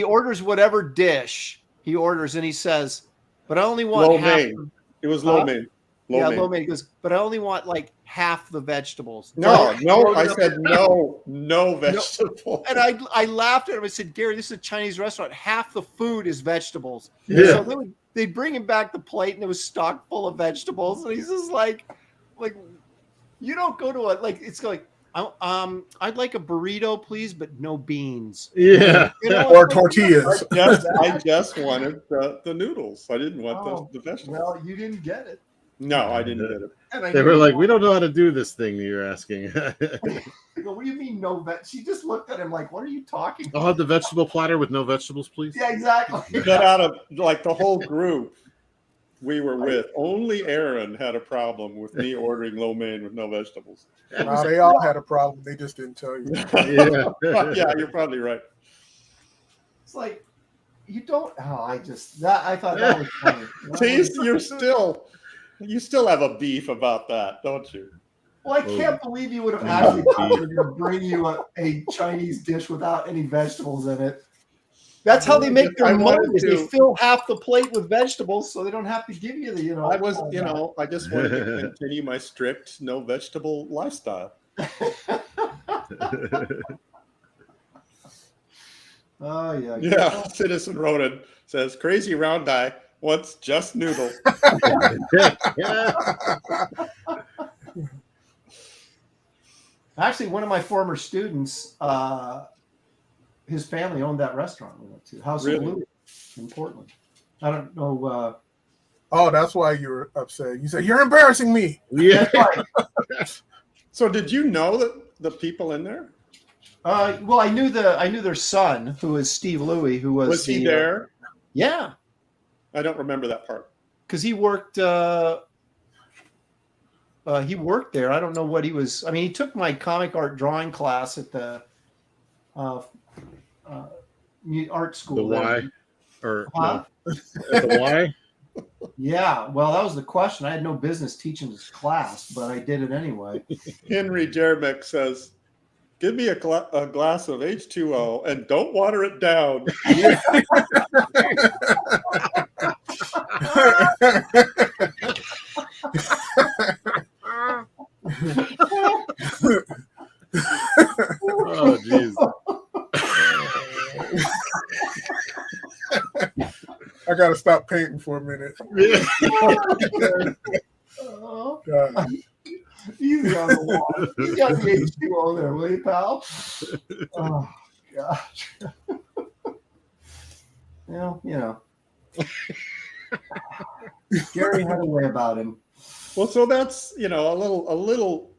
orders whatever dish he orders, and he says, but I only want lo mein. It was lo mein. Lo mein. He goes, but I only want half the vegetables. No. I said no vegetables. And I laughed at him. I said, Gary, this is a Chinese restaurant. Half the food is vegetables. Yeah. So they'd bring him back the plate, and it was stocked full of vegetables. And he's just like, you don't go to it's like, I'd like a burrito, please, but no beans. Yeah. Or tortillas. I just wanted the noodles. I didn't want the vegetables. Well, you didn't get it. No, I didn't get it. They were like, we don't know how to do this thing that you're asking. I go, what do you mean no veg? She just looked at him like, what are you talking about? I'll have the vegetable platter with no vegetables, please. Yeah, exactly. But out of the whole group we were with, only Aaron had a problem with me ordering lo mein with no vegetables. No, they all had a problem. They just didn't tell you. Yeah, you're probably right. It's like, you don't. Oh, I thought that was funny. See, you still have a beef about that, don't you? Well, I can't believe you would have actually offered to bring you a Chinese dish without any vegetables in it. That's how they make their money. They fill half the plate with vegetables, so they don't have to give you the. I just wanted to continue my strict no vegetable lifestyle. Oh yeah. Yeah. Citizen Ronan says, "Crazy round guy What's just noodle? Actually, one of my former students, his family owned that restaurant we went to, House of Really? Louis in Portland. I don't know. Oh, that's why you were upset. You said, "You're embarrassing me." Yeah. So did you know that the people in there? Well, I knew their son, who was Steve Louis, who was Was he there? Yeah, I don't remember that part. because he worked. He worked there. I don't know what he was. I mean, he took my comic art drawing class at the art school. The there. Y, or Huh? no, at the Y. Yeah, well, that was the question. I had no business teaching this class, but I did it anyway. Henry Jeremick says, "Give me a glass of H2O and don't water it down." Oh, jeez. I gotta stop painting for a minute. Oh, God. easy on the wall. You got the H2O there, will you, pal? Oh, gosh. Well, you know. Gary had a way about him. Well, so that's, a little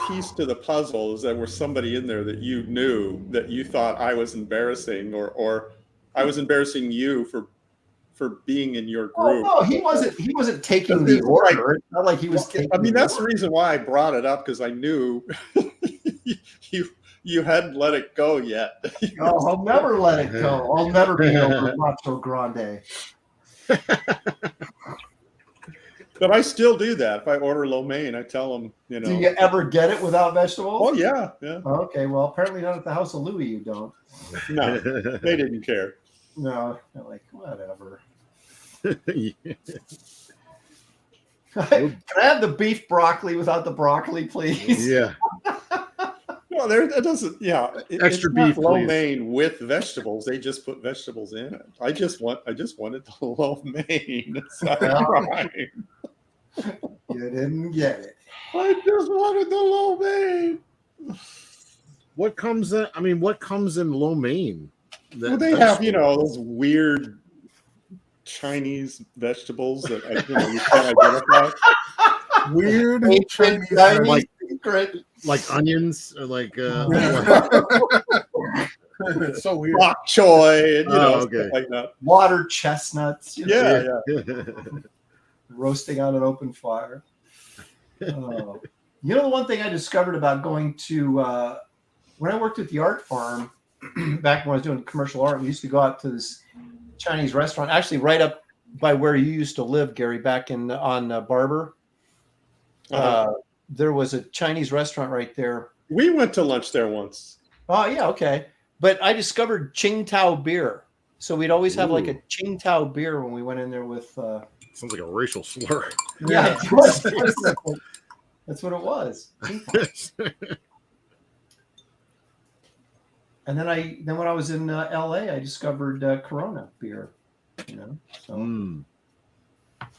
piece to the puzzle is that there was somebody in there that you knew that you thought I was embarrassing, or I was embarrassing you for being in your Oh, group. no, he wasn't taking the order. It's not like he was taking. I mean, the that's the order. reason why I brought it up, because I knew you hadn't let it go yet. Oh, I'll never let it go. I'll never be over Macho Grande. But I still do that. If I order lo mein, I tell them, Do you ever get it without vegetables? Oh yeah. Okay, well, apparently not at the House of Louis. You don't. No, they didn't care. No, they're like whatever. Yeah. Can I have the beef broccoli without the broccoli, please? Yeah. No, it doesn't. Yeah, Extra it's not beef, lo please. mein with vegetables. They just put vegetables in it. I just wanted the lo mein. It's not a crime. You didn't get it. I just wanted the lo mein. What comes in lo mein? Well, they have, those weird Chinese vegetables that you can't identify. Weird Chinese like- secret. like onions or like It's so weird. Bok choy and okay. stuff like that. Water chestnuts. Yeah. Roasting on an open fire. Oh. You know, the one thing I discovered about going to when I worked at the art farm back when I was doing commercial art, we used to go out to this Chinese restaurant, actually right up by where you used to live, Gary, back on Barber. There was a Chinese restaurant right there. We went to lunch there once. Oh, yeah, okay. But I discovered Qingtao beer. So we'd always have like a Qingtao beer when we went in there with... sounds like a racial slur. Yeah, it was. That's what it was. And then when I was in LA, I discovered Corona beer. So I'm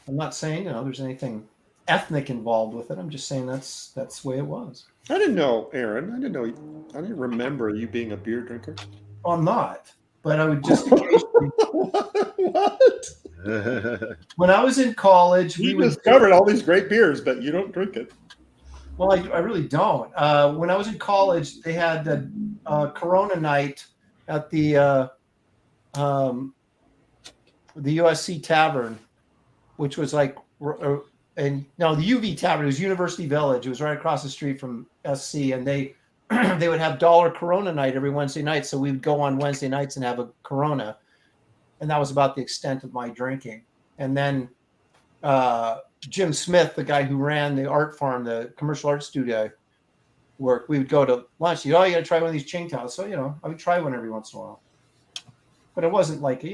not saying there's anything ethnic involved with it. I'm just saying that's the way it was. I didn't know, Aaron. I didn't remember you being a beer drinker. Well, I'm not, but I would just occasionally. What? When I was in college, You discovered all these great beers, but you don't drink it. Well, I really don't. When I was in college, they had the Corona night at the USC Tavern, which was like, the UV Tavern. It was University Village. It was right across the street from SC, and they would have $1 Corona night every Wednesday night. So we would go on Wednesday nights and have a Corona, and that was about the extent of my drinking. And then Jim Smith, the guy who ran the art farm, the commercial art studio, we would go to lunch. You got to try one of these Qingtaos. So I would try one every once in a while, but it wasn't like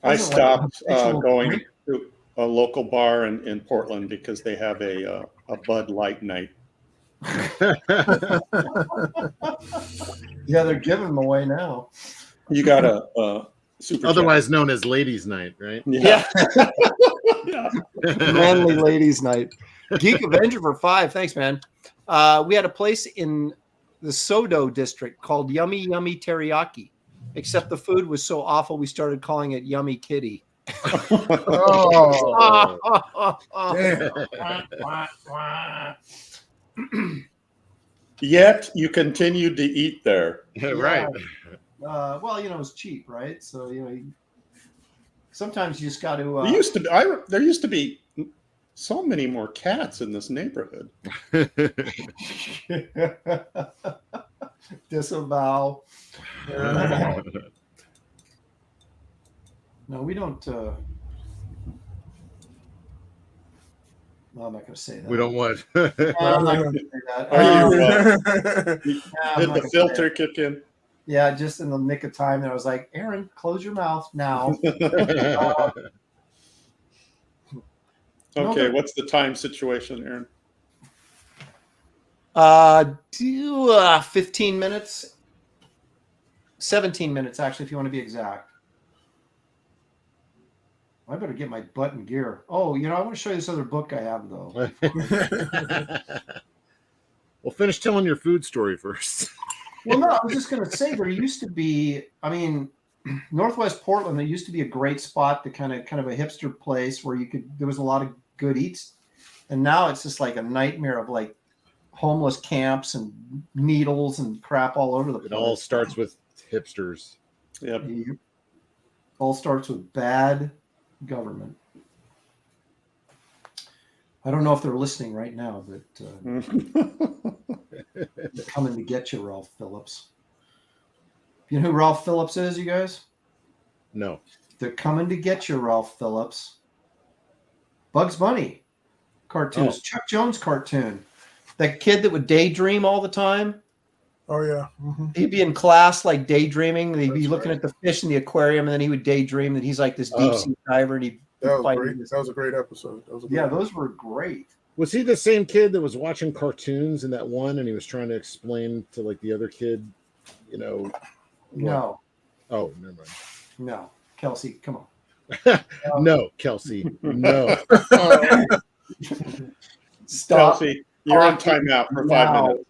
I stopped going to a local bar in Portland because they have a Bud Light night. Yeah, they're giving them away now. You got a Super Otherwise known as Ladies' Night, right? chat. Yeah. Manly ladies night. Geek Avenger for 5. Thanks, man. We had a place in the Sodo district called Yummy Yummy Teriyaki, except the food was so awful we started calling it Yummy Kitty. Oh, damn. Yet you continued to eat there. Right. Well, it was cheap, right? So sometimes you just got to. There used to be so many more cats in this neighborhood. Disavow. No, we don't. No, I'm not going to say that. We don't want. I'm not going to say that. Did the filter kick in? Yeah, just in the nick of time. And I was like, Aaron, close your mouth now. Okay, what's the time situation, Aaron? 15 minutes. 17 minutes, actually, if you want to be exact. I better get my butt in gear. Oh, I want to show you this other book I have, though. Well, finish telling your food story first. Well, no, I was just going to say there used to be, Northwest Portland, there used to be a great spot, kind of a hipster place where there was a lot of good eats. And now it's just like a nightmare of like homeless camps and needles and crap all over the place. It all starts with hipsters. Yep. It all starts with bad government. I don't know if they're listening right now, but coming to get you, Ralph Phillips. You know who Ralph Phillips is, you guys? No. They're coming to get you, Ralph Phillips. Bugs Bunny cartoons. Oh. Chuck Jones cartoon. That kid that would daydream all the time. Oh, yeah. Mm-hmm. He'd be in class like daydreaming. He'd be That's looking right. at the fish in the aquarium, and then he would daydream that he's like this deep sea diver, and he'd That was fight great. this- That was a great episode. That was a good Yeah, one. those were great. Was he the same kid that was watching cartoons in that one, and he was trying to explain to like the other kid, what? No, Oh, never mind. no. Kelsey, come on. No, Kelsey. No. Stop. Kelsey, you're on timeout for 5 minutes.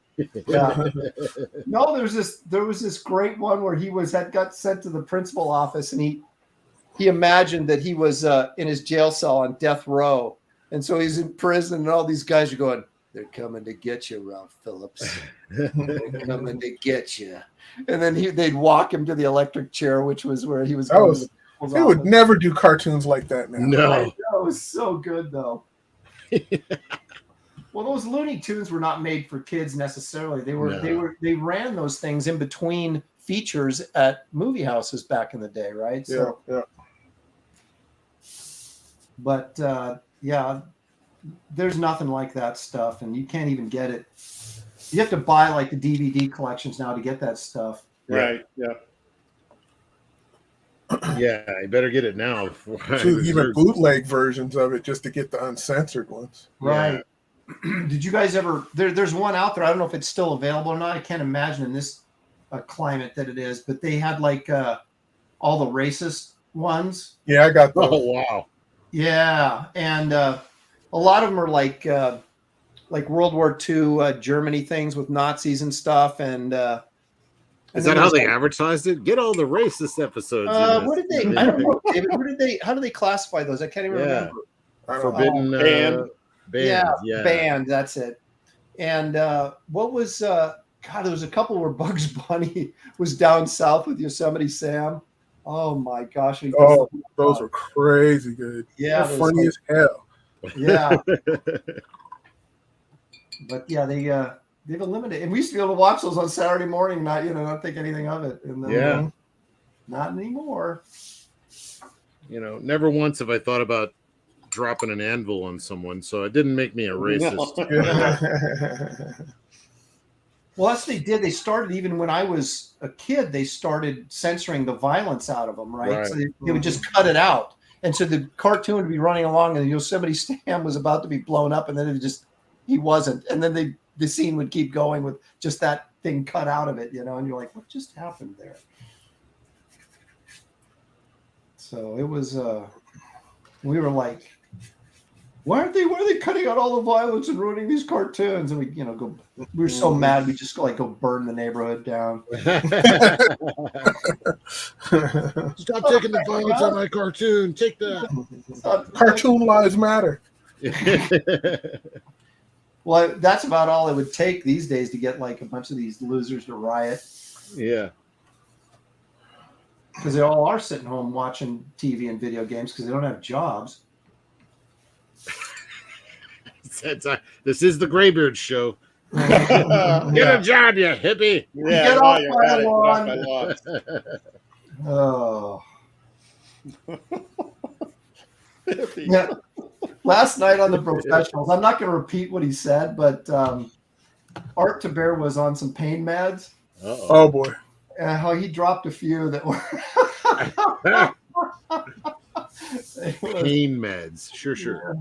Yeah. No, there was this great one where he got sent to the principal office, and he imagined that he was in his jail cell on death row, and so he's in prison, and all these guys are going, "They're coming to get you, Ralph Phillips. They're coming to get you." And then they'd walk him to the electric chair, which was where he was. That was. They would never do cartoons like that now. No. It was so good, though. Well, those Looney Tunes were not made for kids necessarily. They ran those things in between features at movie houses back in the day, right? Yeah, yeah. But there's nothing like that stuff, and you can't even get it. You have to buy like the DVD collections now to get that stuff. Right. Yeah. Yeah, I better get it now. Even bootleg versions of it just to get the uncensored ones. Right. Did you guys ever? There's one out there. I don't know if it's still available or not. I can't imagine in this climate that it is. But they had like all the racist ones. Yeah, I got those. Oh wow. Yeah, and a lot of them are like World War II Germany things with Nazis and stuff. And is that how they advertised it? Get all the racist episodes. What did they? I don't know, David. How do they classify those? I can't even remember. Forbidden banned. Banned. That's it. And what was? God, there was a couple where Bugs Bunny was down south with Yosemite Sam. Oh my gosh! Those were crazy good. Yeah, they're funny as hell. Yeah. But yeah, they've eliminated, and we used to be able to watch those on Saturday morning, not think anything of it. And then, not anymore. Never once have I thought about dropping an anvil on someone, so it didn't make me a racist. No. Well, that's what they did. They started even when I was a kid. They started censoring the violence out of them, right? So they would just cut it out, and so the cartoon would be running along, and Yosemite Sam was about to be blown up, and then he wasn't, and then the scene would keep going with just that thing cut out of it, and you're like, what just happened there? So it was. We were like, why are they cutting out all the violence and ruining these cartoons? And we, we were so mad we just go burn the neighborhood down. Stop taking the violence on my cartoon. Take that. Cartoon lives matter. Well, that's about all it would take these days to get like a bunch of these losers to riot. Yeah. Because they all are sitting home watching TV and video games because they don't have jobs. This is the Graybeard's show. Get a job, you hippie. Yeah, Get off my lawn. Oh. Yeah. Last night on the professionals, I'm not going to repeat what he said, but Art Taber was on some pain meds. Uh-oh. Oh boy. And how he dropped a few that were pain meds. Sure.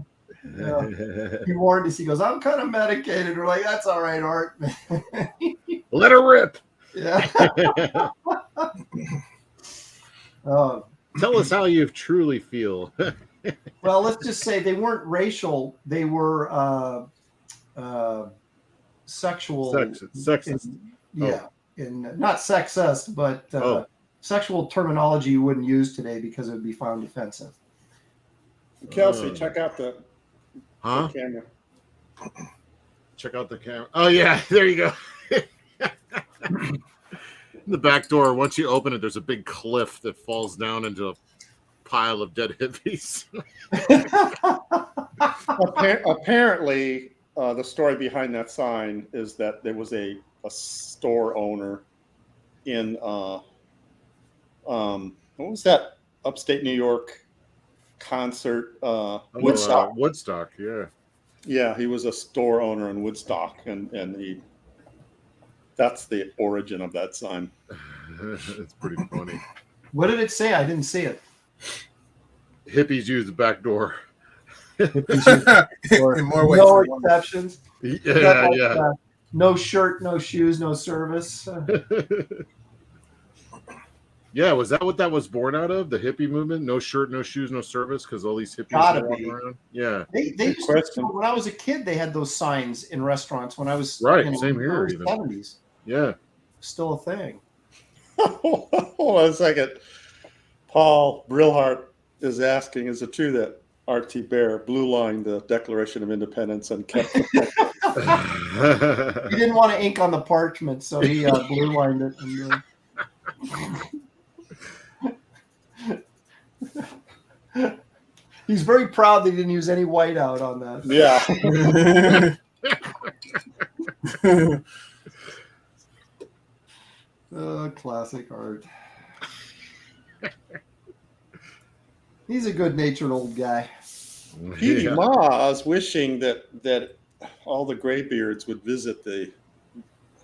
Yeah. He warned us. He goes, "I'm kind of medicated." We're like, "That's all right, Art." Let her rip. Yeah. Tell us how you truly feel. Well, let's just say they weren't racial. They were sexual. Sexist. In not sexist, but sexual terminology you wouldn't use today because it would be found offensive. Kelsey, check out the camera. Check out the camera. Oh yeah, there you go. The back door. Once you open it, there's a big cliff that falls down into a pile of dead hippies. Apparently, the story behind that sign is that there was a store owner in what was that upstate New York concert? Woodstock. Woodstock, yeah. Yeah, he was a store owner in Woodstock, and that's the origin of that sign. It's pretty funny. What did it say? I didn't see it. Hippies use the back door. In more ways. No exceptions. Yeah. No shirt, no shoes, no service. Yeah, was that what that was born out of? The hippie movement? No shirt, no shoes, no service, because all these hippies Gotta are walking be. around. Yeah. They used to, when I was a kid, they had those signs in restaurants. When I was same here. Even 70s. Yeah, still a thing. Hold on a second. Paul Brillhart is asking: is it true that R.T. Bear blue lined the Declaration of Independence and kept He didn't want to ink on the parchment, so he blue lined it. And, he's very proud that he didn't use any whiteout on that. Yeah. Classic Art. He's a good-natured old guy. Petey Ma is wishing that all the Graybeards would visit the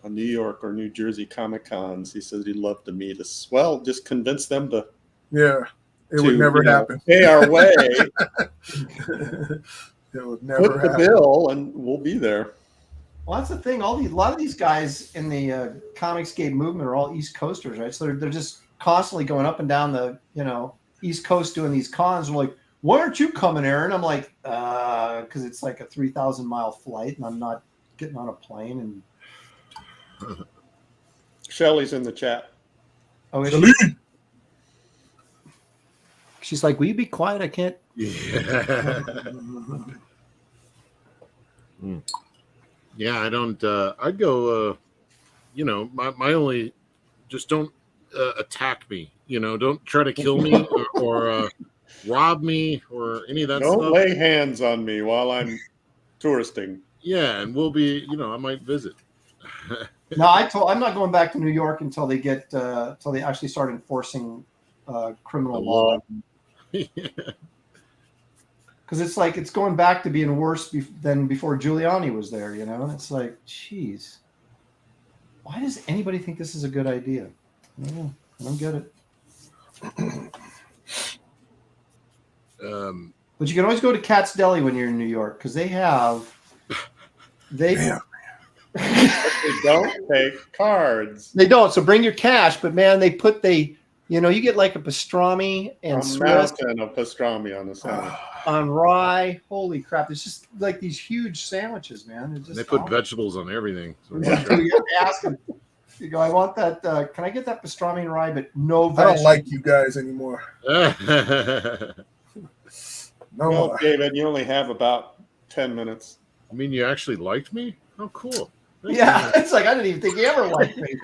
New York or New Jersey Comic Cons. He says he'd love to meet us. Well, just convince them to. Yeah, it would never happen. Pay our way. It would never happen. Put the bill, and we'll be there. Well, that's the thing. A lot of these guys in the Comicscape movement are all East Coasters, right? So they're just constantly going up and down the East Coast doing these cons. And like, why aren't you coming, Aaron? I'm like, because it's like a 3,000-mile flight, and I'm not getting on a plane. And Shelly's in the chat. oh, is she? She's like, will you be quiet? I can't. Yeah. Yeah, I don't. I'd go. My only. Just don't attack me. Don't try to kill me or rob me or any of that stuff. Don't lay hands on me while I'm touristing. Yeah, and we'll be. I might visit. No, I'm not going back to New York until they get until they actually start enforcing criminal law. Because it's like it's going back to being worse than before Giuliani was there, And it's like, geez, why does anybody think this is a good idea? I don't get it. But you can always go to Cat's Deli when you're in New York because they They don't take cards. They don't. So bring your cash. But man, they You know, you get like a pastrami and A Swiss mountain of pastrami on the side. on rye. Holy crap! It's just like these huge sandwiches, man. It's just They put awesome. vegetables on everything. So Yeah, you have to ask them. You go, I want that. Can I get that pastrami and rye, but no I vegetables? don't like you guys anymore. No Well, more. David, you only have about 10 minutes. I mean, you actually liked me? Oh, cool. Thank Yeah, it's like I didn't even think he ever liked me.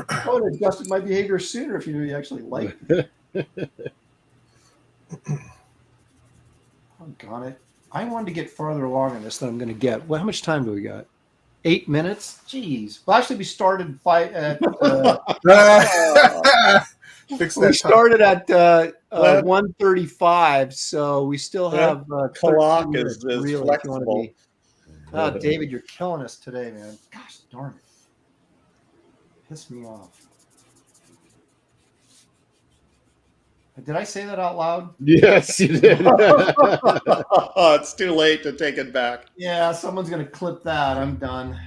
I would have adjusted my behavior sooner if you knew you actually liked me. Doggone it. I wanted to get farther along in this than I'm going to get. Well, how much time do we got? 8 minutes? Jeez. Well, actually, we started Fix that. we started at 1:35, so we still have clock 13 minutes, is really, if you wanna flexible. be- Oh, David, you're killing us today, man. Gosh darn it. Piss me off. Did I say that out loud? Yes, you did. It's too late to take it back. Yeah, someone's going to clip that. I'm done.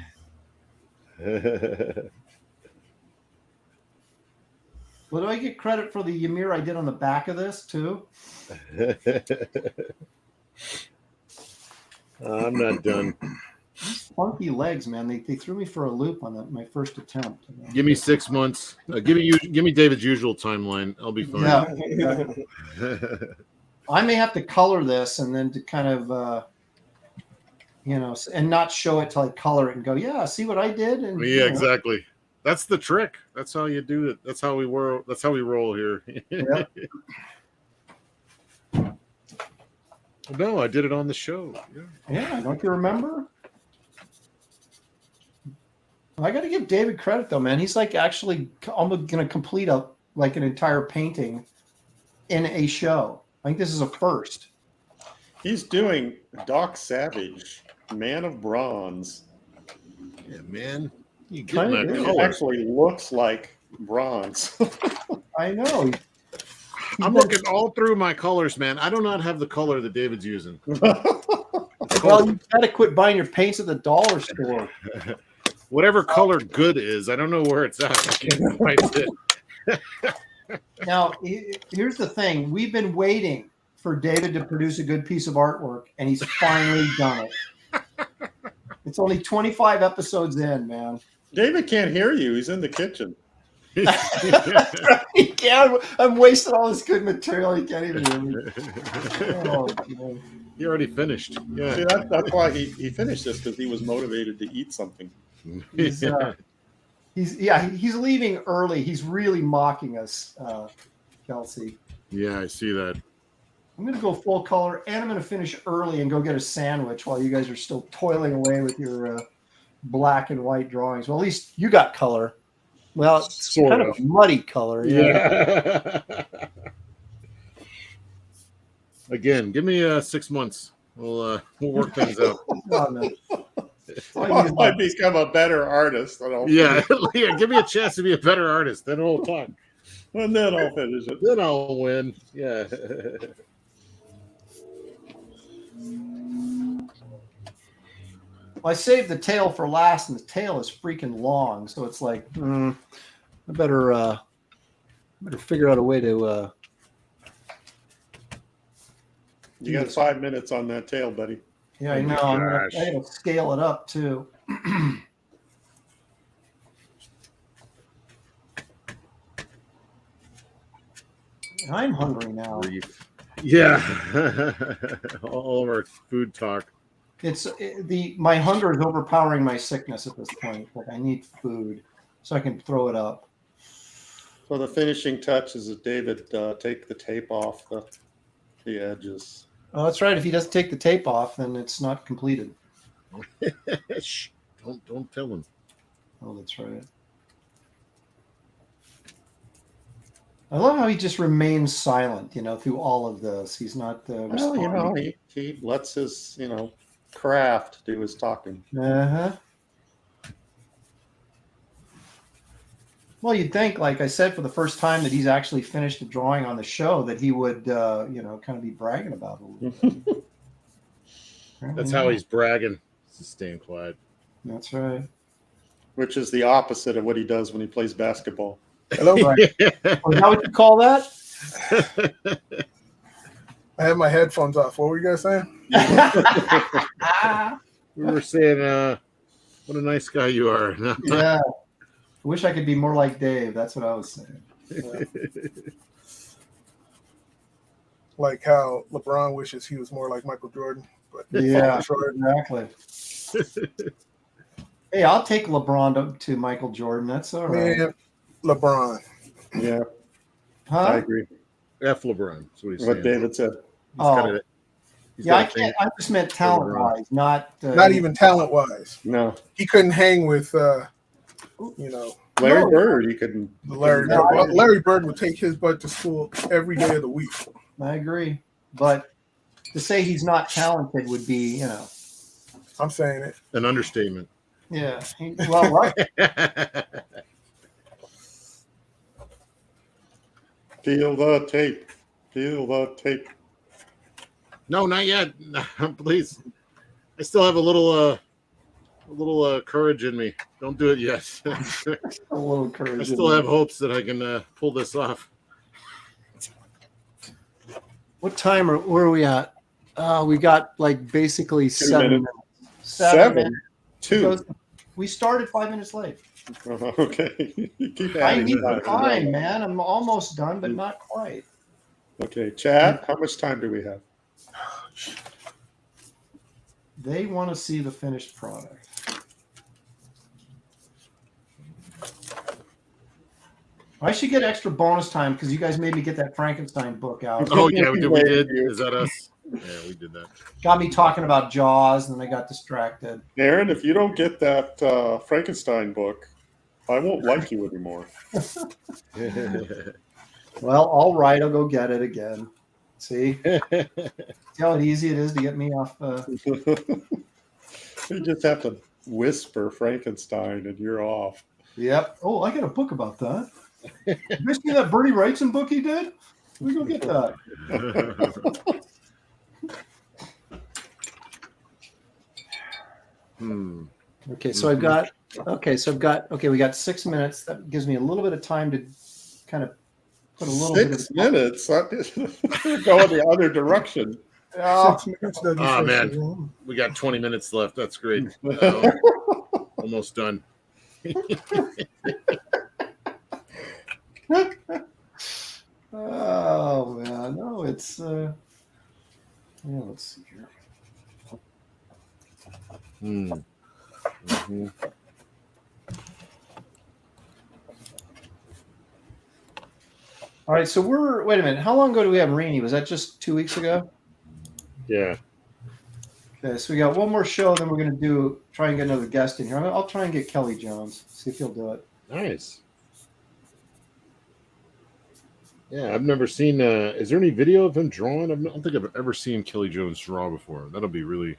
Well, do I get credit for the Ymir I did on the back of this, too? I'm not done. Funky legs, man. They threw me for a loop on my first attempt. Give me 6 months. Give me David's usual timeline. I'll be fine. Yeah. I may have to color this and then to kind of, and not show it till I color it and go, yeah, see what I did? And Yeah, exactly. That's the trick. That's how you do it. That's how we roll. That's how we roll here. Yeah. No, I did it on the show. Yeah, don't you remember? I got to give David credit though, man. He's like actually almost going to complete an entire painting in a show. I think this is a first. He's doing Doc Savage, Man of Bronze. Yeah, man. You get Kinda that do. It color. actually looks like bronze. I know. I'm looking all through my colors, man. I do not have the color that David's using. Well, you got to quit buying your paints at the dollar store. Whatever color good is, I don't know where it's at. I can't find it. Now, here's the thing. We've been waiting for David to produce a good piece of artwork, and he's finally done it. It's only 25 episodes in, man. David can't hear you. He's in the kitchen. He can't. I'm wasting all this good material. He can't even hear me. Oh, man. He already finished. Yeah. See, that's why he finished this, because he was motivated to eat something. He's leaving early. He's really mocking us, Kelsey. Yeah, I see that. I'm going to go full color, and I'm going to finish early and go get a sandwich while you guys are still toiling away with your black and white drawings. Well, at least you got color. Well, it's Sort kind of a muddy color. Yeah. Again, give me 6 months. We'll work things out. Oh, man. I might become a better artist. Yeah, yeah. Give me a chance to be a better artist. Then we'll talk. And then I'll finish it. Then I'll win. Yeah. I saved the tail for last, and the tail is freaking long. So it's like, I better figure out a way to. You got 5 minutes on that tail, buddy. Yeah, I know. Oh I'm gosh. gonna scale it up too. I'm hungry now. Yeah. All of our food talk. My hunger is overpowering my sickness at this point. Like I need food so I can throw it up. So the finishing touch is that David take the tape off the edges. Oh, that's right. If he doesn't take the tape off, then it's not completed. Shh. Don't tell him. Oh, that's right. I love how he just remains silent, through all of this. He's not Well, responding. he lets his, craft do his talking. Uh-huh. Well, you'd think, like I said, for the first time that he's actually finished a drawing on the show, that he would, kind of be bragging about it a little bit. That's how he's bragging. He's staying quiet. That's right. Which is the opposite of what he does when he plays basketball. Hello. Right. Is that what you call that? I have my headphones off. What were you guys saying? We were saying, what a nice guy you are. Yeah. I wish I could be more like Dave. That's what I was saying. Yeah. Like how LeBron wishes he was more like Michael Jordan. But Yeah, exactly. Hey, I'll take LeBron to Michael Jordan. That's all right. Man, LeBron. Yeah, Huh? I agree. F LeBron. That's what he's What saying. David said. Yeah, I can't. I just meant talent-wise, not even talent-wise. No, He couldn't hang with, Larry Bird. He couldn't. Larry No, Bird. Well, Larry Bird would take his butt to school every day of the week. I agree, but to say he's not talented would be, I'm saying it. An understatement. Yeah. Well, right. Feel the tape. Feel the tape. No, not yet. Please. I still have a little courage in me. Don't do it yet. A little courage. I still have hopes that I can pull this off. What time where are we at? We got like basically 7 minutes. minutes. 7 minutes. 2. We started 5 minutes late. Okay. You keep I adding need the time. time, man. I'm almost done, but not quite. Okay, Chad, how much time do we have? They want to see the finished product. I should get extra bonus time because you guys made me get that Frankenstein book out. Oh, yeah, we did. Is that us? Yeah, we did that. Got me talking about Jaws, and then I got distracted. Aaron, if you don't get that Frankenstein book, I won't like you anymore. Well, all right, I'll go get it again. See how easy it is to get me off. You just have to whisper Frankenstein and you're off. Yep. Oh, I got a book about that. You guys see that Bernie Wrightson book he did? We go get that. Okay, so I've got. We got 6 minutes. That gives me a little bit of time to kind of put a little 6 minutes. Go the other direction. 6 minutes doesn't Oh, feel man. so long. We got 20 minutes left. That's great. Almost done. Oh man, no, it's. Let's see here. Mm-hmm. All right, so wait a minute. How long ago do we have Rainey? Was that just 2 weeks ago? Yeah. Okay, so we got one more show, then we're going to try and get another guest in here. I'll try and get Kelly Jones, see if he'll do it. Nice. Yeah, I've never seen. Is there any video of him drawing? I don't think I've ever seen Kelly Jones draw before. That'll be really.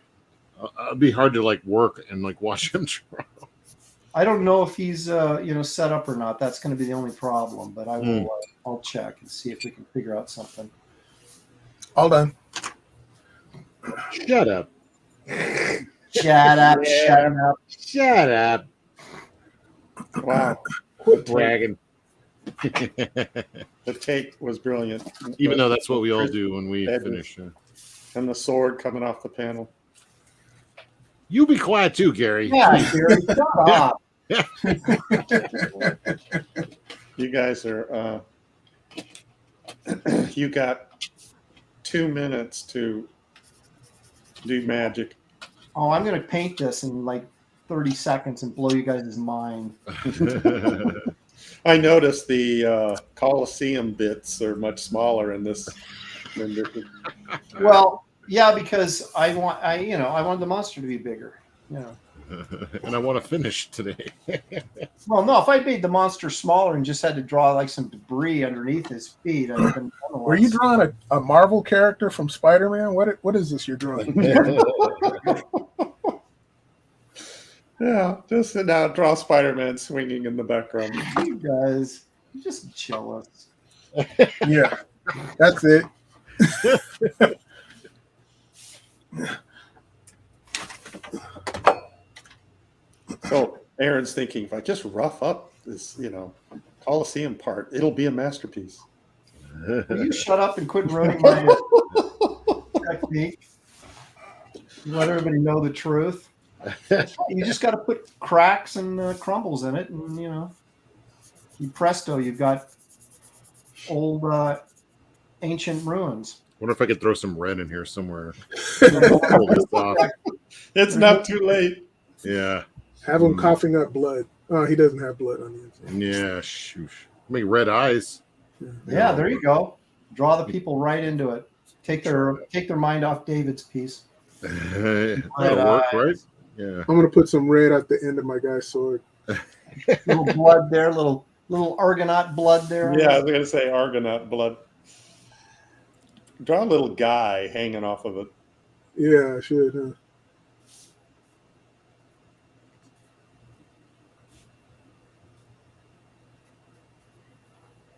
It'd be hard to work and watch him draw. I don't know if he's set up or not. That's going to be the only problem. But I will. I'll check and see if we can figure out something. All done. Shut up. Shut up! Shut up! Shut up. Wow. Quit bragging. The tape was brilliant. Even though that's what we all do when we finish. And the sword coming off the panel. You be quiet too, Gary. Yeah, Gary, shut up. You guys are. You got 2 minutes to do magic. Oh, I'm going to paint this in 30 seconds and blow you guys' mind. I noticed the Coliseum bits are much smaller in this. Well, yeah, because I want the monster to be bigger. And I want to finish today. Well, no, if I made the monster smaller and just had to draw some debris underneath his feet, I'd have been. Were you drawing a Marvel character from Spider-Man? What is this you're drawing? Yeah, just now draw Spider-Man swinging in the background. You guys, you're just jealous. Yeah, that's it. So Aaron's thinking, if I just rough up this, Coliseum part. It'll be a masterpiece. Will you shut up and quit ruining my technique? Let everybody know the truth. You just got to put cracks and crumbles in it, and presto, you've got old ancient ruins. Wonder if I could throw some red in here somewhere. Pull this off. It's not too late. Yeah. Have him coughing up blood. Oh, he doesn't have blood on the inside. Yeah, shoosh. Make red eyes. Yeah, there you go. Draw the people right into it. Take their mind off David's piece. That'll work, right? Yeah. I'm gonna put some red at the end of my guy's sword. Little blood there, little Argonaut blood there. Yeah, I was gonna say Argonaut blood. Draw a little guy hanging off of it. Yeah, I should. Huh?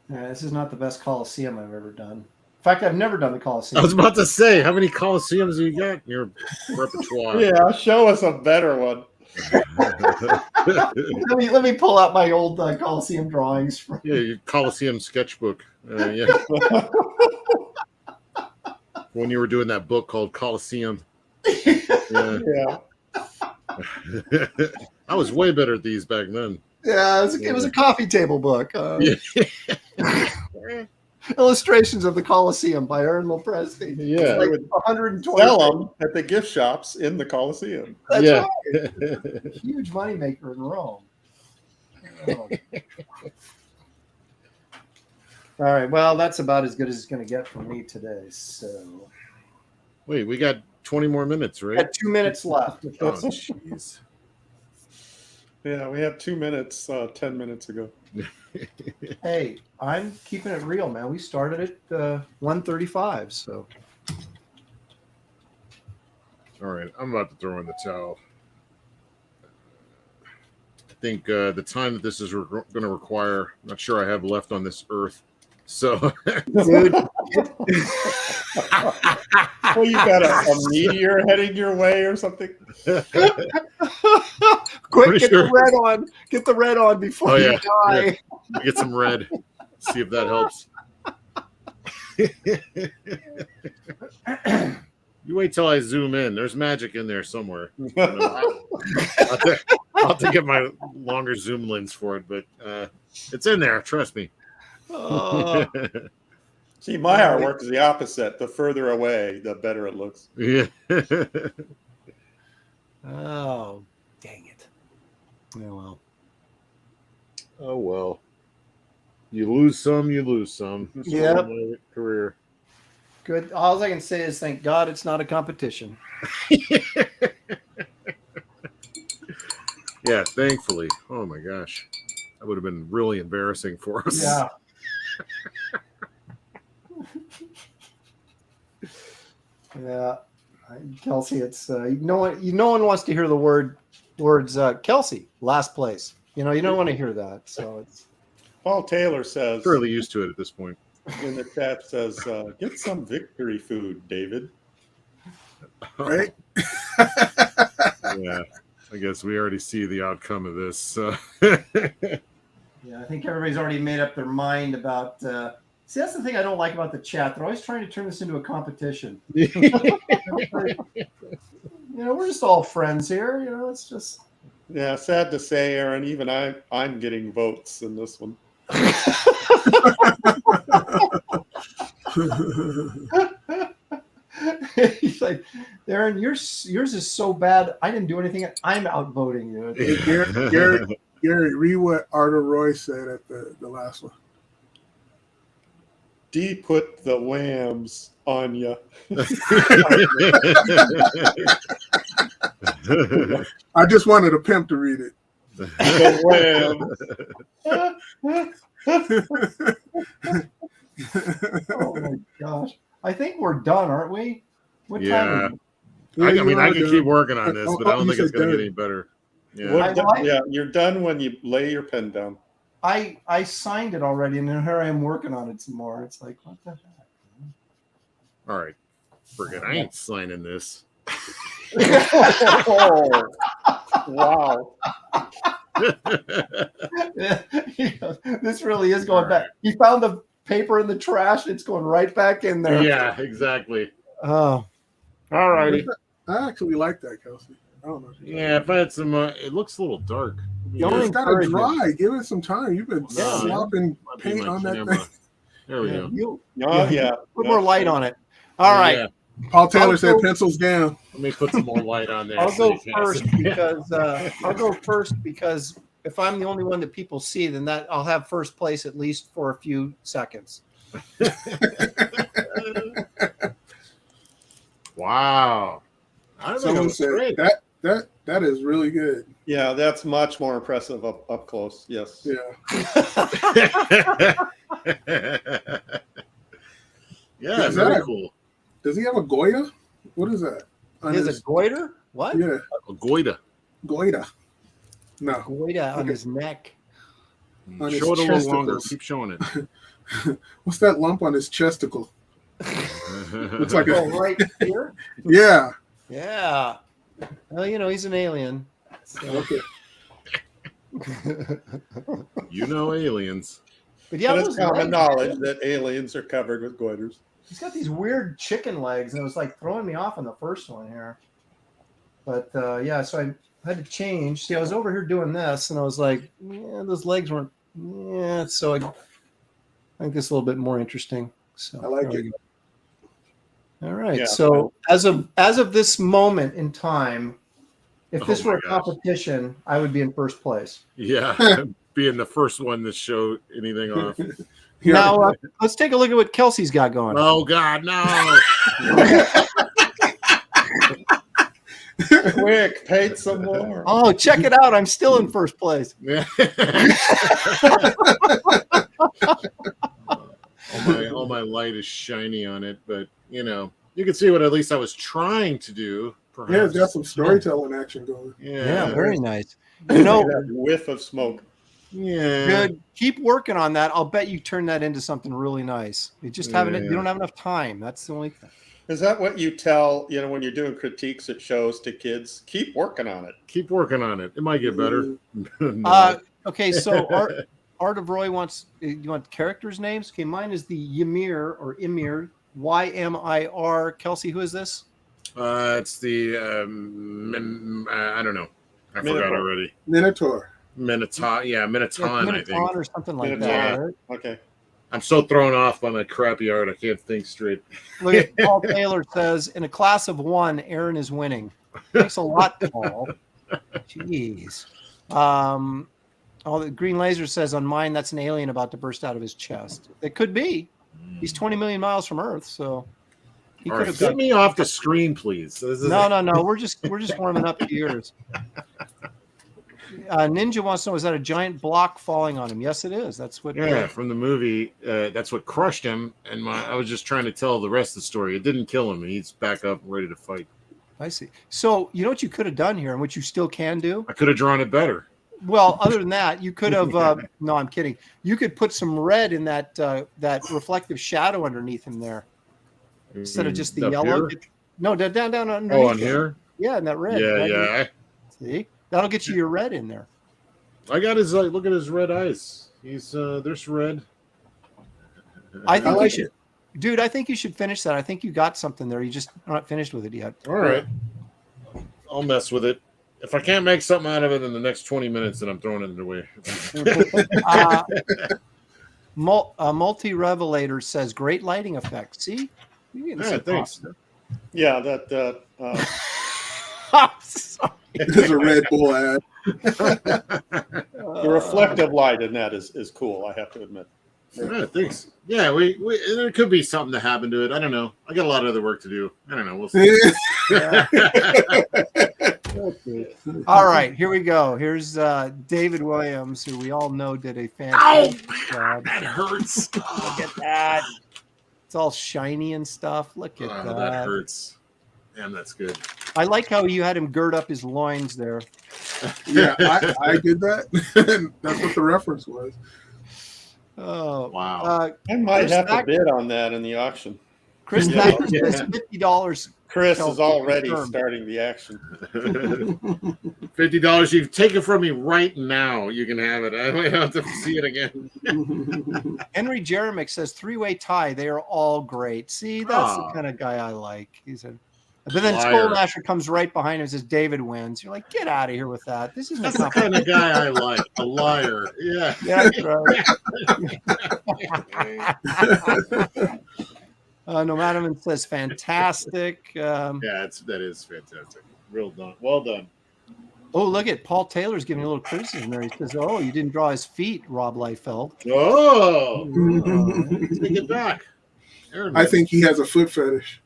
Yeah, this is not the best Coliseum I've ever done. In fact, I've never done the Coliseum. I was about to say, how many Coliseums do you got in your repertoire? Yeah, show us a better one. let me pull out my old Coliseum drawings. Yeah, your Coliseum sketchbook. Yeah. When you were doing that book called Coliseum. Yeah. I was way better at these back then. Yeah, it was a coffee table book. Illustrations of the Coliseum by Aaron Lopresti. Yeah. Like 120. Sell them at the gift shops in the Coliseum. That's Yeah. right. Huge moneymaker in Rome. Oh. All right. Well, that's about as good as it's going to get from me today. So, Wait, we got 20 more minutes, right? got 2 minutes left. Oh, jeez. Yeah, we had 2 minutes 10 minutes ago. Hey, I'm keeping it real, man. We started at 1:35, so. All right, I'm about to throw in the towel. I think the time that this is going to require, I'm not sure I have left on this earth. So, Dude. Well, you got a meteor heading your way or something? Quick, get the red on. Get the red on before you die. Yeah. Get some red. See if that helps. You wait till I zoom in. There's magic in there somewhere. I'll have to get my longer zoom lens for it, but it's in there. Trust me. See, my artwork is the opposite. The further away, the better it looks. Yeah. Oh, dang it. Yeah, well. Oh, well. You lose some, you lose some. Yeah. My career. Good. All I can say is thank God it's not a competition. Yeah, thankfully. Oh, my gosh. That would have been really embarrassing for us. Yeah. Yeah. Kelsey, it's no one wants to hear the words Kelsey, last place. You don't want to hear that. So it's Paul Taylor says, Fairly used to it at this point. in the chat says, get some victory food, David. Right? Yeah. I guess we already see the outcome of this. So. yeah, I think everybody's already made up their mind about see, that's the thing I don't like about the chat. They're always trying to turn this into a competition. We're just all friends here. It's just. Yeah, sad to say, Aaron, even I'm getting votes in this one. He's like, Aaron, yours is so bad. I didn't do anything. I'm outvoting you. Hey, Gary, read what Arthur Roy said at the last one. D put the whams on you. I just wanted a pimp to read it. The whams. Oh my gosh. I think we're done, aren't we? What Yeah. time is it? I mean, I can keep working on this, but I don't you think it's said going to done. get any better. Yeah. Yeah, you're done when you lay your pen down. I signed it already, and here I am working on it some more. It's like, what the heck? All right. Forget. I ain't signing this. Oh, wow. This really is going back. He found the paper in the trash. It's going right back in there. Yeah, exactly. Oh, all righty. I actually like that, Kelsey. I don't know. Yeah, if I had some, it looks a little dark. It's got to dry. Give it some time. You've been Yeah. slopping paint on that thing. There we go. Put more light on it. All right. Yeah. Paul Taylor said pencils down. Let me put some more light on there. I'll go first because if I'm the only one that people see, then that I'll have first place at least for a few seconds. Wow. I don't Someone know. said that is really good. Yeah, that's much more impressive up close. Yes. Yeah. Yeah, Is very that cool. Does he have a Goya? What is that? Is it goiter? What? Yeah, A goiter. Goya. No. Goiter on his neck. On his Show it a little longer. chesticles. Keep showing it. What's that lump on his chesticle? It's like Oh, right here? yeah. Yeah. Well, he's an alien. So. Okay. You know aliens. But yeah, But it's common knowledge that aliens are covered with goiters. He's got these weird chicken legs, and it was like throwing me off on the first one here. But so I had to change. See, I was over here doing this, and I was like, those legs weren't. Yeah, so I think this is a little bit more interesting. So I like it. All right. Yeah. So as of this moment in time, if this were a gosh. competition, I would be in first place. Yeah, being the first one to show anything off. Yeah. Now let's take a look at what Kelsey's got going. Oh God, no! Quick, paint some more. Oh, check it out! I'm still in first place. all my light is shiny on it, but you can see what at least I was trying to do. Perhaps. Yeah, it's got some storytelling action going. Yeah, very nice. That whiff of smoke. Yeah. Good. Keep working on that. I'll bet you turn that into something really nice. You just haven't. You don't have enough time. That's the only thing. Is that what you tell, when you're doing critiques at shows to kids? Keep working on it. Keep working on it. It might get better. No. Okay, so Art of Roy wants. You want characters' names? Okay, mine is the Ymir or Ymir. Ymir. Kelsey, who is this? It's the I don't know. I forgot already. Minotaur. Minotaur, Minotaur, I think. Or something like Minotaur. that. Right? Okay. I'm so thrown off by my crappy art. I can't think straight. Look at Paul Taylor says, in a class of one, Aaron is winning. Thanks a lot, Paul. Jeez. The Green Laser says on mine, that's an alien about to burst out of his chest. It could be. He's 20 million miles from Earth, so he All could right, have get got. me off the screen, please. No. We're just warming up to yours. Ninja wants to know, is that a giant block falling on him? Yes, it is. That's what. Yeah, from the movie, that's what crushed him. And I was just trying to tell the rest of the story. It didn't kill him. He's back up, ready to fight. I see. So you know what you could have done here, and what you still can do. I could have drawn it better. Well, other than that, you could have. No, I'm kidding. You could put some red in that reflective shadow underneath him there, instead of just the Up yellow. here? No, down underneath. Oh, on there. here? Yeah, in that red. Yeah, right? yeah. See, that'll get you your red in there. I got his look at his red eyes. He's there's red. I think like you should, dude. I think you should finish that. I think you got something there. You just not finished with it yet. All right. I'll mess with it. If I can't make something out of it in the next 20 minutes, then I'm throwing it away. Multi-Revelator says, great lighting effect. See? Yeah, thanks. Yeah, that. I'm sorry. There's a Red Bull ad. The reflective light in that is cool, I have to admit. Yeah, thanks. Yeah, we there could be something to happen to it. I don't know. I got a lot of other work to do. I don't know. We'll see. All right, here we go. Here's David Williams, who we all know did a fantastic job. That hurts. Look at that. It's all shiny and stuff. Look at that. That hurts. Damn, that's good. I like how you had him gird up his loins there. Yeah, I did that. That's what the reference was. Oh, Wow. I might Chris have to Thacker- bid on that in the auction. Chris Yeah. Thacker says $50 Chris Kelsey is already confirmed. starting the action. $50. You take it from me right now. You can have it. I might have to see it again. Henry Jeremick says 3-way tie. They are all great. See, that's the kind of guy I like. He said, but then Liar. Skull comes right behind him and says David wins. You're like, get out of here with that. This isn't That's a the kind of guy I like. A liar. Yeah. Yeah, that's right. Nomadaman says fantastic. Yeah, that is fantastic. Real done. Well done. Oh, look at Paul Taylor's giving a little criticism there. He says, "Oh, you didn't draw his feet, Rob Liefeld." Oh, take it back. I think he has a foot fetish.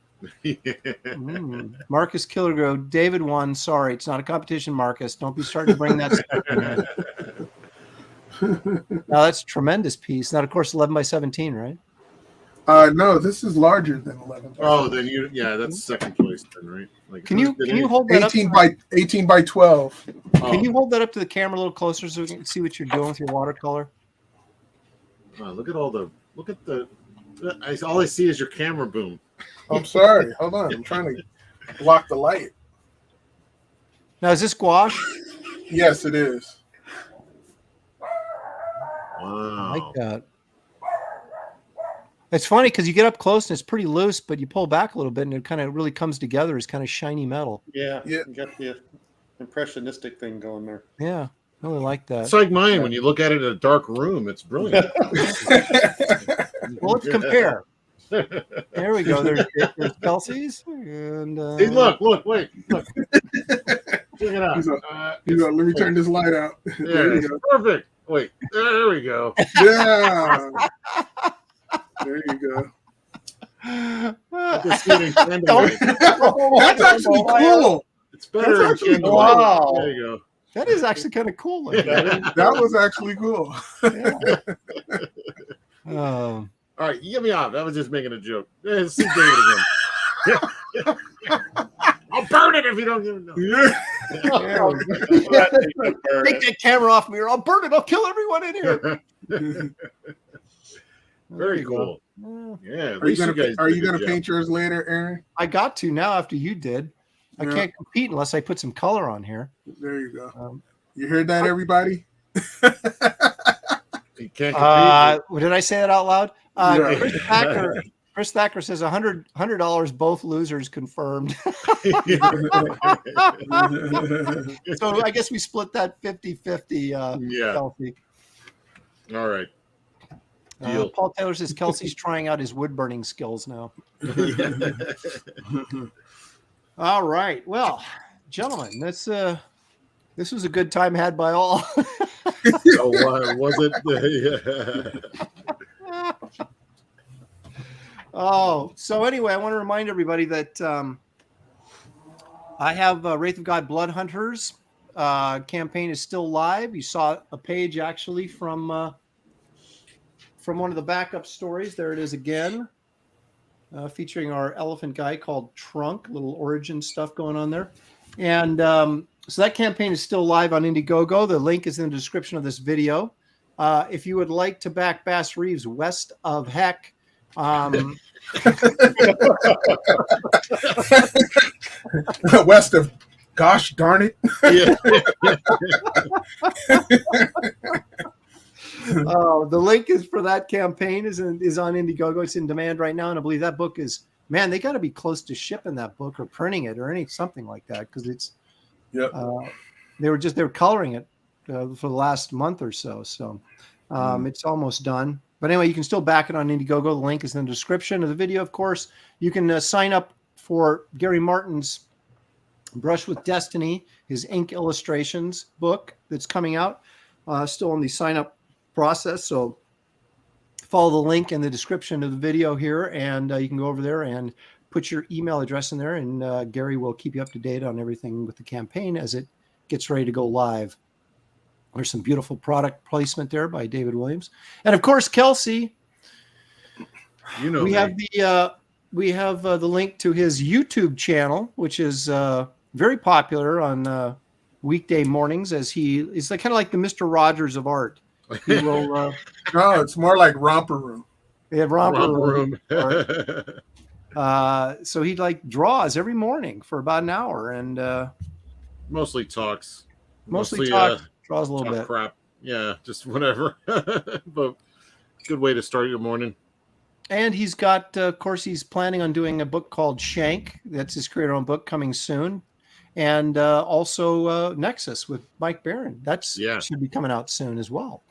Marcus Killergo, David won. Sorry, it's not a competition, Marcus. Don't be starting to bring that stuff in. Now that's a tremendous piece. Not, of course, 11 by 17, right? No, this is larger than 11. Oh, then that's second place then, right? Like, Can you hold that 18 by 12. Can you hold that up to the camera a little closer so we can see what you're doing with your watercolor? Look at all I see is your camera boom. I'm sorry. Hold on. I'm trying to block the light. Now, is this gouache? Yes, it is. Wow. I like that. It's funny because you get up close and it's pretty loose, but you pull back a little bit and it kind of really comes together as kind of shiny metal. Yeah. You got the impressionistic thing going there. Yeah, I really like that. It's like mine. When you look at it in a dark room, it's brilliant. Well, let's compare. There we go. There's Kelsey's. And hey, look, wait. Look. Check it out. Let me turn this light out. There you go. Perfect. Wait, there we go. Yeah. There you go. That's actually cool. It's better. That's actually cool. Wow. There you go. That is actually kind of cool. That was actually cool. All right, you get me off. I was just making a joke. See David again. I'll burn it if you don't give it. Take that camera off me or I'll burn it. I'll kill everyone in here. Very cool. Yeah. Are you gonna paint yours later, Aaron? I got to now after you did. I can't compete unless I put some color on here. There you go. You heard that, everybody? You can't compete. Did I say that out loud? Chris Thacker says $100 both losers confirmed. So I guess we split that 50-50. Kelsey. All right. Paul Taylor says Kelsey's trying out his wood burning skills now. All right. Well, gentlemen, this was a good time had by all. Was it? So anyway, I want to remind everybody that I have Wraith of God Blood Hunters campaign is still live. You saw a page actually from one of the backup stories. There it is again, featuring our elephant guy called Trunk. Little origin stuff going on there, and so that campaign is still live on Indiegogo. The link is in the description of this video. If you would like to back Bass Reeves West of Heck. West of gosh darn it. The link is for that campaign is on Indiegogo. It's in demand right now, and I believe that book is, man, they got to be close to shipping that book or printing it or something like that, because it's they were coloring it for the last month or so. So it's almost done. But anyway, you can still back it on Indiegogo. The link is in the description of the video, of course. You can sign up for Gary Martin's Brush with Destiny, his ink illustrations book that's coming out. Still in the sign-up process. So follow the link in the description of the video here, and you can go over there and put your email address in there, and Gary will keep you up to date on everything with the campaign as it gets ready to go live. There's some beautiful product placement there by David Williams, and of course, Kelsey. We have the link to his YouTube channel, which is very popular on weekday mornings, as he is kind of like the Mr. Rogers of art. He will, no, it's more like Romper Room. Yeah, Romper Room. So he like draws every morning for about an hour and Mostly talks. mostly talks, draws a little talk bit. crap. Yeah, just whatever. But good way to start your morning. And he's got, of course, he's planning on doing a book called Shank. That's his creator-owned book coming soon. And also Nexus with Mike Barron. Should be coming out soon as well.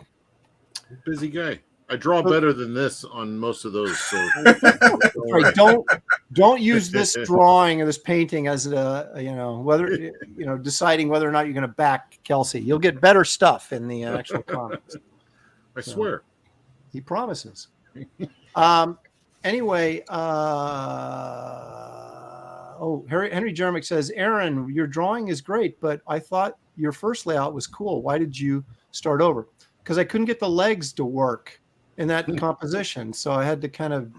Busy guy. I draw better than this on most of those. So Right, don't use this drawing or this painting as deciding whether or not you're going to back Kelsey. You'll get better stuff in the actual comics. I swear. He promises. Anyway, Henry Jermick says, Aaron, your drawing is great, but I thought your first layout was cool. Why did you start over? Because I couldn't get the legs to work in that composition, so I had to kind of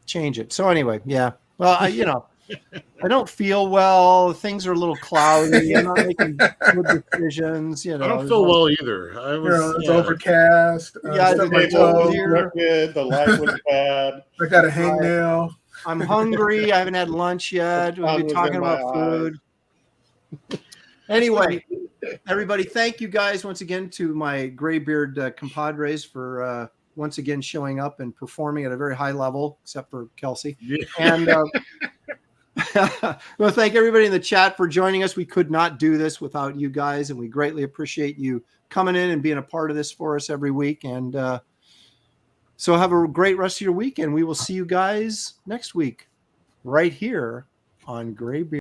change it. So anyway, yeah. Well, I don't feel well. Things are a little cloudy. I'm not making good decisions. I don't feel well either. It's overcast. The light was bad. I got a hangnail. I'm hungry. I haven't had lunch yet. We've been talking about food. Anyway, everybody, thank you guys once again to my Graybeard compadres for once again showing up and performing at a very high level, except for Kelsey. Yeah. And well, thank everybody in the chat for joining us. We could not do this without you guys, and we greatly appreciate you coming in and being a part of this for us every week. And so have a great rest of your week, and we will see you guys next week right here on Graybeard.